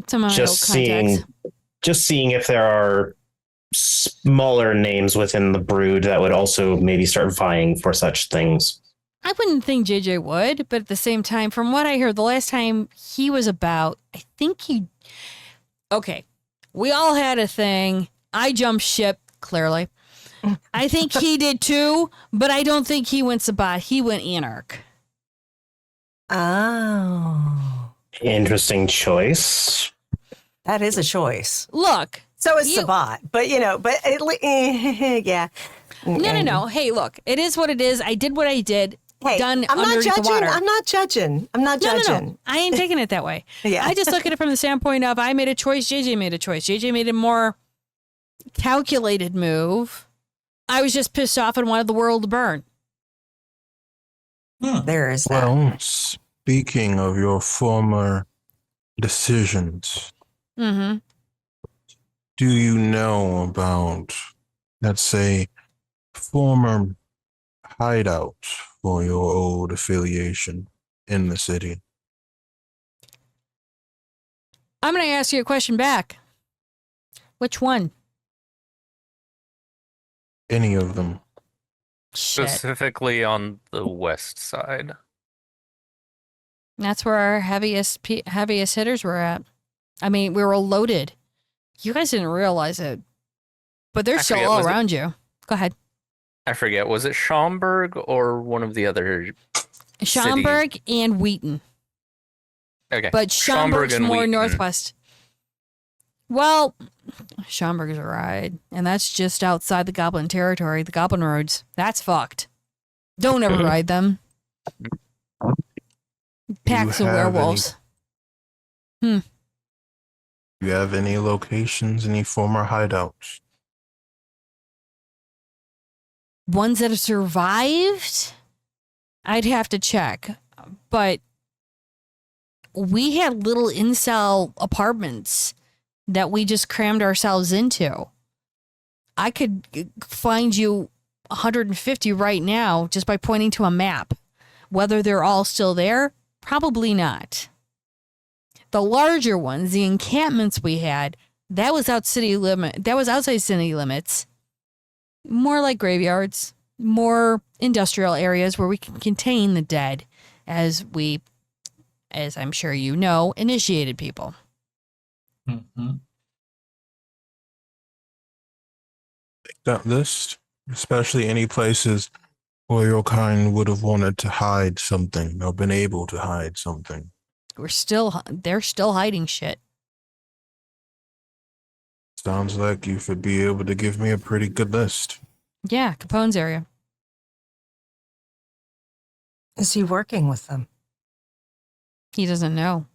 Some of my old contacts.
Just seeing if there are smaller names within the brood that would also maybe start vying for such things.
I wouldn't think JJ would, but at the same time, from what I heard, the last time he was about, I think he... Okay, we all had a thing. I jumped ship, clearly. I think he did too, but I don't think he went Sabat. He went Anarch.
Oh.
Interesting choice.
That is a choice.
Look.
So is Sabat, but yeah.
No. Hey, look, it is what it is. I did what I did.
Hey,
done
I'm not
underneath
judging.
the water.
I'm not judging.
No. I ain't taking it that way.
Yeah.
I just look at it from the standpoint of I made a choice, JJ made a choice. JJ made a more calculated move. I was just pissed off and wanted the world to burn.
There is that.
Well, speaking of your former decisions,
Mm-hmm.
do you know about, let's say, former hideout for your old affiliation in the city?
I'm going to ask you a question back. Which one?
Any of them.
Shit.
Specifically on the west side.
That's where our heaviest hitters were at. I mean, we were loaded. You guys didn't realize it, but they're still all around you. Go ahead.
I forget. Was it Schaumburg or one of the other
Schaumburg
cities?
and Wheaton.
Okay.
But Schaumburg's
and
more
Wheaton.
northwest. Well, Schaumburg is a ride, and that's just outside the Goblin territory, the Goblin roads. That's fucked. Don't ever ride them. Packs of werewolves.
Do you have any locations, any former hideouts?
Ones that have survived? I'd have to check. But we had little incel apartments that we just crammed ourselves into. I could find you 150 right now just by pointing to a map. Whether they're all still there, probably not. The larger ones, the encampments we had, that was outside city limits. More like graveyards, more industrial areas where we can contain the dead, as I'm sure you know, initiated people.
Mm-hmm.
That list, especially any places where your kind would have wanted to hide something or been able to hide something.
They're still hiding shit.
Sounds like you should be able to give me a pretty good list.
Yeah, Capone's area.
Is he working with them?
He doesn't know.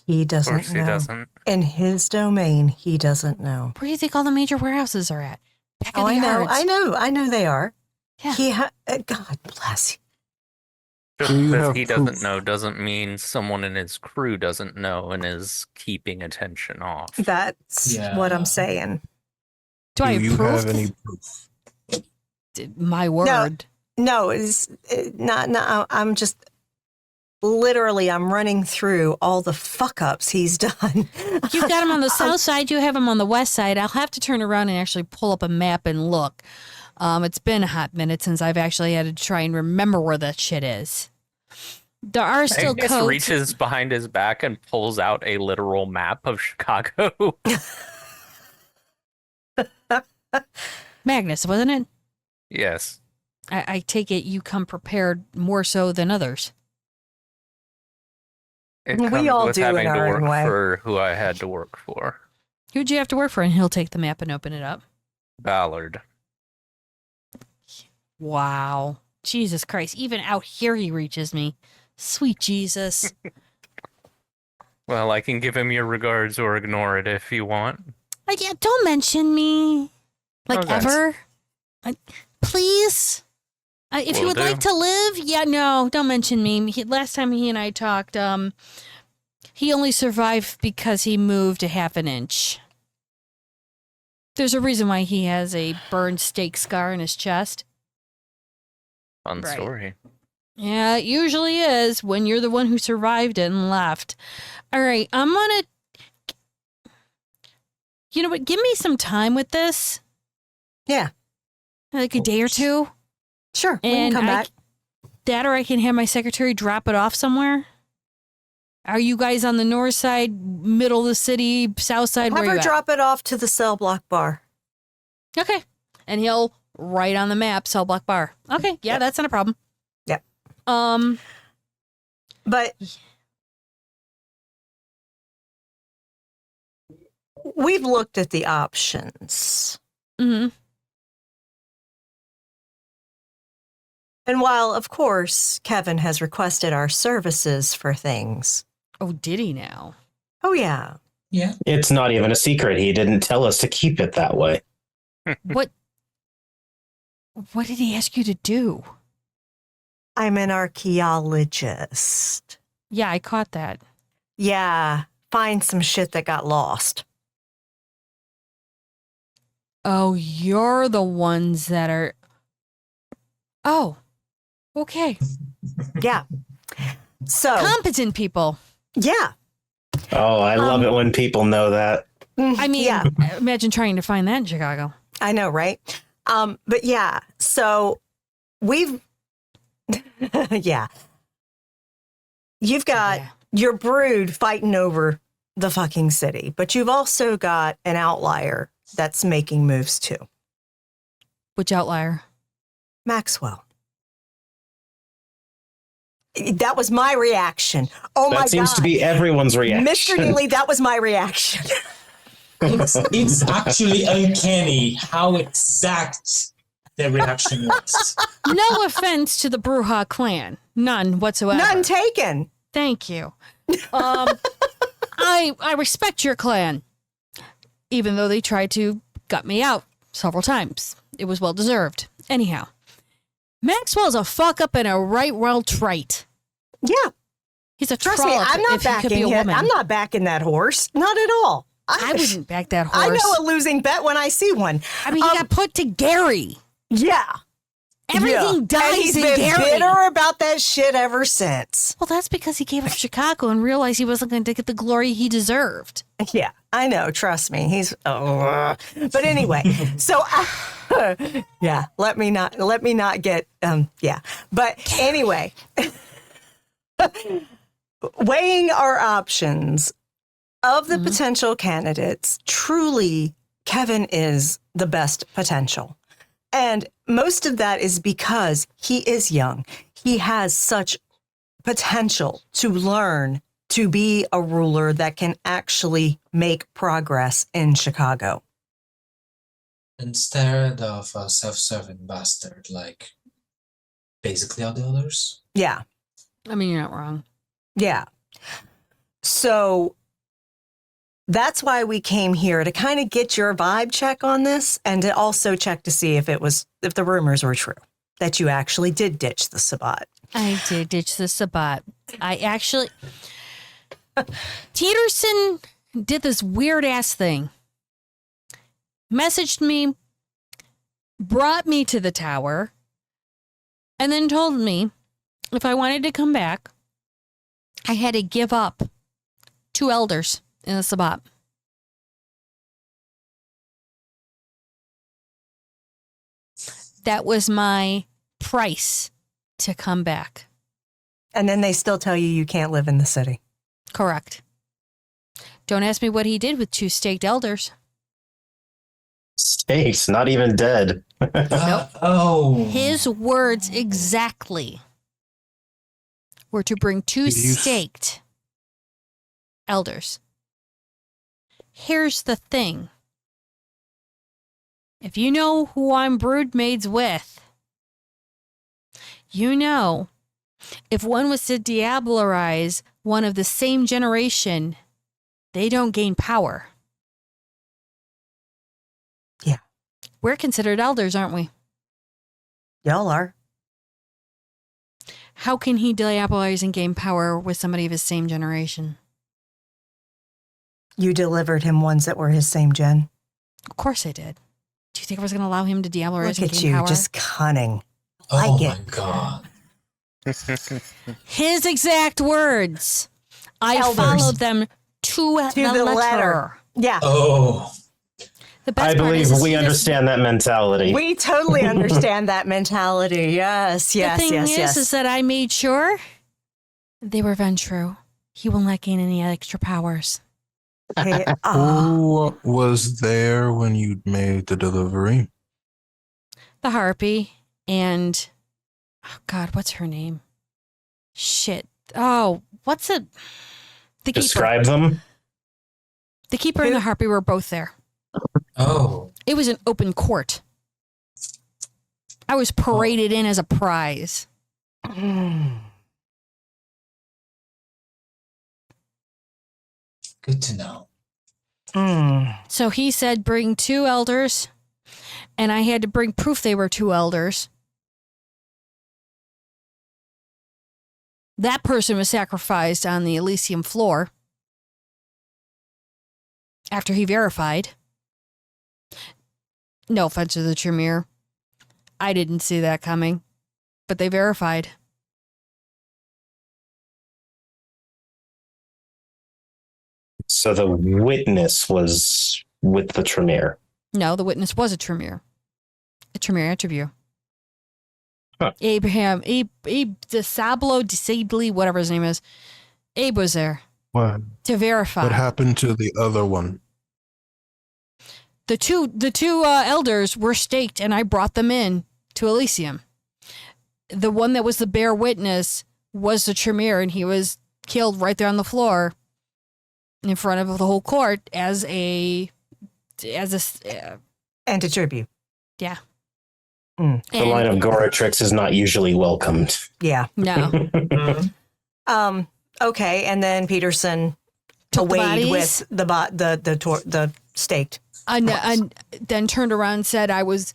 He
Of
doesn't
course
know.
he doesn't.
In his domain, he doesn't know.
Where do you think all the major warehouses are at? Back of
Oh,
the yards.
I know they are.
Yeah.
God bless you.
Just
Do you
because
have
he
proof?
doesn't know doesn't mean someone in his crew doesn't know and is keeping attention off.
That's what I'm saying.
Do I have
you
proof?
have any proof?
My word.
No, it's not. No, I'm just literally. I'm running through all the fuck ups he's done.
You got him on the south side. You have him on the west side. I'll have to turn around and actually pull up a map and look. It's been a hot minute since I've actually had to try and remember where that shit is. There are still
Magnus
codes.
reaches behind his back and pulls out a literal map of Chicago.
Magnus, wasn't it?
Yes.
I take it you come prepared more so than others.
It
We
comes
all
with
do
having
in
to
our
work
own way.
for who I had to work for.
Who'd you have to work for? And he'll take the map and open it up.
Ballard.
Wow. Jesus Christ. Even out here he reaches me. Sweet Jesus.
Well, I can give him your regards or ignore it if you want.
Yeah, don't mention me. Like
Okay.
ever. Please. If you
Will
would
do.
like to live, no, don't mention me. Last time he and I talked, he only survived because he moved a half an inch. There's a reason why he has a burned stake scar in his chest.
Fun
Right.
story.
Yeah, it usually is when you're the one who survived it and left. All right, I'm gonna... You know what? Give me some time with this.
Yeah,
Like a day or two.
sure. We can
And
come back.
That or I can have my secretary drop it off somewhere. Are you guys on the north side, middle of the city, south side?
Have
Where
her
you at?
drop it off to the cell block bar.
Okay. And he'll write on the map, cell block bar. Okay, yeah,
Yep.
that's not a problem.
Yep. But we've looked at the options.
Mhm.
And while, of course, Kevin has requested our services for things.
Oh, did he now?
Oh, yeah.
Yeah.
It's not even a secret. He didn't tell us to keep it that way.
What did he ask you to do?
I'm an archaeologist.
Yeah, I caught that.
Yeah. Find some shit that got lost.
Oh, you're the ones that are... Oh, okay.
Yeah. So,
Competent people.
yeah.
Oh, I love it when people know that.
I mean,
yeah,
imagine trying to find that in Chicago.
I know, right? But yeah, so we've, yeah. You've got
Yeah.
your brood fighting over the fucking city, but you've also got an outlier that's making moves too.
Which outlier?
Maxwell. That was my reaction. Oh my God.
That seems to be everyone's reaction.
Mr. Neely, that was my reaction.
It's actually uncanny how exact the reaction was.
No offense to the Bruja clan. None whatsoever.
None taken.
Thank you. I respect your clan, even though they tried to gut me out several times. It was well deserved. Anyhow, Maxwell's a fuck up and a right well trite.
Yeah.
He's a
Trust me,
trollop
I'm not
if he could be
backing
a
it.
woman.
I'm not backing that horse. Not at all.
I wouldn't back that horse.
I know a losing bet when I see one.
I mean, he got put to Gary.
Yeah.
Everything dies
and he's
in
been
Gary.
bitter about that shit ever since.
Well, that's because he gave up Chicago and realized he wasn't going to get the glory he deserved.
Yeah, I know. Trust me. He's. But anyway, so yeah. Let me not get. Yeah. But anyway, weighing our options of the potential candidates, truly, Kevin is the best potential. And most of that is because he is young. He has such potential to learn to be a ruler that can actually make progress in Chicago.
Instead of a self-serving bastard, like basically all the others.
Yeah.
I mean, you're not wrong.
Yeah. So that's why we came here, to kind of get your vibe check on this, and to also check to see if the rumors were true, that you actually did ditch the Sabbat.
I did ditch the Sabbat. I actually... Teeterson did this weird ass thing. Messaged me, brought me to the tower, and then told me if I wanted to come back, I had to give up 2 elders in the Sabbat. That was my price to come back.
And then they still tell you can't live in the city.
Correct. Don't ask me what he did with 2 staked elders.
Stakes, not even dead.
Nope.
Oh.
His words exactly were to bring 2 staked elders. Here's the thing. If you know who I'm broodmaids with, you know if one was to diablerize one of the same generation, they don't gain power.
Yeah.
We're considered elders, aren't we?
Y'all are.
How can he diabolarize and gain power with somebody of his same generation?
You delivered him ones that were his same gen.
Of course I did. Do you think I was going to allow him to diabolarize
Look
and
at
gain
you,
power?
just cunning.
Oh
Like
my
it.
god.
His exact words. I
Elders.
followed them to the letter.
Yeah.
Oh.
The best
I
part
believe
is
we
he just-
understand that mentality.
We totally understand that mentality. Yes,
The
yes,
thing
yes,
is
yes.
that I made sure they were Ventrue. He will not gain any extra powers.
Hey,
Who was there when you made the delivery?
The Harpy and... Oh, God, what's her name? Shit. Oh, what's it? The Keeper.
Describe them.
The Keeper and the Harpy were both there.
Oh.
It was an open court. I was paraded in as a prize.
Good to know.
So he said bring 2 elders, and I had to bring proof they were 2 elders. That person was sacrificed on the Elysium floor after he verified. No offense to the Tremere. I didn't see that coming, but they verified.
So the witness was with the Tremere.
No, the witness was a Tremere attribute.
Huh.
Abe DeSablo, DeSably, whatever his name is. Abe was there
What?
to verify.
What happened to the other one?
The two elders were staked, and I brought them in to Elysium. The one that was the bear witness was the Tremere, and he was killed right there on the floor in front of the whole court as a
And to tribute.
yeah.
Mm.
The line of Goratrix is not usually welcomed.
Yeah.
No.
Okay, and then Peterson
Took the
awayed
bodies.
with the staked.
And then turned around and said I was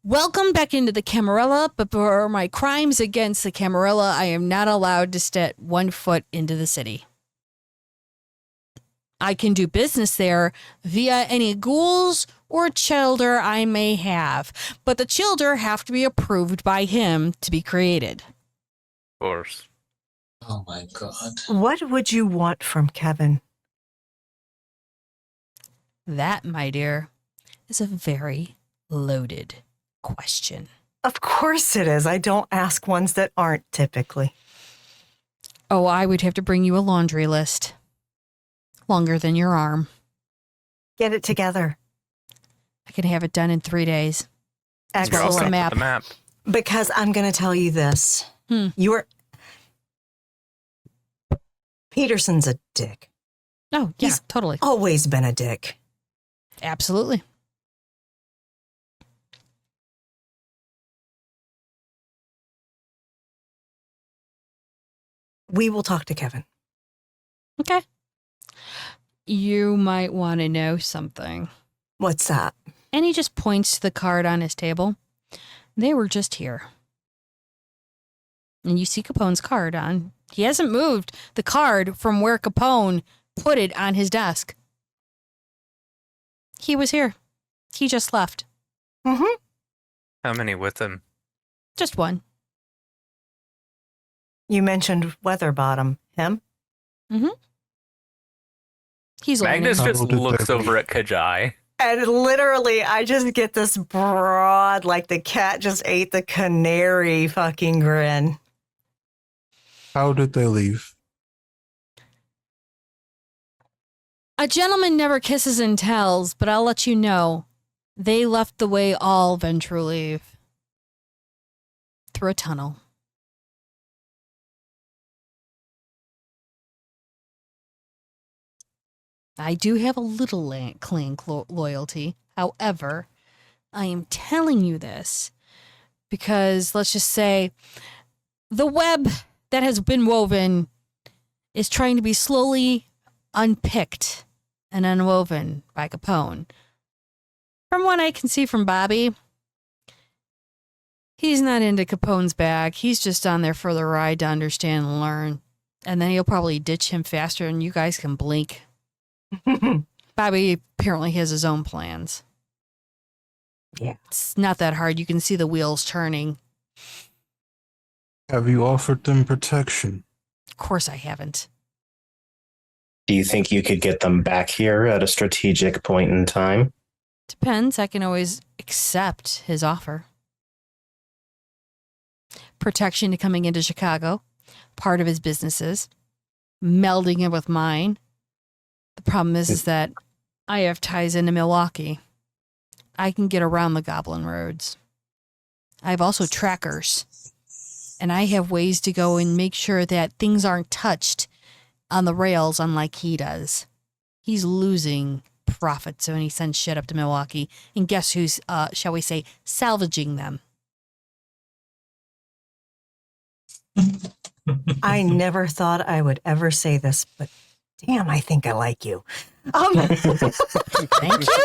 welcomed back into the Camarilla, but for my crimes against the Camarilla, I am not allowed to step 1 foot into the city. I can do business there via any ghouls or childer I may have. But the childer have to be approved by him to be created.
Of course.
Oh my god.
What would you want from Kevin?
That, my dear, is a very loaded question.
Of course it is. I don't ask ones that aren't typically.
Oh, I would have to bring you a laundry list. Longer than your arm.
Get it together.
I can have it done in 3 days.
You're all set
Excellent.
with
map.
the map.
Because I'm going to tell you this. Peterson's a dick.
Oh, yeah,
He's
totally.
Always been a dick.
Absolutely.
We will talk to Kevin.
Okay. You might want to know something.
What's that?
And he just points to the card on his table. They were just here. And you see Capone's card on. He hasn't moved the card from where Capone put it on his desk. He was here. He just left.
Mm-hmm.
How many with him?
Just one.
You mentioned Weatherbottom. Him?
He's learning.
Magnus
How
just
did
looks
that-
over at Kajai.
And literally, I just get this broad, like the cat just ate the canary fucking grin.
How did they leave?
A gentleman never kisses and tells, but I'll let you know. They left the way all Ventru leave. Through a tunnel. I do have a little clan loyalty. However, I am telling you this because, let's just say, the web that has been woven is trying to be slowly unpicked and unwoven by Capone. From what I can see from Bobby, he's not into Capone's bag. He's just on there for the ride to understand and learn. And then he'll probably ditch him faster and you guys can blink. Bobby apparently has his own plans.
Yeah.
It's not that hard. You can see the wheels turning.
Have you offered them protection?
Of course I haven't.
Do you think you could get them back here at a strategic point in time?
Depends. I can always accept his offer. Protection to coming into Chicago. Part of his businesses. Melding it with mine. The problem is that I have ties into Milwaukee. I can get around the Goblin roads. I have also trackers. And I have ways to go and make sure that things aren't touched on the rails unlike he does. He's losing profits when he sends shit up to Milwaukee. And guess who's, shall we say, salvaging them?
I never thought I would ever say this, but damn, I think I like you.
Thank you.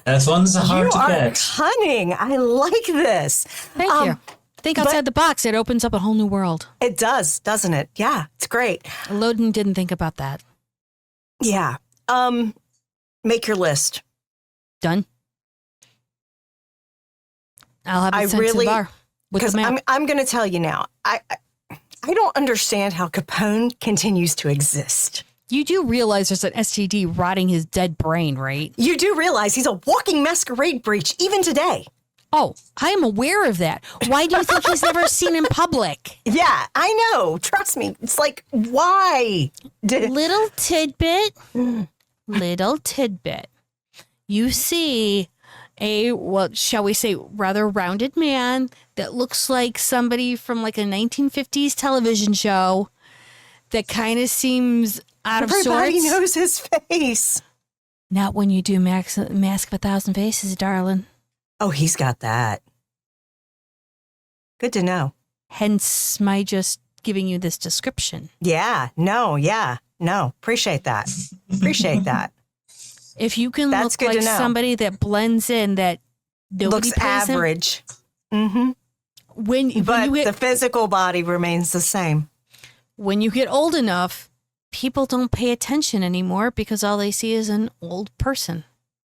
S1's hard
You
to
are
get.
cunning. I like this.
Thank you. Think outside the box. It opens up a whole new world.
It does, doesn't it? Yeah, it's great.
Loden didn't think about that.
Yeah. Make your list.
Done. I'll have it
I
sent to
really-
the bar with
Because
the map.
I'm going to tell you now. I don't understand how Capone continues to exist.
You do realize there's an STD rotting his dead brain, right?
You do realize he's a walking masquerade breach even today.
Oh, I am aware of that. Why do you think he's never seen in public?
Yeah, I know. Trust me. It's like, why?
Little tidbit. Little tidbit. You see a, what shall we say, rather rounded man that looks like somebody from like a 1950s television show that kind of seems out of
Everybody
sorts.
knows his face.
Not when you do Mask of 1,000 Faces, darling.
Oh, he's got that. Good to know.
Hence my just giving you this description.
Yeah. No. Appreciate that. Appreciate that.
If you can
That's
look
good
like
to know.
somebody that blends in, that nobody
Looks
pays him,
average. Mm-hmm.
when
But
you
the
get
physical body remains the same.
when you get old enough, people don't pay attention anymore because all they see is an old person.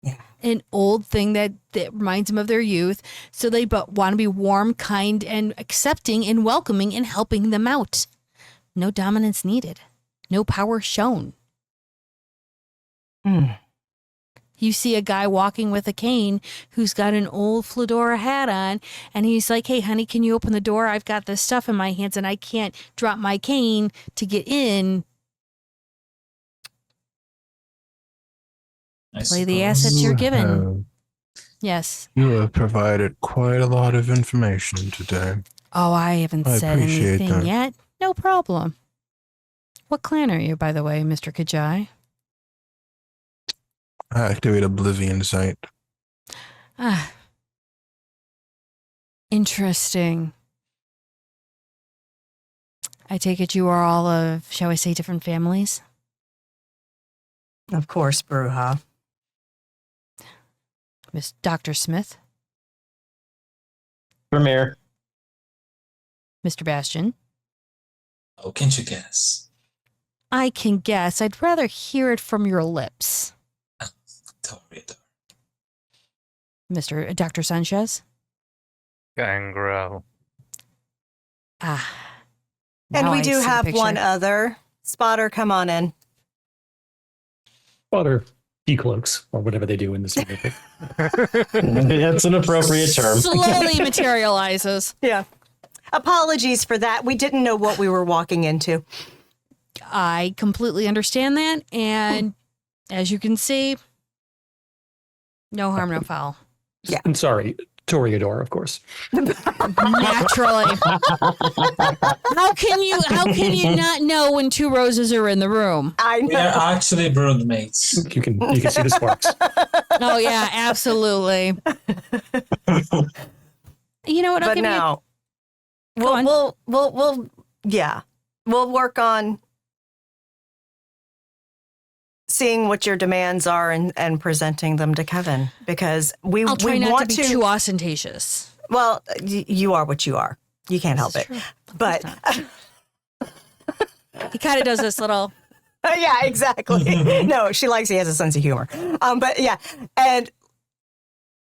Yeah.
An old thing that reminds them of their youth. So they want to be warm, kind, and accepting and welcoming and helping them out. No dominance needed. No power shown. You see a guy walking with a cane who's got an old fedora hat on, and he's like, hey, honey, can you open the door? I've got this stuff in my hands, and I can't drop my cane to get in. Play the assets you're given. Yes.
You have provided quite a lot of information today.
Oh, I haven't said
appreciate
anything
that.
yet. No problem. What clan are you, by the way, Mr. Kajai?
I activate Oblivion Sight.
Ah. Interesting. I take it you are all of, shall I say, different families?
Of course, Bruja.
Miss Dr. Smith,
Vermeer.
Mr. Bastion.
Oh, can't you guess?
I can guess. I'd rather hear it from your lips.
Toreador.
Mr. Dr. Sanchez.
Gangrel.
Ah.
And
now
we
I
do
see the
have
picture.
one other. Spotter, come on in.
Spotter decloaks or whatever they do in this movie.
That's an appropriate term.
Slowly materializes.
Yeah. Apologies for that. We didn't know what we were walking into.
I completely understand that. And as you can see, no harm, no foul.
Yeah.
I'm sorry, Toreador, of course.
Naturally. How can you not know when two roses are in the room?
I
We are
know.
actually broodmates.
You can see the sparks.
Oh yeah, absolutely. You know what? I'll
But
give
no.
Go on.
We'll work on seeing what your demands are and presenting them to Kevin, because we
I'll try
we
not
want
to be too ostentatious.
Well, you are what you are. You can't help it.
True.
But
He kind of does this little.
yeah, exactly. No, she likes he has a sense of humor. But yeah, and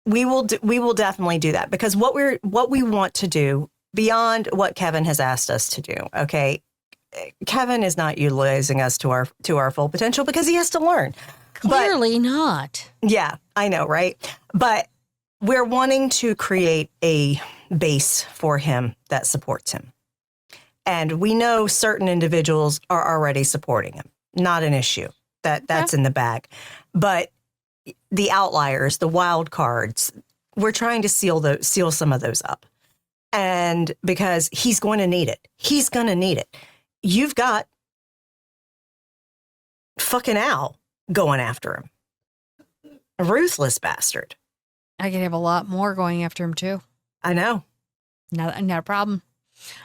we will definitely do that, because what we want to do beyond what Kevin has asked us to do. Okay, Kevin is not utilizing us to our full potential because he has to learn.
Clearly not.
Yeah, I know, right? But we're wanting to create a base for him that supports him. And we know certain individuals are already supporting him. Not an issue. That's in the bag. But the outliers, the wild cards, we're trying to seal some of those up. And because he's going to need it. He's going to need it. You've got fucking Al going after him. A ruthless bastard.
I could have a lot more going after him too.
I know.
Not a problem.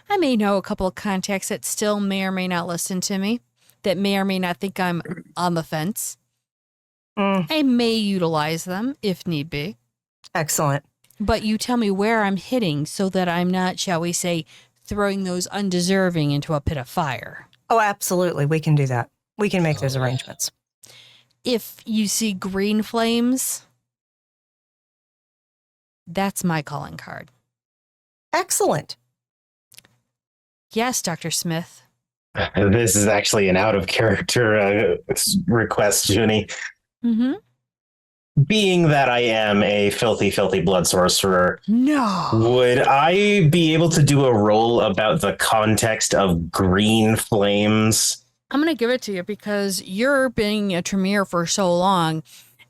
I may know a couple of contacts that still may or may not listen to me, that may or may not think I'm on the fence. I may utilize them if need be.
Excellent.
But you tell me where I'm hitting so that I'm not, shall we say, throwing those undeserving into a pit of fire.
Oh, absolutely. We can do that. We can make those arrangements.
If you see green flames, that's my calling card.
Excellent.
Yes, Dr. Smith.
This is actually an out of character request, Junie.
Mm-hmm.
Being that I am a filthy, filthy blood sorcerer,
No.
would I be able to do a roll about the context of green flames?
I'm going to give it to you because you're being a Tremere for so long.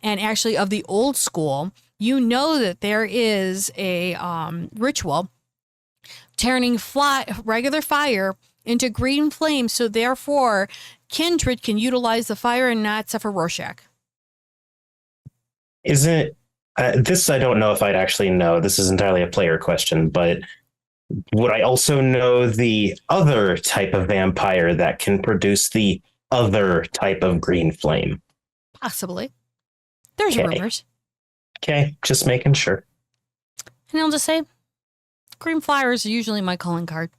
And actually, of the old school, you know that there is a ritual turning regular fire into green flames. So therefore, Kindred can utilize the fire and not suffer Rorschach.
Isn't this? I don't know if I'd actually know. This is entirely a player question, but would I also know the other type of vampire that can produce the other type of green flame?
Possibly. There's
Okay.
rumors.
Okay, just making sure.
And I'll just say, green flyers are usually my calling card.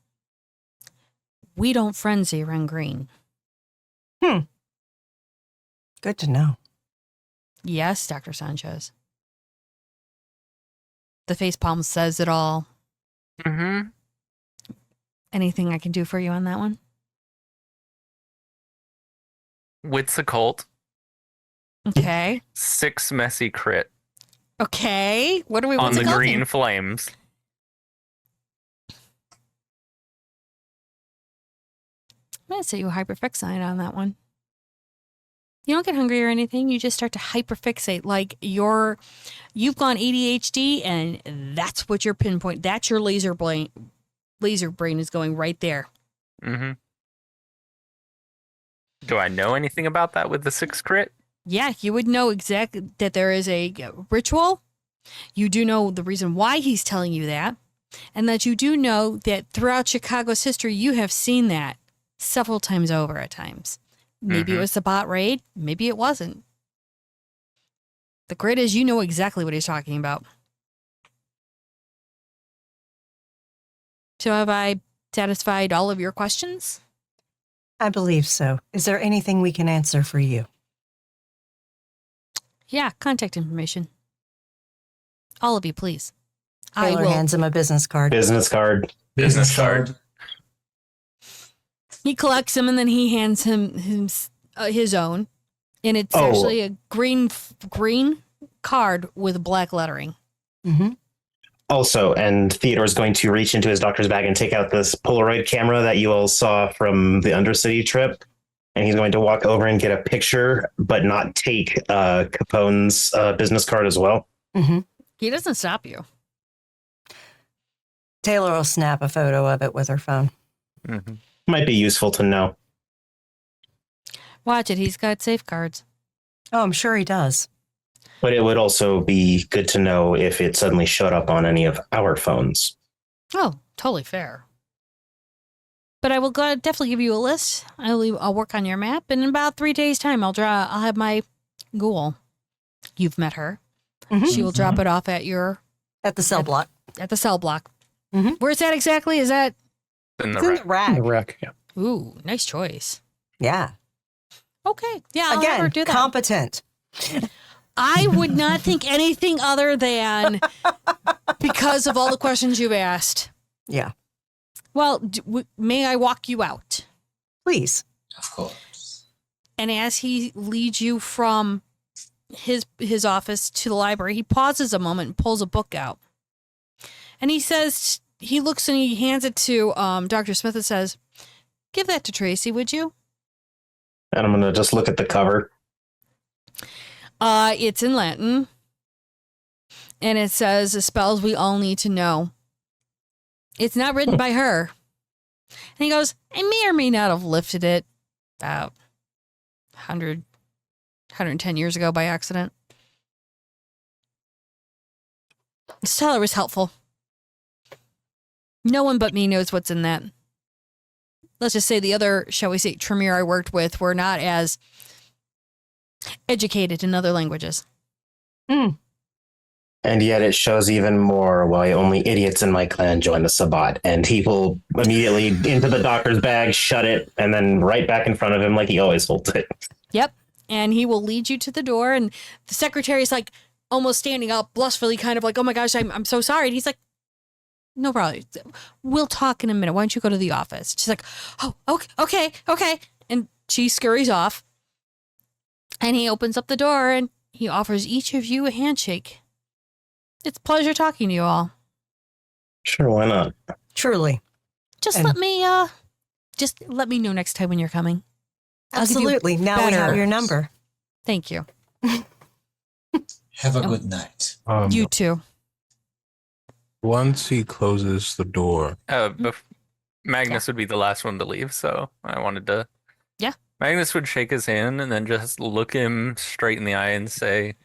We don't frenzy around green.
Good to know.
Yes, Dr. Sanchez. The facepalm says it all.
Mm-hmm.
Anything I can do for you on that one?
Wits occult.
Okay.
6 messy crit
Okay. What are we
on the
occulting?
green flames.
I'm going to say you hyperfixate on that one. You don't get hungry or anything. You just start to hyperfixate. Like you've gone ADHD and that's what your pinpoint. That's your laser brain. Laser brain is going right there.
Mm-hmm. Do I know anything about that with the 6 crit?
Yeah, you would know exactly that there is a ritual. You do know the reason why he's telling you that. And that you do know that throughout Chicago's history, you have seen that several times over at times. Maybe it was the bot raid. Maybe it wasn't. The grid is you know exactly what he's talking about. So have I satisfied all of your questions?
I believe so. Is there anything we can answer for you?
Yeah, contact information. All of you, please.
Taylor hands him a business card.
Business card.
Business card.
He collects them and then he hands him his own. And it's actually a green card with black lettering.
Mm-hmm.
Also, and Theodore's going to reach into his doctor's bag and take out this Polaroid camera that you all saw from the Undercity trip. And he's going to walk over and get a picture, but not take Capone's business card as well.
Mm-hmm.
He doesn't stop you.
Taylor will snap a photo of it with her phone.
Mm-hmm.
Might be useful to know.
Watch it. He's got safeguards.
Oh, I'm sure he does.
But it would also be good to know if it suddenly showed up on any of our phones.
Oh, totally fair. But I will definitely give you a list. I'll work on your map, and in about 3 days' time, I'll have my ghoul. You've met her.
Mm-hmm.
She will drop it off at
the cell block.
At the cell block.
Mm-hmm.
Where's that exactly? Is that
In
It's in the rack.
The rack, yeah.
Ooh, nice choice.
Yeah.
Okay. Yeah, I'll have her
Again,
do that.
competent.
I would not think anything other than because of all the questions you've asked.
Yeah.
Well, may I walk you out?
Please.
Of course.
And as he leads you from his office to the library, he pauses a moment and pulls a book out. And he says, he looks and he hands it to Dr. Smith and says, "Give that to Tracy, would you?"
And I'm going to just look at the cover.
It's in Latin. And it says the spells we all need to know. It's not written by her. And he goes, I may or may not have lifted it about 110 years ago by accident. This teller was helpful. No one but me knows what's in that. Let's just say the other, shall we say, Tremere I worked with were not as educated in other languages.
Mm.
And yet it shows even more why only idiots in my clan join the Sabbat. And he will immediately into the doctor's bag, shut it, and then right back in front of him like he always holds it.
Yep. And he will lead you to the door. And the secretary's like almost standing up, blissfully, kind of like, oh my gosh, I'm so sorry. And he's like, no problem. We'll talk in a minute. Why don't you go to the office? She's like, oh, okay. And she scurries off. And he opens up the door and he offers each of you a handshake. It's a pleasure talking to you all.
Sure, why not?
Truly.
Just let me know next time when you're coming. I'll give you
Absolutely. Now we have your number.
Thank you.
Have a good night.
You too.
Once he closes the door,
Magnus would be the last one to leave, so I wanted to.
Yeah.
Magnus would shake his hand and then just look him straight in the eye and say,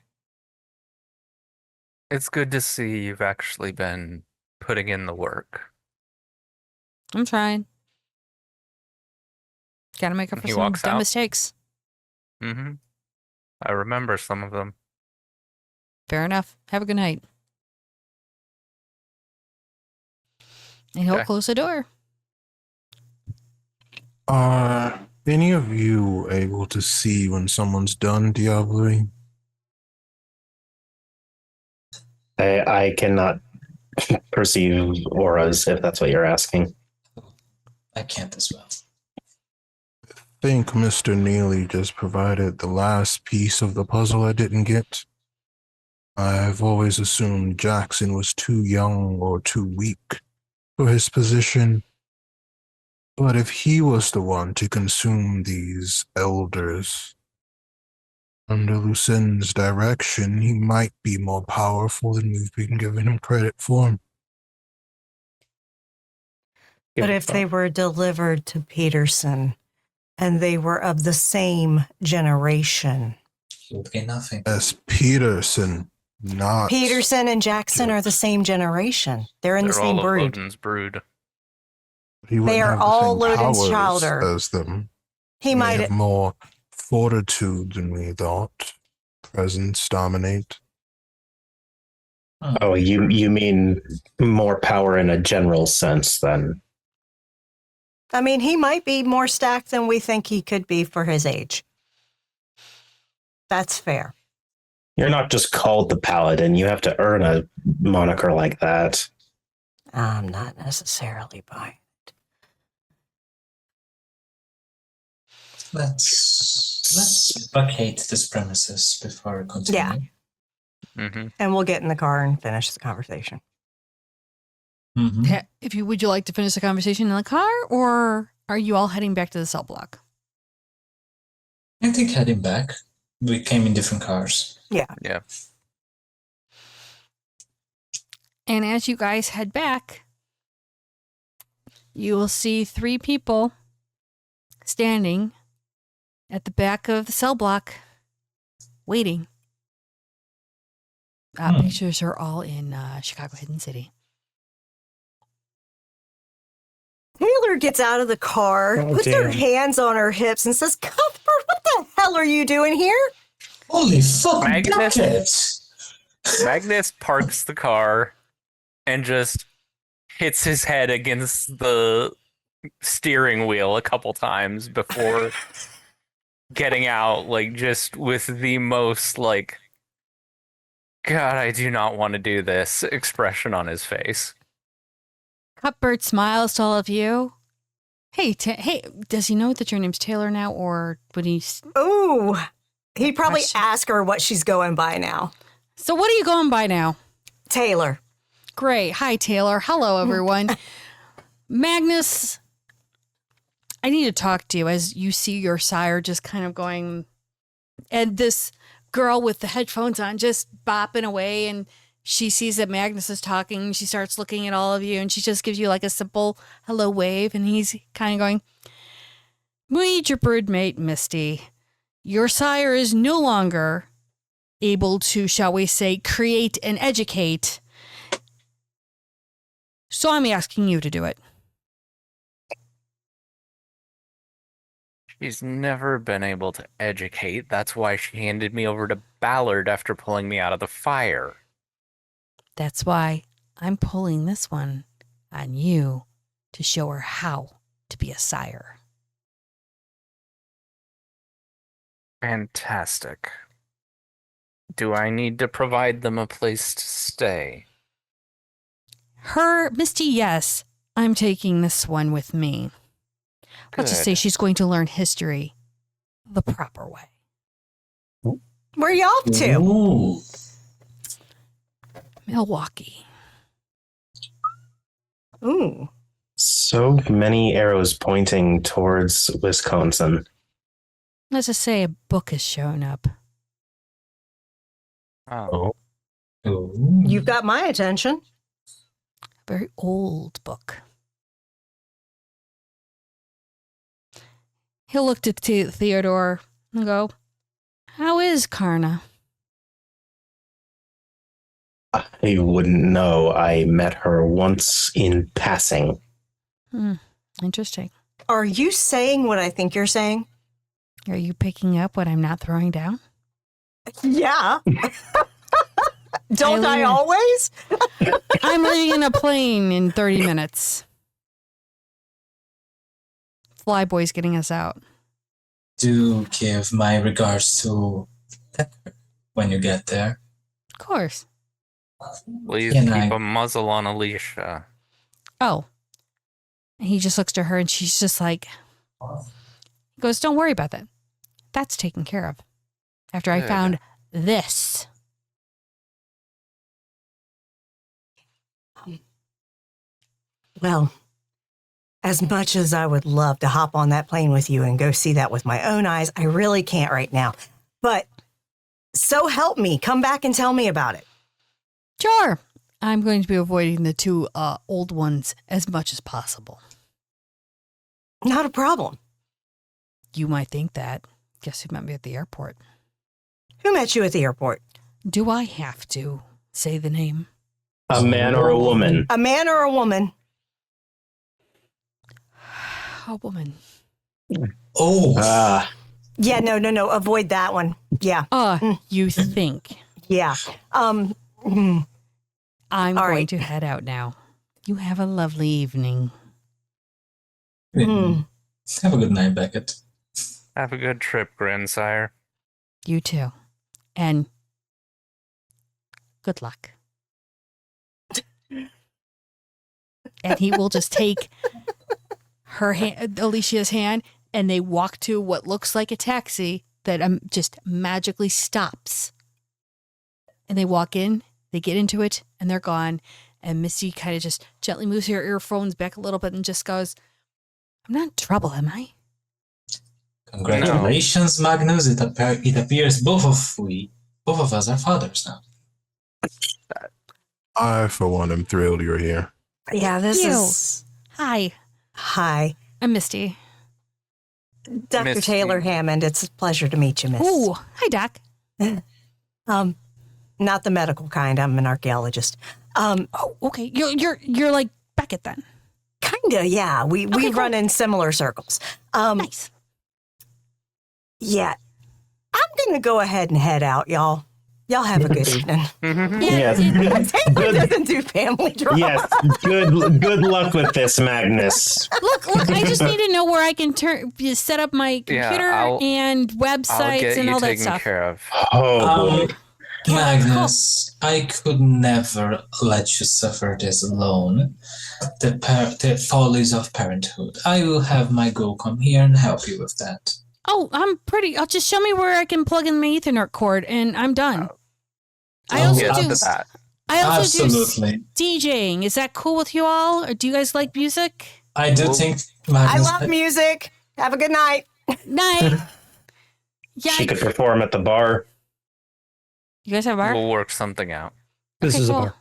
"It's good to see you've actually been putting in the work."
I'm trying. Gotta make up for
He
some
walks
dumb
out.
mistakes.
Mm-hmm. I remember some of them.
Fair enough. Have a good night. And he'll
Okay.
close the door.
are Any of you able to see when someone's done diablerie?
I cannot perceive auras, if that's what you're asking.
I can't as well.
I think Mr. Neely just provided the last piece of the puzzle I didn't get. I've always assumed Jackson was too young or too weak for his position. But if he was the one to consume these elders, under Lucinda's direction, he might be more powerful than we've been giving him credit for.
But if they were delivered to Peterson and they were of the same generation.
He would gain nothing.
As Peterson, not...
Peterson and Jackson are the same generation. They're in the same
all of
brood.
Loden's brood.
He wouldn't
They are
have the
all
same
Loden's
powers
childer.
as them.
He
may
might
have more fortitude than we thought. Presence dominate.
Oh, you mean more power in a general sense then?
I mean, he might be more stacked than we think he could be for his age. That's fair.
You're not just called the Paladin. You have to earn a moniker like that.
I'm not necessarily buying.
Let's vacate this premises before we continue.
Yeah.
Mm-hmm.
And we'll get in the car and finish the conversation.
Mm-hmm.
Would you like to finish the conversation in the car, or are you all heading back to the cell block?
I think heading back. We came in different cars.
Yeah.
Yeah.
And as you guys head back, you will see 3 people standing at the back of the cell block waiting. Pictures are all in Chicago Hidden City.
Taylor gets out of the car, puts her hands on her hips, and says, Cuthbert, what the hell are you doing here?
Holy fuck,
Magnus?
bucket!
Magnus parks the car and just hits his head against the steering wheel a couple times before getting out, like, just with the most, like, God, I do not want to do this expression on his face.
Cuthbert smiles to all of you. Hey, does he know that your name's Taylor now, or would he?
Ooh, he'd probably ask her what she's going by now.
So what are you going by now?
Taylor.
Great. Hi, Taylor. Hello, everyone. Magnus, I need to talk to you as you see your sire just kind of going, and this girl with the headphones on just bopping away, and she sees that Magnus is talking. She starts looking at all of you, and she just gives you like a simple hello wave, and he's kind of going, meet your broodmate, Misty. Your sire is no longer able to, shall we say, create and educate. So I'm asking you to do it.
She's never been able to educate. That's why she handed me over to Ballard after pulling me out of the fire.
That's why I'm pulling this one on you to show her how to be a sire.
Fantastic. Do I need to provide them a place to stay?
Misty, yes. I'm taking this one with me. Let's just say
Good.
she's going to learn history the proper way.
Where are you off to?
Ooh.
Milwaukee.
Ooh.
So many arrows pointing towards Wisconsin.
Let's just say a book has shown up.
Oh.
Ooh.
You've got my attention.
A very old book. He'll look to Theodore and go, how is Karna?
I wouldn't know. I met her once in passing.
Interesting.
Are you saying what I think you're saying?
Are you picking up what I'm not throwing down?
Yeah. Don't I
Eileen.
always?
I'm leaving in a plane in 30 minutes. Flyboy's getting us out.
do give my regards to Pepper when you get there.
Of course.
Please
Can
keep
I-
a muzzle on Alicia.
Oh. And he just looks to her and she's just like, he goes, don't worry about that. That's taken care of. After I
Good.
found this.
Well, as much as I would love to hop on that plane with you and go see that with my own eyes, I really can't right now. But so help me, come back and tell me about it.
Sure. I'm going to be avoiding the two old ones as much as possible.
Not a problem.
You might think that. Guess who met me at the airport?
Who met you at the airport?
Do I have to say the name?
A man or a woman?
A man or a woman?
A woman.
Oh,
Yeah, no. Avoid that one. Yeah,
You think.
yeah.
I'm
All
going
right.
to head out now. You have a lovely evening.
have a good night, Beckett.
Have a good trip, grandsire.
You too. And good luck. And he will just take her hand, Alicia's hand, and they walk to what looks like a taxi that just magically stops. And they walk in, they get into it, and they're gone. And Missy kind of just gently moves her earphones back a little bit and just goes, I'm not in trouble, am I?
Congratulations, Magnus. It appears both of us are fathers now.
I, for one, am thrilled you're here.
Yeah, this
You.
is...
Hi,
Hi.
I'm Misty.
Dr.
Miss-
Taylor Hammond, it's a pleasure to meet you, miss.
Ooh, hi, Doc.
Not the medical kind. I'm an archaeologist.
Oh, okay. You're like Beckett then.
Kinda, yeah. We
cool.
run in similar circles.
Nice.
Yeah. I'm gonna go ahead and head out, y'all. Y'all have a good evening.
Yes.
Taylor doesn't do family drama.
Yes. Good luck with this, Magnus.
Look, I just need to know where I can set up my computer and
I'll
websites
get
and
you
all that
taken
stuff.
care of.
Oh,
Magnus, I could never let you suffer this alone. The follies of parenthood. I will have my girl come here and help you with that.
Oh, I'll just show me where I can plug in my Ethernet cord and I'm done. I
Oh,
also
Get
do
to that.
Absolutely.
DJing. Is that cool with you all? Or do you guys like music?
I do think
I
Magnus.
love music. Have a good night.
Night. Yeah.
she could perform at the bar.
You guys have a bar?
We'll work something out.
This is
cool.
a bar.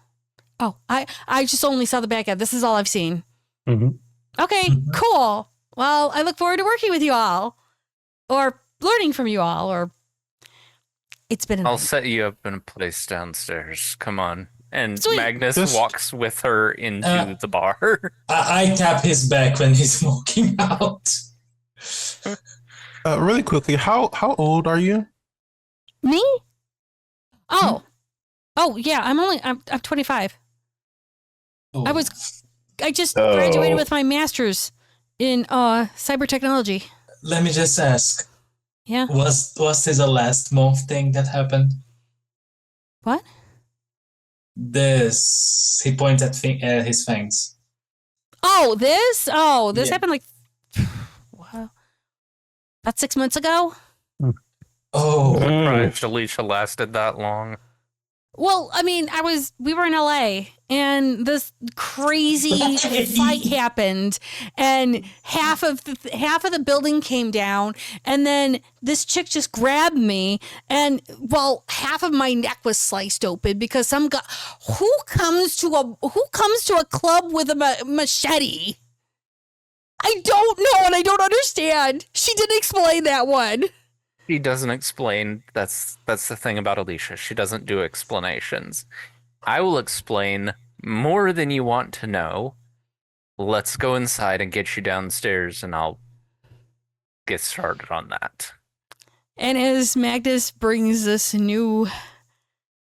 Oh, I just only saw the back end. This is all I've seen.
Mhm.
Okay, cool. Well, I look forward to working with you all. Or learning from you all, or it's been.
I'll set you up in a place downstairs. Come on. And
Sweet.
Magnus
Just-
walks with her into the bar.
I tap his back when he's walking out.
Really quickly, how old are you?
Me? Oh, yeah. I'm 25. I just graduated with my master's in cyber technology.
Let me just ask.
Yeah.
Was this a last month thing that happened?
What?
This. He points at his fangs.
Oh, this? Oh, this
Yeah.
happened like wow, about 6 months ago.
Oh,
Surprised Alicia lasted that long.
Well, I mean, we were in LA and this crazy fight happened and half of the building came down and then this chick just grabbed me and half of my neck was sliced open because some guy who comes to a club with a machete. I don't know and I don't understand. She didn't explain that one.
She doesn't explain. That's the thing about Alicia. She doesn't do explanations. I will explain more than you want to know. Let's go inside and get you downstairs, and I'll get started on that.
And as Magnus brings this new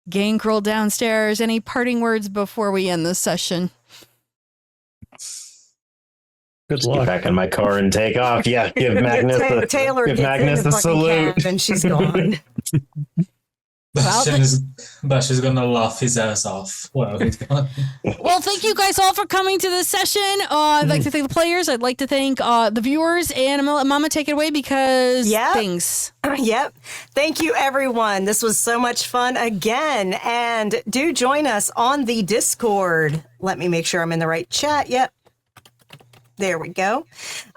gang girl downstairs, any parting words before we end this session?
Good
Just get
luck.
back in my car and take off. Yeah, give Magnus
Taylor
give
gets
Magnus
in the
a
fucking
salute.
cab and she's gone.
Bash is gonna laugh his ass off. Well, he's gone.
Well, thank you guys all for coming to this session. I'd like to thank the players. I'd like to thank the viewers. And I'm going to let Mama take it away because things.
Yep. Thank you, everyone. This was so much fun again. And do join us on the Discord. Let me make sure I'm in the right chat. Yep. There we go.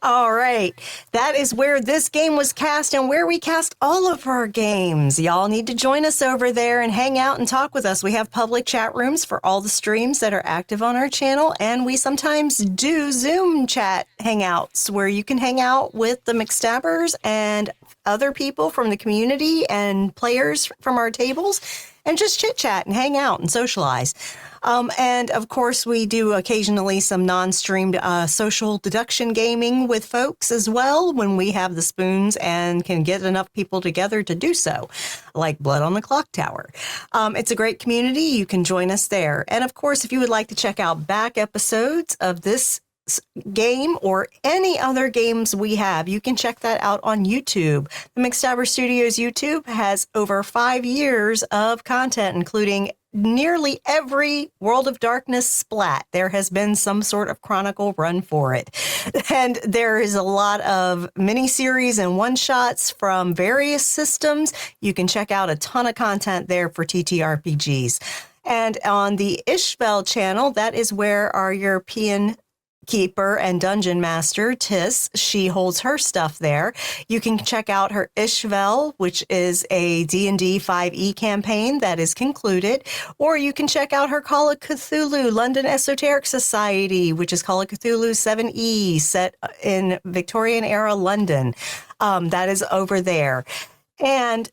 All right. That is where this game was cast and where we cast all of our games. Y'all need to join us over there and hang out and talk with us. We have public chat rooms for all the streams that are active on our channel. And we sometimes do Zoom chat hangouts where you can hang out with the McStabbers and other people from the community and players from our tables and just chit chat and hang out and socialize. And of course, we do occasionally some non-streamed social deduction gaming with folks as well when we have the spoons and can get enough people together to do so, like Blood on the Clock Tower. It's a great community. You can join us there. And of course, if you would like to check out back episodes of this game or any other games we have, you can check that out on YouTube. The McStabber Studios YouTube has over 5 years of content, including nearly every World of Darkness splat. There has been some sort of chronicle run for it. And there is a lot of miniseries and one-shots from various systems. You can check out a ton of content there for TTRPGs. And on the Ishbel channel, that is where our European keeper and dungeon master Tis, she holds her stuff there. You can check out her Ishvel, which is a D&D 5e campaign that is concluded, or you can check out her Call of Cthulhu London Esoteric Society, which is Call of Cthulhu 7e set in Victorian era London. That is over there. And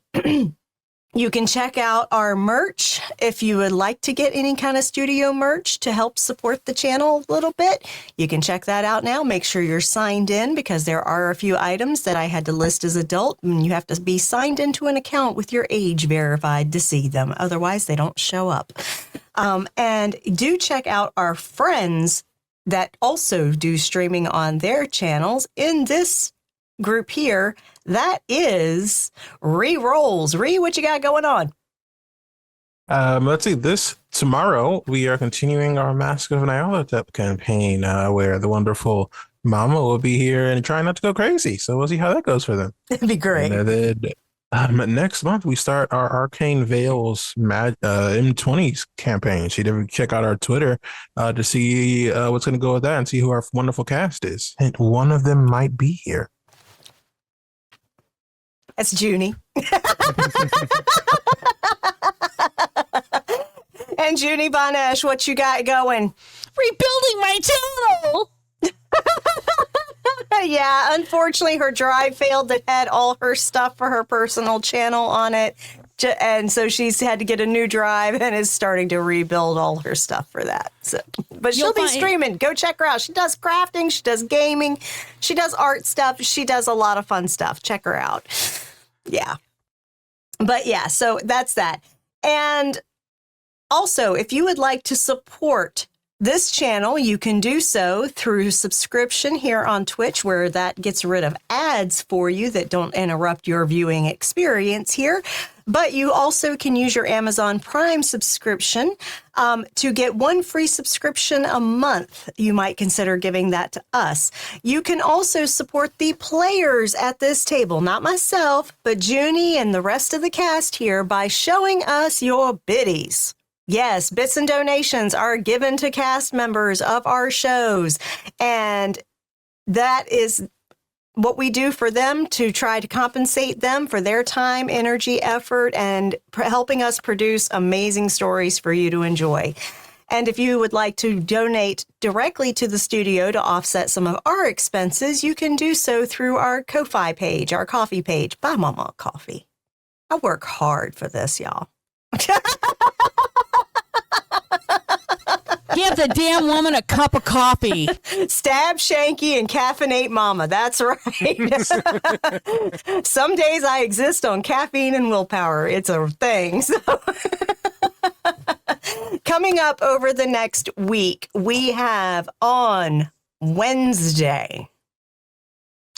you can check out our merch if you would like to get any kind of studio merch to help support the channel a little bit. You can check that out now. Make sure you're signed in because there are a few items that I had to list as adult, and you have to be signed into an account with your age verified to see them. Otherwise, they don't show up. And do check out our friends that also do streaming on their channels in this group here. That is Re-Rolls. Re, what you got going on?
Let's see. Tomorrow we are continuing our Mask of Nyarlathotep campaign, where the wonderful Mama will be here and trying not to go crazy. So we'll see how that goes for them.
It'd be great.
And then next month we start our Arcane Veils M20s campaign. So you check out our Twitter to see what's going to go with that and see who our wonderful cast is. And one of them might be here.
That's Junie. And Junie Banesh, what you got going?
Rebuilding my channel!
Yeah, unfortunately, her drive failed that had all her stuff for her personal channel on it. And so she's had to get a new drive and is starting to rebuild all her stuff for that. So, but she'll be streaming. Go check her out. She does crafting. She does gaming. She does art stuff. She does a lot of fun stuff. Check her out. Yeah. But yeah, so that's that. And also, if you would like to support this channel, you can do so through subscription here on Twitch, where that gets rid of ads for you that don't interrupt your viewing experience here. But you also can use your Amazon Prime subscription to get one free subscription a month. You might consider giving that to us. You can also support the players at this table, not myself, but Junie and the rest of the cast here by showing us your biddies. Yes, bits and donations are given to cast members of our shows, and that is what we do for them to try to compensate them for their time, energy, effort, and helping us produce amazing stories for you to enjoy. And if you would like to donate directly to the studio to offset some of our expenses, you can do so through our KoFi page, our coffee page. Buy Mama coffee. I work hard for this, y'all.
Give the damn woman a cup of coffee.
Stab Shanky and caffeinate Mama. That's right. Some days I exist on caffeine and willpower. It's a thing. So coming up over the next week, we have on Wednesday,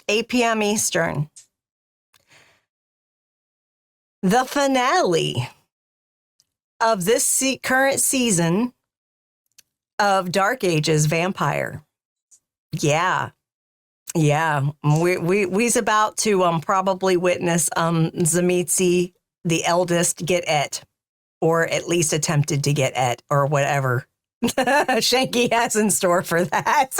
8 p.m. Eastern, the finale of this current season of Dark Ages Vampire. Yeah. We's about to probably witness Zamitzi, the eldest, get et, or at least attempted to get et, or whatever Shanky has in store for that.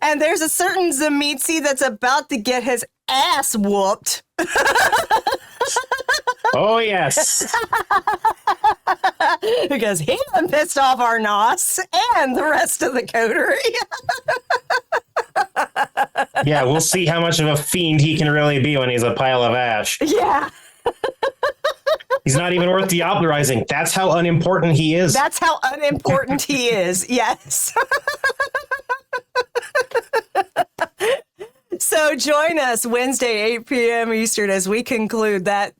And there's a certain Zamitzi that's about to get his ass whooped.
Oh, yes.
Because he done pissed off our Nos and the rest of the coterie.
Yeah, we'll see how much of a fiend he can really be when he's a pile of ash.
Yeah.
He's not even worth diablerizing. That's how unimportant he is.
That's how unimportant he is. Yes. So join us Wednesday, 8 p.m. Eastern, as we conclude that.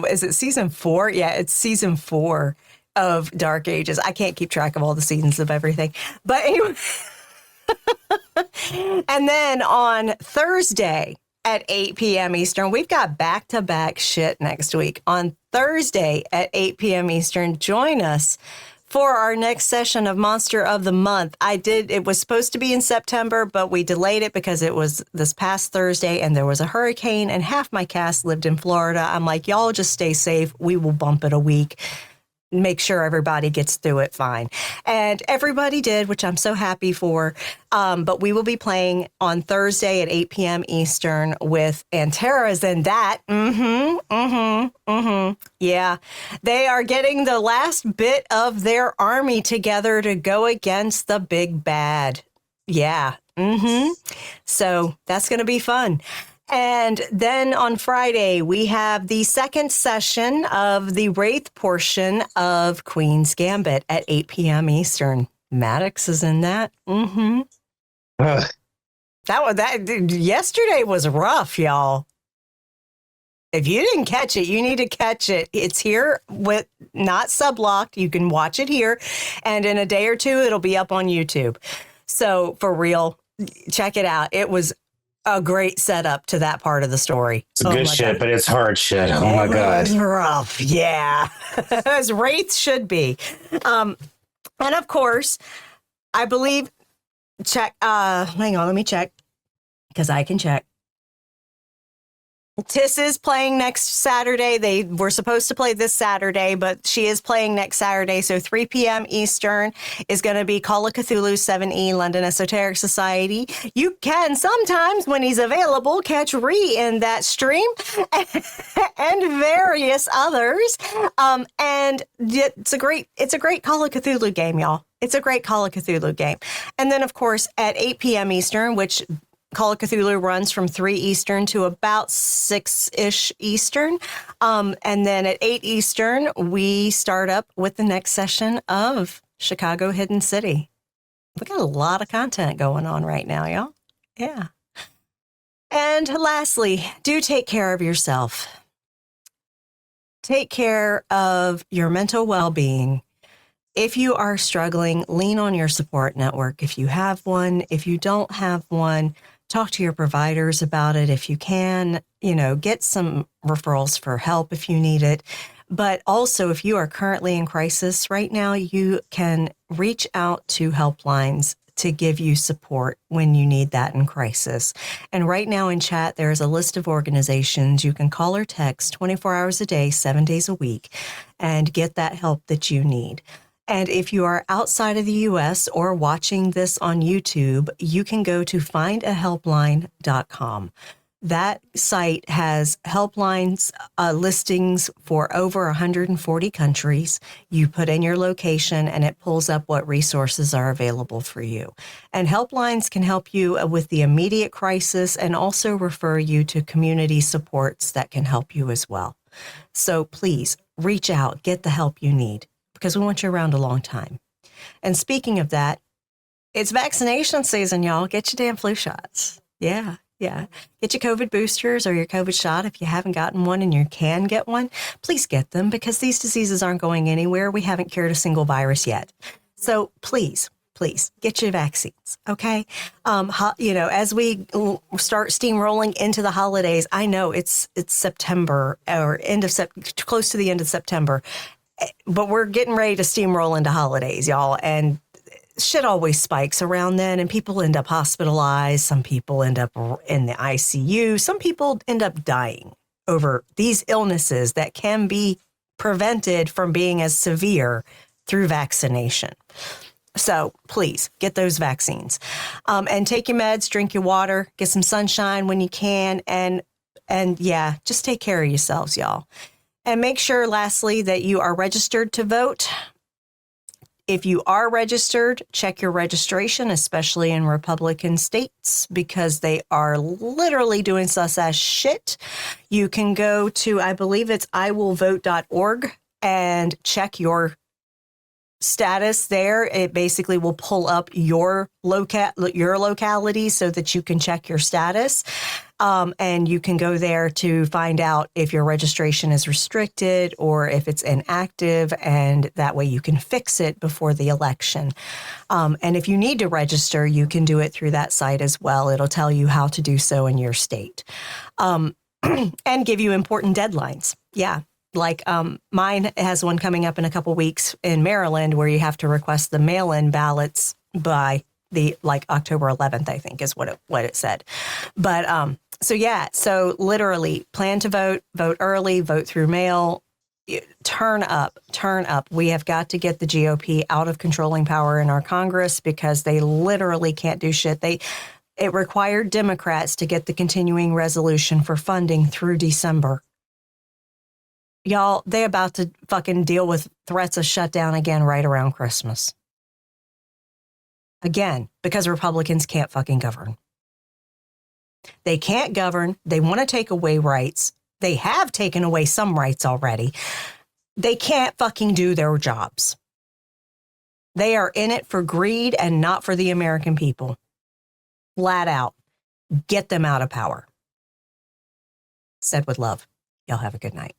Is it season 4? Yeah, it's season 4 of Dark Ages. I can't keep track of all the seasons of everything. But anyway. And then on Thursday at 8 p.m. Eastern, we've got back-to-back shit next week. On Thursday at 8 p.m. Eastern, join us for our next session of Monster of the Month. It was supposed to be in September, but we delayed it because it was this past Thursday and there was a hurricane and half my cast lived in Florida. I'm like, y'all just stay safe. We will bump it a week. Make sure everybody gets through it fine. And everybody did, which I'm so happy for. But we will be playing on Thursday at 8 p.m. Eastern with Antera's and that. Yeah. They are getting the last bit of their army together to go against the big bad. Yeah. So that's going to be fun. And then on Friday, we have the second session of the Wraith portion of Queen's Gambit at 8 p.m. Eastern. Maddox is in that. Yesterday was rough, y'all. If you didn't catch it, you need to catch it. It's here with not sublocked. You can watch it here. And in a day or two, it'll be up on YouTube. So for real, check it out. It was a great setup to that part of the story.
It's good shit, but it's hard shit. Oh my God.
It's rough. Yeah. As Wraiths should be. And of course, I believe, hang on, let me check. Because I can check. Tiss is playing next Saturday. They were supposed to play this Saturday, but she is playing next Saturday. So 3 p.m. Eastern is going to be Call of Cthulhu 7E London Esoteric Society. You can sometimes, when he's available, catch Ree in that stream and various others. And it's a great Call of Cthulhu game, y'all. It's a great Call of Cthulhu game. And then, of course, at 8 p.m. Eastern, which Call of Cthulhu runs from 3 Eastern to about 6-ish Eastern. And then at 8 Eastern, we start up with the next session of Chicago Hidden City. We got a lot of content going on right now, y'all. Yeah. And lastly, do take care of yourself. Take care of your mental well-being. If you are struggling, lean on your support network. If you have one, if you don't have one, talk to your providers about it if you can, get some referrals for help if you need it. But also, if you are currently in crisis right now, you can reach out to helplines to give you support when you need that in crisis. And right now in chat, there is a list of organizations you can call or text 24 hours a day, 7 days a week, and get that help that you need. And if you are outside of the U.S. or watching this on YouTube, you can go to findahelpline.com. That site has helplines listings for over 140 countries. You put in your location and it pulls up what resources are available for you. And helplines can help you with the immediate crisis and also refer you to community supports that can help you as well. So please reach out, get the help you need, because we want you around a long time. And speaking of that, it's vaccination season, y'all. Get your damn flu shots. Yeah. Get your COVID boosters or your COVID shot if you haven't gotten one and you can get one. Please get them because these diseases aren't going anywhere. We haven't cured a single virus yet. So please please get your vaccines. Okay. As we start steamrolling into the holidays, I know it's September or close to the end of September, but we're getting ready to steamroll into holidays, y'all. And shit always spikes around then, and people end up hospitalized. Some people end up in the ICU. Some people end up dying over these illnesses that can be prevented from being as severe through vaccination. So please get those vaccines, and take your meds, drink your water, get some sunshine when you can. And yeah, just take care of yourselves, y'all. And make sure, lastly, that you are registered to vote. If you are registered, check your registration, especially in Republican states, because they are literally doing sus ass shit. You can go to, I believe it's iwillvote.org, and check your status there. It basically will pull up your locality so that you can check your status. And you can go there to find out if your registration is restricted or if it's inactive, and that way you can fix it before the election. And if you need to register, you can do it through that site as well. It'll tell you how to do so in your state, and give you important deadlines. Yeah. Like mine has one coming up in a couple weeks in Maryland, where you have to request the mail-in ballots by October 11th, I think is what it said. But so literally plan to vote early, vote through mail, turn up. We have got to get the GOP out of controlling power in our Congress, because they literally can't do shit. It required Democrats to get the continuing resolution for funding through December. Y'all, they about to fucking deal with threats of shutdown again right around Christmas. Again, because Republicans can't fucking govern. They can't govern. They want to take away rights. They have taken away some rights already. They can't fucking do their jobs. They are in it for greed and not for the American people. Flat out. Get them out of power. Said with love. Y'all have a good night.